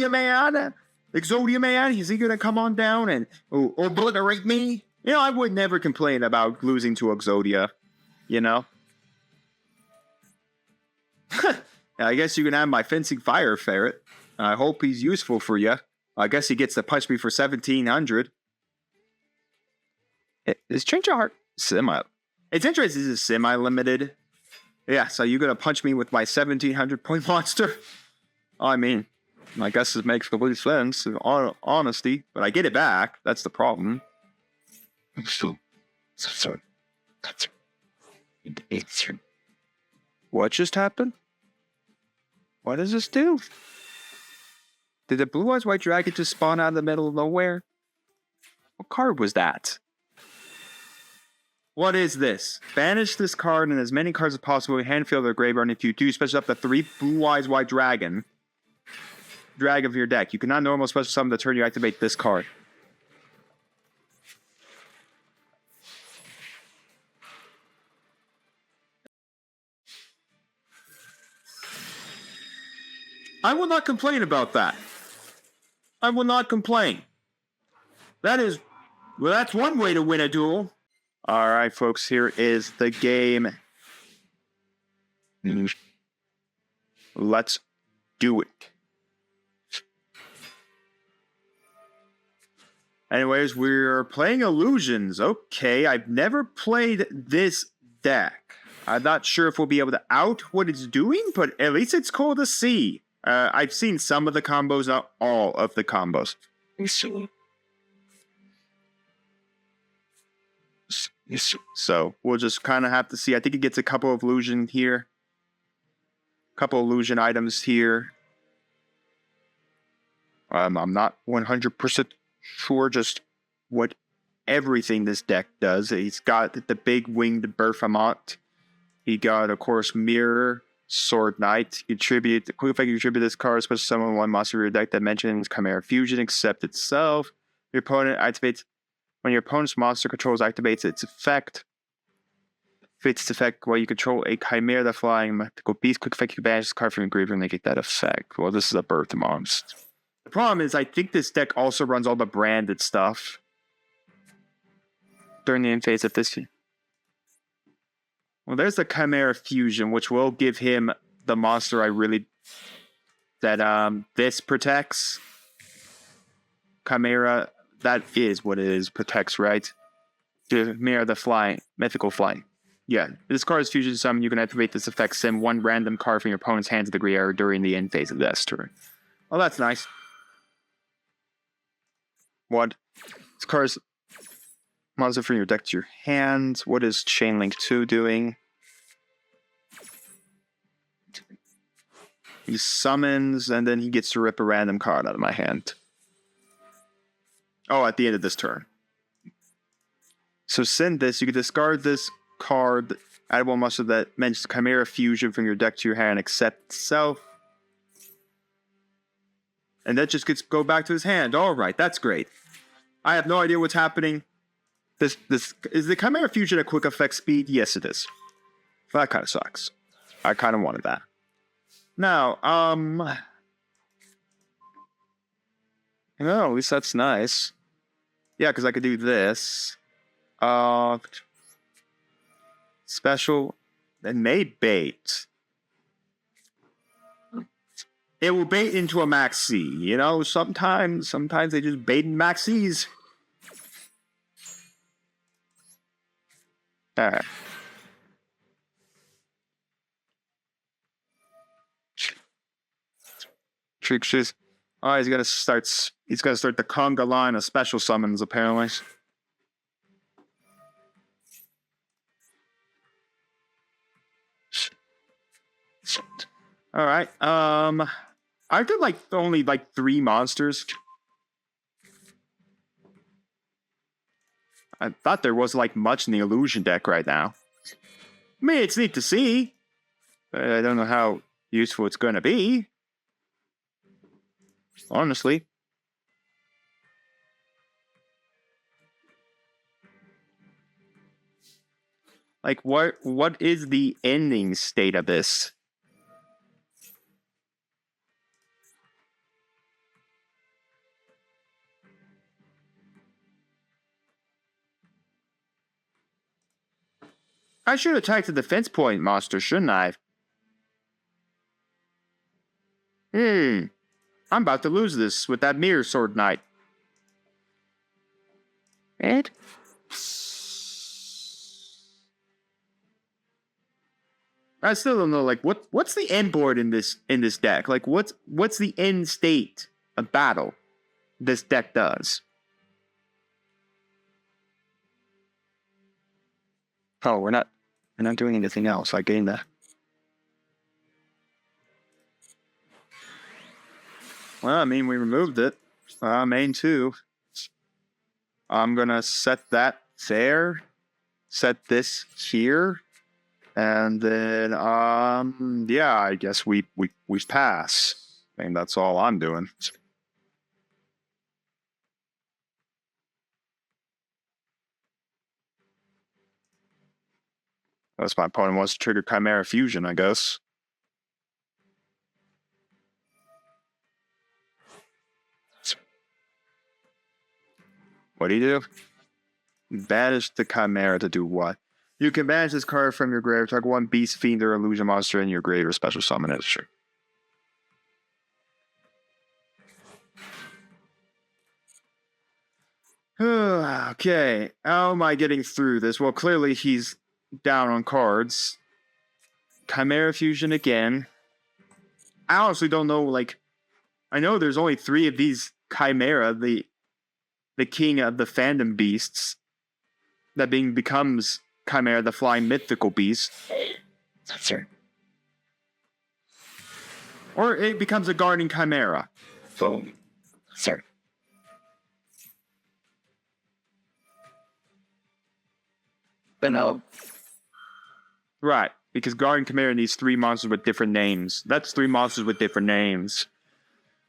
Man? Exodia Man? Is he gonna come on down and obliterate me? You know, I would never complain about losing to Exodia. You know? I guess you can have my Fencing Fire Ferret. I hope he's useful for you. I guess he gets to punch me for 1,700. Is Change of Heart semi? It's interesting. This is semi-limited. Yeah, so you're gonna punch me with my 1,700 point monster? I mean, I guess it makes complete sense, in honesty. But I get it back. That's the problem.
I'm so sorry.
What just happened? What does this do? Did the Blue Eyes White Dragon just spawn out of the middle of nowhere? What card was that? What is this? Banish this card and as many cards as possible. Hand fill their graveyard. If you do, special up to 3 Blue Eyes White Dragon. Drag of your deck. You cannot normal special summon the turn you activate this card. I will not complain about that. I will not complain. That is... Well, that's one way to win a duel. All right, folks, here is the game. Let's do it. Anyways, we're playing Illusions. Okay, I've never played this deck. I'm not sure if we'll be able to out what it's doing, but at least it's cool to see. I've seen some of the combos, not all of the combos. So we'll just kind of have to see. I think it gets a couple of illusion here. Couple illusion items here. I'm not 100% sure just what everything this deck does. He's got the big winged Bergamot. He got, of course, Mirror, Sword Knight. Contribute. The quick effect you contribute this card, special summon one monster of your deck that mentions Chimera Fusion, except itself. Your opponent activates. When your opponent's monster controls activates its effect. If its effect while you control a Chimera that flying mythical beast, quick effect you banish this card from your graveyard and negate that effect. Well, this is a Bergamot. The problem is, I think this deck also runs all the branded stuff during the end phase of this. Well, there's the Chimera Fusion, which will give him the monster I really... that this protects. Chimera, that is what it is, protects, right? Chimera the flying, mythical flying. Yeah, this card's fusion summon, you can activate this effect, send one random card from your opponent's hand to the graveyard during the end phase of this turn. Oh, that's nice. What? This card's monster from your deck to your hand. What is Chainlink 2 doing? He summons, and then he gets to rip a random card out of my hand. Oh, at the end of this turn. So send this. You can discard this card. Add one monster that mentions Chimera Fusion from your deck to your hand, except itself. And that just gets go back to his hand. All right, that's great. I have no idea what's happening. This is the Chimera Fusion a quick effect speed? Yes, it is. That kind of sucks. I kind of wanted that. Now, at least that's nice. Yeah, because I could do this. Special. It may bait. It will bait into a maxi. You know, sometimes they just bait in maxis. Alright. Tricksters. Oh, he's gonna start the conga line of special summons, apparently. Alright, I did only 3 monsters. I thought there was much in the illusion deck right now. I mean, it's neat to see, but I don't know how useful it's gonna be. Honestly. What is the ending state of this? I should attack the defense point monster, shouldn't I? I'm about to lose this with that Mirror Sword Knight. And? I still don't know, what's the end board in this deck? What's the end state of battle this deck does? Oh, we're not doing anything else. I gained that. Well, I mean, we removed it. Main 2. I'm gonna set that there. Set this here. And then, yeah, I guess we pass. I mean, that's all I'm doing. Unless my opponent wants to trigger Chimera Fusion, I guess. What do you do? Banish the Chimera to do what? You can banish this card from your grave, target one beast, fiend, or illusion monster in your grave, or special summon it.
Sure.
Okay, how am I getting through this? Well, clearly he's down on cards. Chimera Fusion again. I honestly don't know, like, I know there's only 3 of these Chimera, the king of the fandom beasts, that becomes Chimera, the flying mythical beast.
Sure.
Or it becomes a guardian Chimera.
So, sir. But no.
Right, because guardian Chimera needs 3 monsters with different names. That's 3 monsters with different names.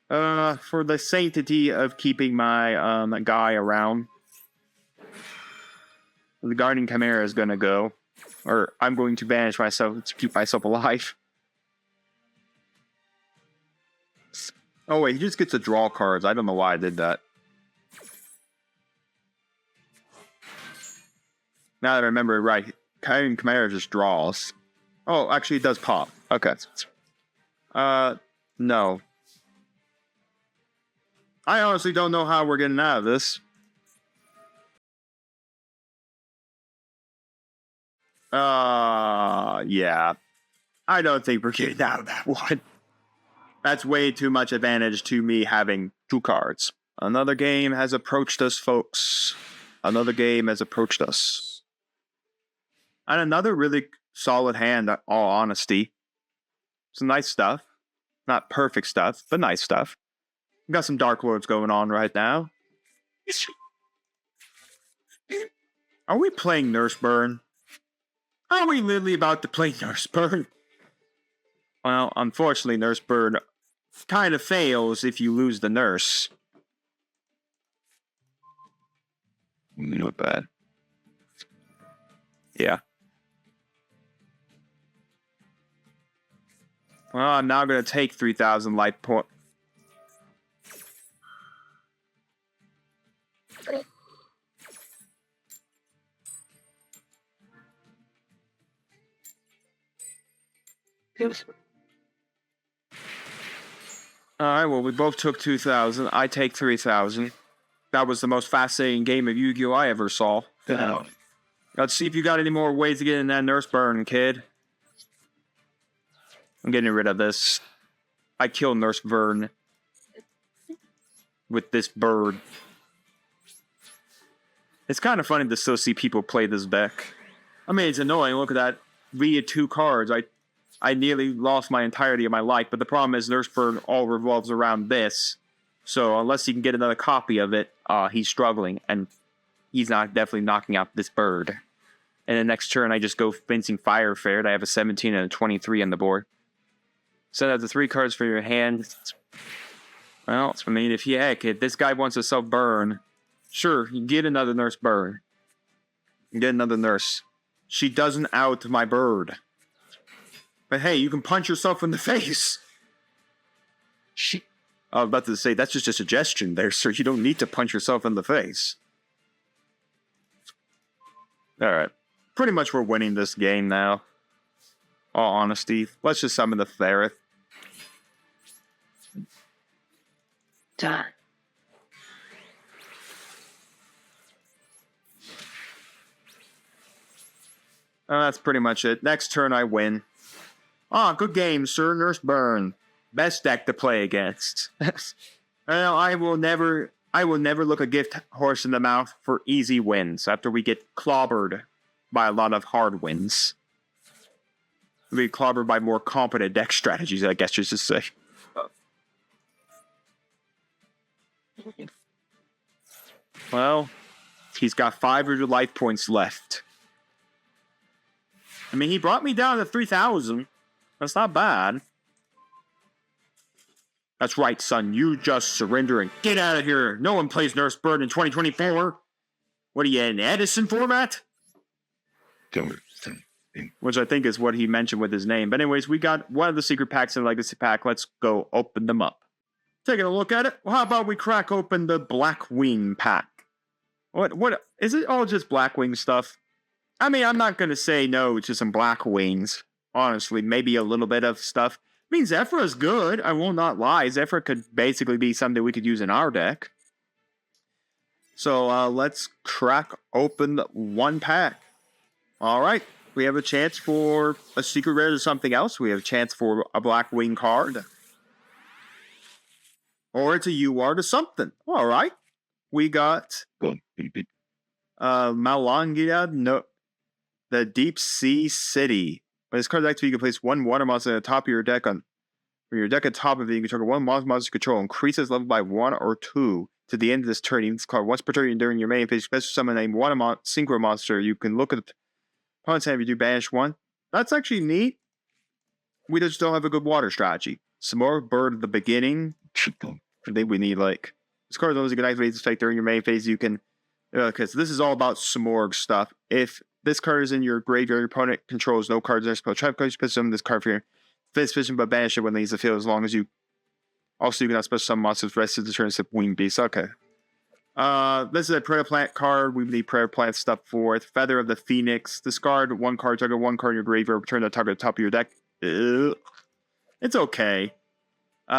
For the sanctity of keeping my guy around, the guardian Chimera is gonna go. Or I'm going to banish myself to keep myself alive. Oh wait, he just gets to draw cards. I don't know why I did that. Now that I remember it right, guardian Chimera just draws. Oh, actually it does pop. Okay. No. I honestly don't know how we're getting out of this. Yeah. I don't think we're getting out of that one. That's way too much advantage to me having 2 cards. Another game has approached us, folks. Another game has approached us. And another really solid hand, in all honesty. Some nice stuff. Not perfect stuff, but nice stuff. We got some Dark Lords going on right now. Are we playing Nurse Burn? Are we literally about to play Nurse Burn? Well, unfortunately, Nurse Burn kind of fails if you lose the nurse.
Not bad.
Yeah. Well, I'm now going to take 3,000 life point. Alright, well, we both took 2,000. I take 3,000. That was the most fascinating game of YuGiOh I ever saw.
No.
Let's see if you got any more ways to get in that Nurse Burn, kid. I'm getting rid of this. I kill Nurse Burn with this bird. It's kind of funny to still see people play this deck. I mean, it's annoying. Look at that. Via 2 cards. I nearly lost my entirety of my life, but the problem is Nurse Burn all revolves around this. So unless he can get another copy of it, he's struggling, and he's not definitely knocking out this bird. And the next turn, I just go Fencing Fire Ferret. I have a 17 and a 23 on the board. Send out the 3 cards for your hand. Well, I mean, if this guy wants to self-burn, sure, you get another Nurse Burn. You get another nurse. She doesn't out my bird. But hey, you can punch yourself in the face. I was about to say, that's just a suggestion there, sir. You don't need to punch yourself in the face. Alright. Pretty much we're winning this game now. All honesty. Let's just summon the ferret.
Done.
That's pretty much it. Next turn I win. Good game, sir. Nurse Burn. Best deck to play against. Well, I will never look a gift horse in the mouth for easy wins after we get clobbered by a lot of hard wins. We get clobbered by more competent deck strategies, I guess you should say. Well, he's got 500 life points left. I mean, he brought me down to 3,000. That's not bad. That's right, son. You just surrender and get out of here. No one plays Nurse Burn in 2024. What are you, in Edison format? Which I think is what he mentioned with his name. But anyways, we got one of the secret packs in the Legacy Pack. Let's go open them up. Taking a look at it. Well, how about we crack open the Black Wing pack? What is it? All just Blackwing stuff? I mean, I'm not gonna say no to some Blackwings. Honestly, maybe a little bit of stuff. I mean, Zephyra's good. I will not lie. Zephyra could basically be something we could use in our deck. So let's crack open one pack. All right. We have a chance for a secret rare or something else. We have a chance for a Blackwing card. Or it's a UR to something. All right. We got Malangia, no, the Deep Sea City. When this card's active, you can place one water monster at the top of your deck. On your deck at the top of it, you can target one monster control. Increases level by 1 or 2 to the end of this turn. This card once per turn during your main phase. Special summon a water synchro monster. You can look at the opponent's hand if you do banish one. That's actually neat. We just don't have a good water strategy. Some more Bird at the beginning. I think we need like this card. Those you can activate this effect during your main phase. You can because this is all about Smorg stuff. If this card is in your graveyard, your opponent controls no cards in their spell trap cards. You put some this card for your fifth vision, but banish it when it leaves the field. As long as you also you can have special summon monsters for the rest of the turn except Winged Beast. Okay. This is a Prayer Plant card. We need Prayer Plant stuff for it. Feather of the Phoenix. Discard one card, target one card in your graveyard, return that target to the top of your deck. It's okay.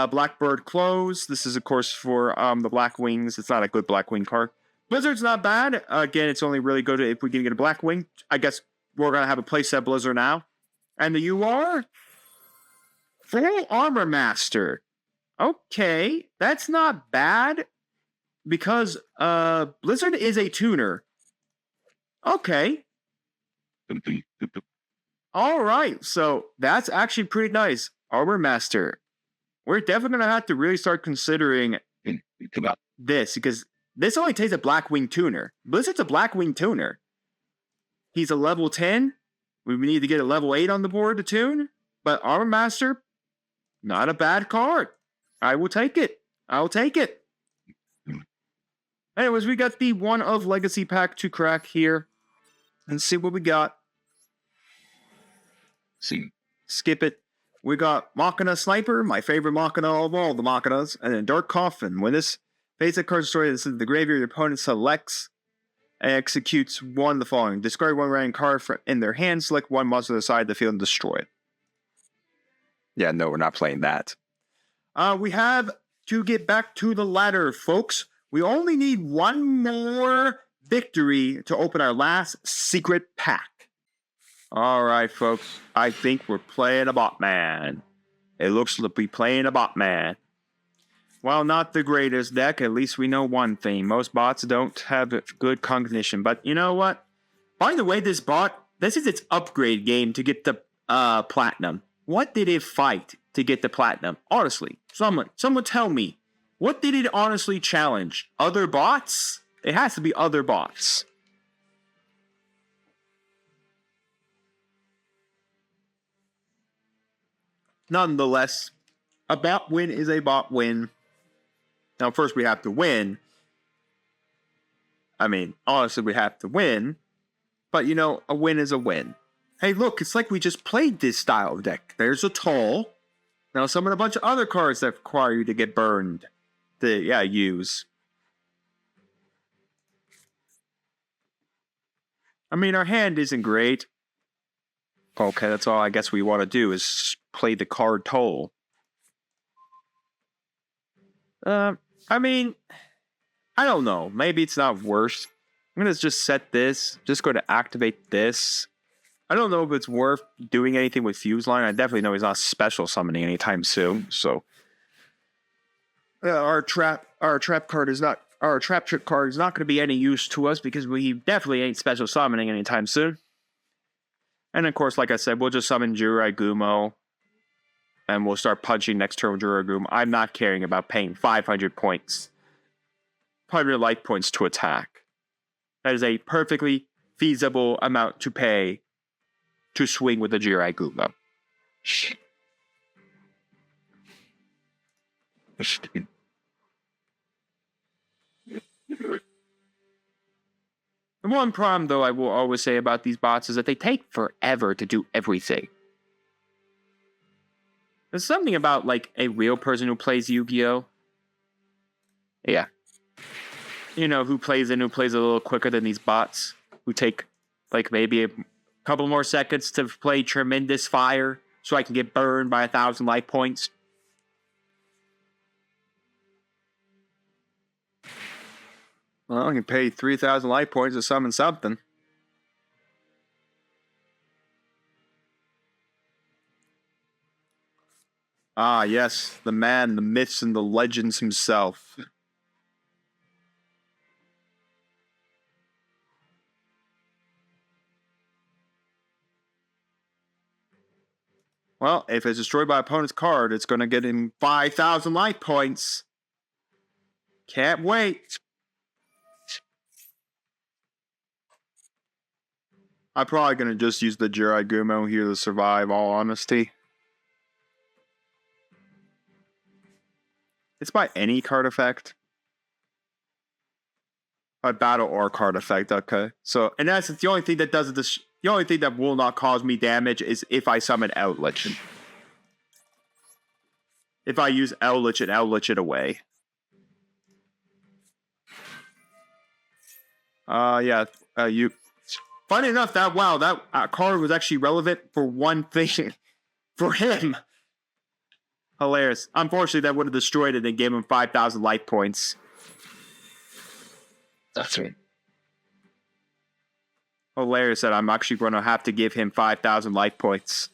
Blackbird Close. This is, of course, for the Blackwings. It's not a good Blackwing card. Blizzard's not bad. Again, it's only really good if we can get a Blackwing. I guess we're going to have a playset Blizzard now. And the UR? Full Armor Master. Okay, that's not bad. Because Blizzard is a tuner. Okay. Alright, so that's actually pretty nice. Armor Master. We're definitely going to have to really start considering this, because this only takes a Blackwing tuner. Blizzard's a Blackwing tuner. He's a level 10. We need to get a level 8 on the board to tune. But Armor Master, not a bad card. I will take it. I'll take it. Anyways, we got the One of Legacy pack to crack here. And see what we got. Skip it. We got Machina Sniper, my favorite Machina of all the Machinas. And then Dark Coffin. When this basic card destroys this is the graveyard, your opponent selects and executes one of the following. Discard one random card in their hand, select one monster to the side of the field and destroy it. Yeah, no, we're not playing that. We have to get back to the ladder, folks. We only need one more victory to open our last secret pack. Alright, folks. I think we're playing a Botman. It looks like we're playing a Botman. While not the greatest deck, at least we know one thing. Most bots don't have good cognition. But you know what? By the way, this is its upgrade game to get the platinum. What did it fight to get the platinum? Honestly, someone tell me. What did it honestly challenge? Other bots? It has to be other bots. Nonetheless, a bot win is a bot win. Now, first we have to win. I mean, honestly, we have to win. But, you know, a win is a win. Hey, look, it's like we just played this style of deck. There's a toll. Now, summon a bunch of other cards that require you to get burned. Use. I mean, our hand isn't great. Okay, that's all I guess we want to do is play the card toll. I mean, I don't know. Maybe it's not worse. I'm going to just set this. Just going to activate this. I don't know if it's worth doing anything with Fuse Line. I definitely know he's not special summoning anytime soon, so... Our trap card is not our trap trick card is not going to be any use to us because we definitely ain't special summoning anytime soon. And of course, like I said, we'll just summon YuGiOh, and we'll start punching next turn with YuGiOh. I'm not caring about paying 500 points, 500 life points to attack. That is a perfectly feasible amount to pay to swing with the YuGiOh. The one problem, though, I will always say about these bots is that they take forever to do everything. There's something about, like, a real person who plays YuGiOh. Yeah. you know, who plays a little quicker than these bots, who take, like, maybe a couple more seconds to play Tremendous Fire so I can get burned by 1,000 life points. Well, I can pay 3,000 life points to summon something. Ah, yes, the man, the myths, and the legends himself. Well, if it's destroyed by opponent's card, it's going to get him 5,000 life points. Can't wait. I'm probably going to just use the YuGiOh here to survive, all honesty. It's by any card effect. By battle or card effect, okay. So, in essence, the only thing that does this, the only thing that will not cause me damage is if I summon Outlich. If I use Outlich and Outlich it away. Yeah, you. Funny enough, that card was actually relevant for one thing. For him. Hilarious. Unfortunately, that would have destroyed it and gave him 5,000 life points.
That's right.
Hilarious that I'm actually going to have to give him 5,000 life points.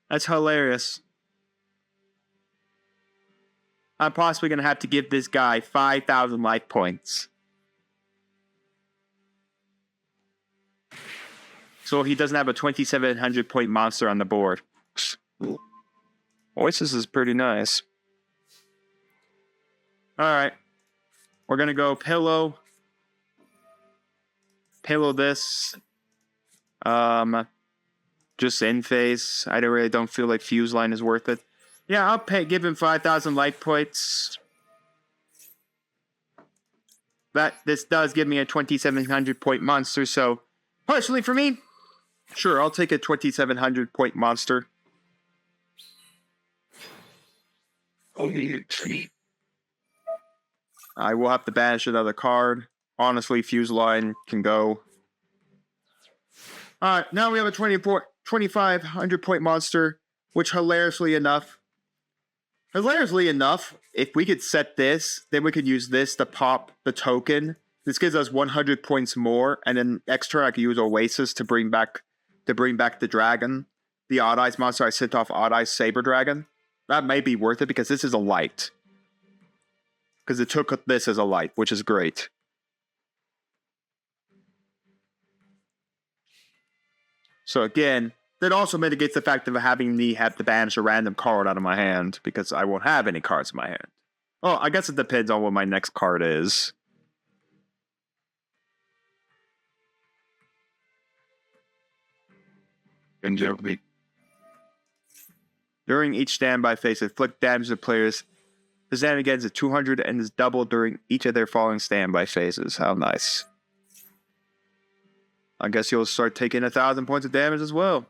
That's hilarious. I'm possibly going to have to give this guy 5,000 life points. So he doesn't have a 2,700 point monster on the board. Oasis is pretty nice. Alright. We're going to go pillow. Pillow this. Just in phase. I really don't feel like Fuse Line is worth it. Yeah, I'll give him 5,000 life points. This does give me a 2,700 point monster, so personally for me, sure, I'll take a 2,700 point monster. I will have to banish another card. Honestly, Fuse Line can go. Alright, now we have a 2,500 point monster, which hilariously enough, if we could set this, then we could use this to pop the token. This gives us 100 points more, and then extra I could use Oasis to bring back the dragon. The Odd Eyes monster I sent off Odd Eyes Saber Dragon. That may be worth it because this is a light. Because it took this as a light, which is great. So again, that also mitigates the fact of having me have to banish a random card out of my hand, because I won't have any cards in my hand. Well, I guess it depends on what my next card is. During each standby phase, inflict damage to players. The damage again is 200 and is doubled during each of their following standby phases. How nice. I guess you'll start taking 1,000 points of damage as well.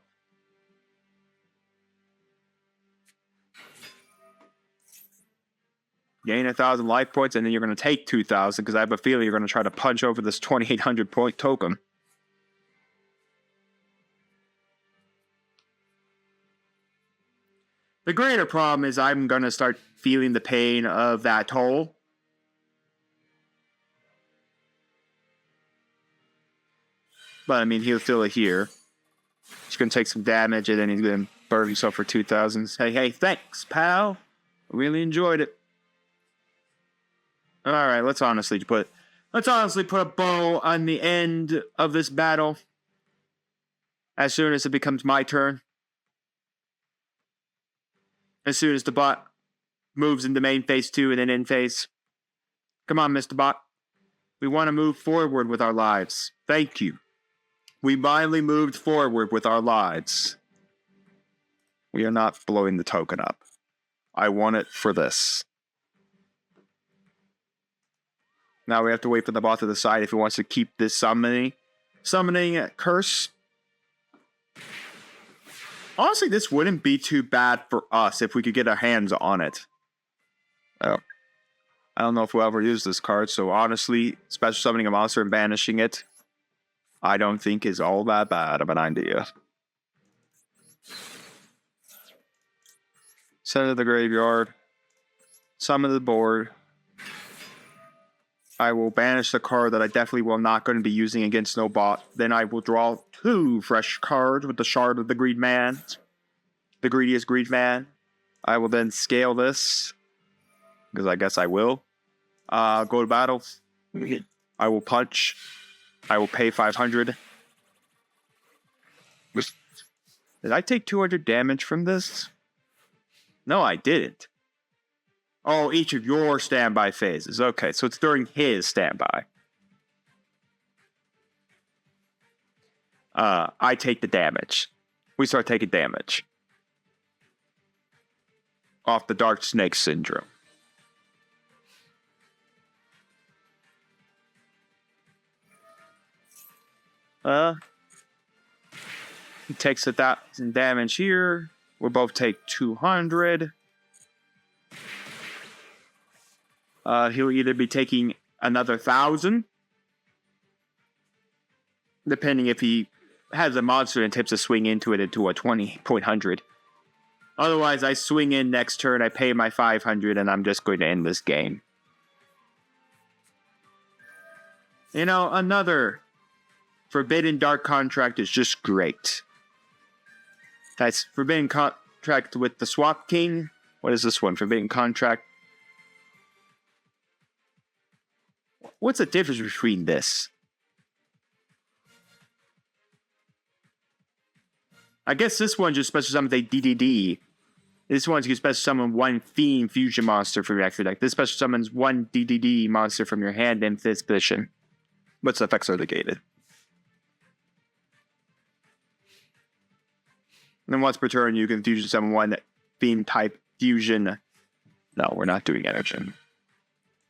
Gain 1,000 life points, and then you're going to take 2,000, because I have a feeling you're going to try to punch over this 2,800 point token. The greater problem is I'm going to start feeling the pain of that toll. But, I mean, he'll feel it here. He's going to take some damage, and then he's going to burn himself for 2,000. Hey, thanks, pal. I really enjoyed it. Alright, let's honestly put a bow on the end of this battle. As soon as it becomes my turn. As soon as the bot moves into main phase 2 and then in phase. Come on, Mr. Bot. We want to move forward with our lives. Thank you. We finally moved forward with our lives. We are not blowing the token up. I want it for this. Now we have to wait for the bot to decide if he wants to keep this summoning curse. Honestly, this wouldn't be too bad for us if we could get our hands on it.
Oh.
I don't know if we'll ever use this card, so honestly, special summoning a monster and banishing it, I don't think is all that bad of an idea. Send it to the graveyard. Summon to the board. I will banish the card that I definitely will not going to be using against no bot. Then I will draw 2 fresh cards with the Shard of the Greed Man. The Greediest Greed Man. I will then scale this, because I guess I will. Go to battle. I will punch. I will pay 500. Did I take 200 damage from this? No, I didn't. Oh, each of your standby phases. Okay, so it's during his standby. I take the damage. We start taking damage. Off the Dark Snake Syndrome. He takes 1,000 damage here. We'll both take 200. He'll either be taking another 1,000, depending if he has a monster and tips a swing into it into a 20.100. Otherwise, I swing in next turn, I pay my 500, and I'm just going to end this game. You know, another Forbidden Dark Contract is just great. That's Forbidden Contract with the Swap King. What is this one? Forbidden Contract. What's the difference between this? I guess this one just special summons a DDD. This one's you special summon 1 Fiend Fusion monster from your extra deck. This special summons 1 DDD monster from your hand in 5th position. What's the effects are negated? And then once per turn, you can fusion summon 1 Fiend type fusion. No, we're not doing energy.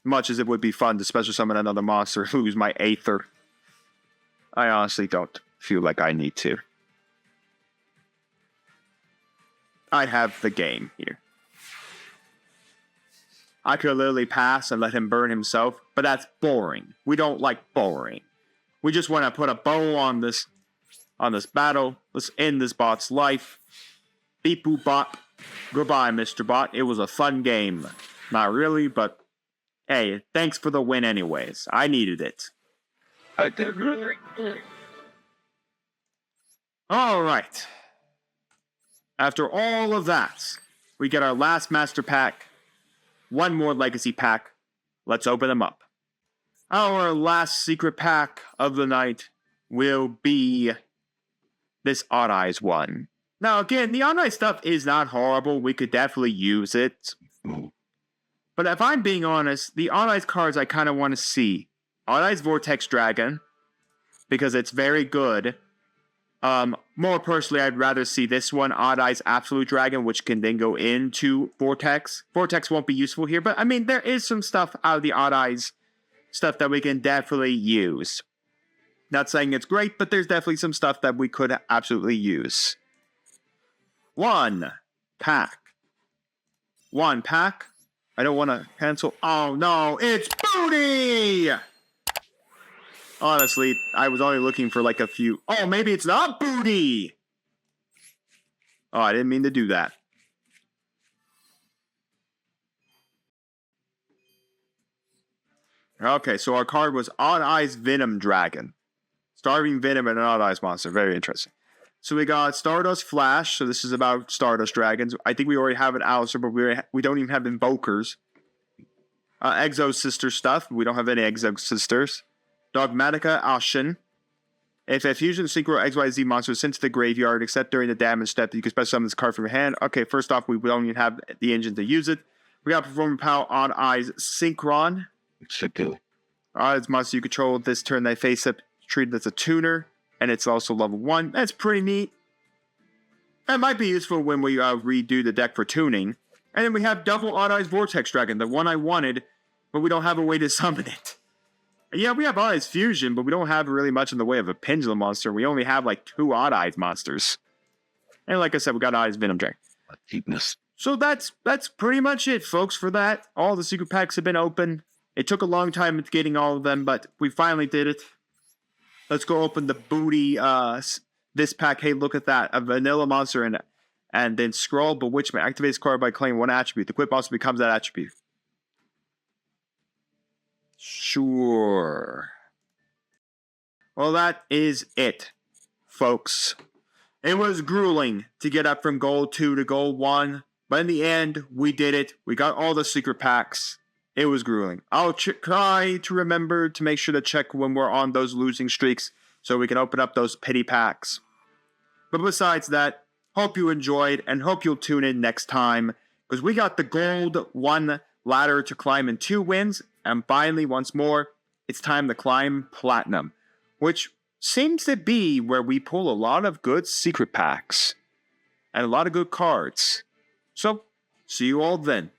Much as it would be fun to special summon another monster, lose my Aether. I honestly don't feel like I need to. I have the game here. I could literally pass and let him burn himself, but that's boring. We don't like boring. We just want to put a bow on this battle. Let's end this bot's life. Beep boop bot. Goodbye, Mr. Bot. It was a fun game. Not really, but hey, thanks for the win anyways. I needed it. Alright. After all of that, we get our last master pack. 1 more legacy pack. Let's open them up. Our last secret pack of the night will be this Odd Eyes one. Now again, the Odd Eyes stuff is not horrible. We could definitely use it. But if I'm being honest, the Odd Eyes cards I kind of want to see. Odd Eyes Vortex Dragon, because it's very good. More personally, I'd rather see this one, Odd Eyes Absolute Dragon, which can then go into Vortex. Vortex won't be useful here, but I mean, there is some stuff out of the Odd Eyes stuff that we can definitely use. Not saying it's great, but there's definitely some stuff that we could absolutely use. 1 pack. 1 pack. I don't want to cancel. Oh no, it's Booty! Honestly, I was only looking for like a few. Oh, maybe it's not Booty! Oh, I didn't mean to do that. Okay, so our card was Odd Eyes Venom Dragon. Starving Venom and an Odd Eyes monster. Very interesting. So we got Stardust Flash. So this is about Stardust Dragons. I think we already have an Alistair, but we don't even have Invokers. Exo Sister stuff. We don't have any Exo Sisters. Dogmatica Ashen. If a Fusion Synchro XYZ monster is sent to the graveyard, except during the damage step, you can special summon this card from your hand. Okay, first off, we don't even have the engine to use it. We got Performing Power Odd Eyes Synchron. Odd Eyes monster you control this turn they face up, treated as a tuner, and it's also level 1. That's pretty neat. That might be useful when we redo the deck for tuning. And then we have Double Odd Eyes Vortex Dragon, the one I wanted, but we don't have a way to summon it. Yeah, we have Odd Eyes Fusion, but we don't have really much in the way of a Pendulum monster. We only have like 2 Odd Eyes monsters. And like I said, we got Odd Eyes Venom Dragon.
Cheapness.
So that's pretty much it, folks, for that. All the secret packs have been open. It took a long time getting all of them, but we finally did it. Let's go open the booty, this pack. Hey, look at that. A vanilla monster and then scroll bewitchment. Activates card by claiming one attribute. The equip also becomes that attribute. Sure. Well, that is it, folks. It was grueling to get up from gold 2 to gold 1, but in the end, we did it. We got all the secret packs. It was grueling. I'll try to remember to make sure to check when we're on those losing streaks so we can open up those pity packs. But besides that, hope you enjoyed and hope you'll tune in next time because we got the gold 1 ladder to climb in 2 wins, and finally, once more, it's time to climb platinum, which seems to be where we pull a lot of good secret packs and a lot of good cards. So, see you all then.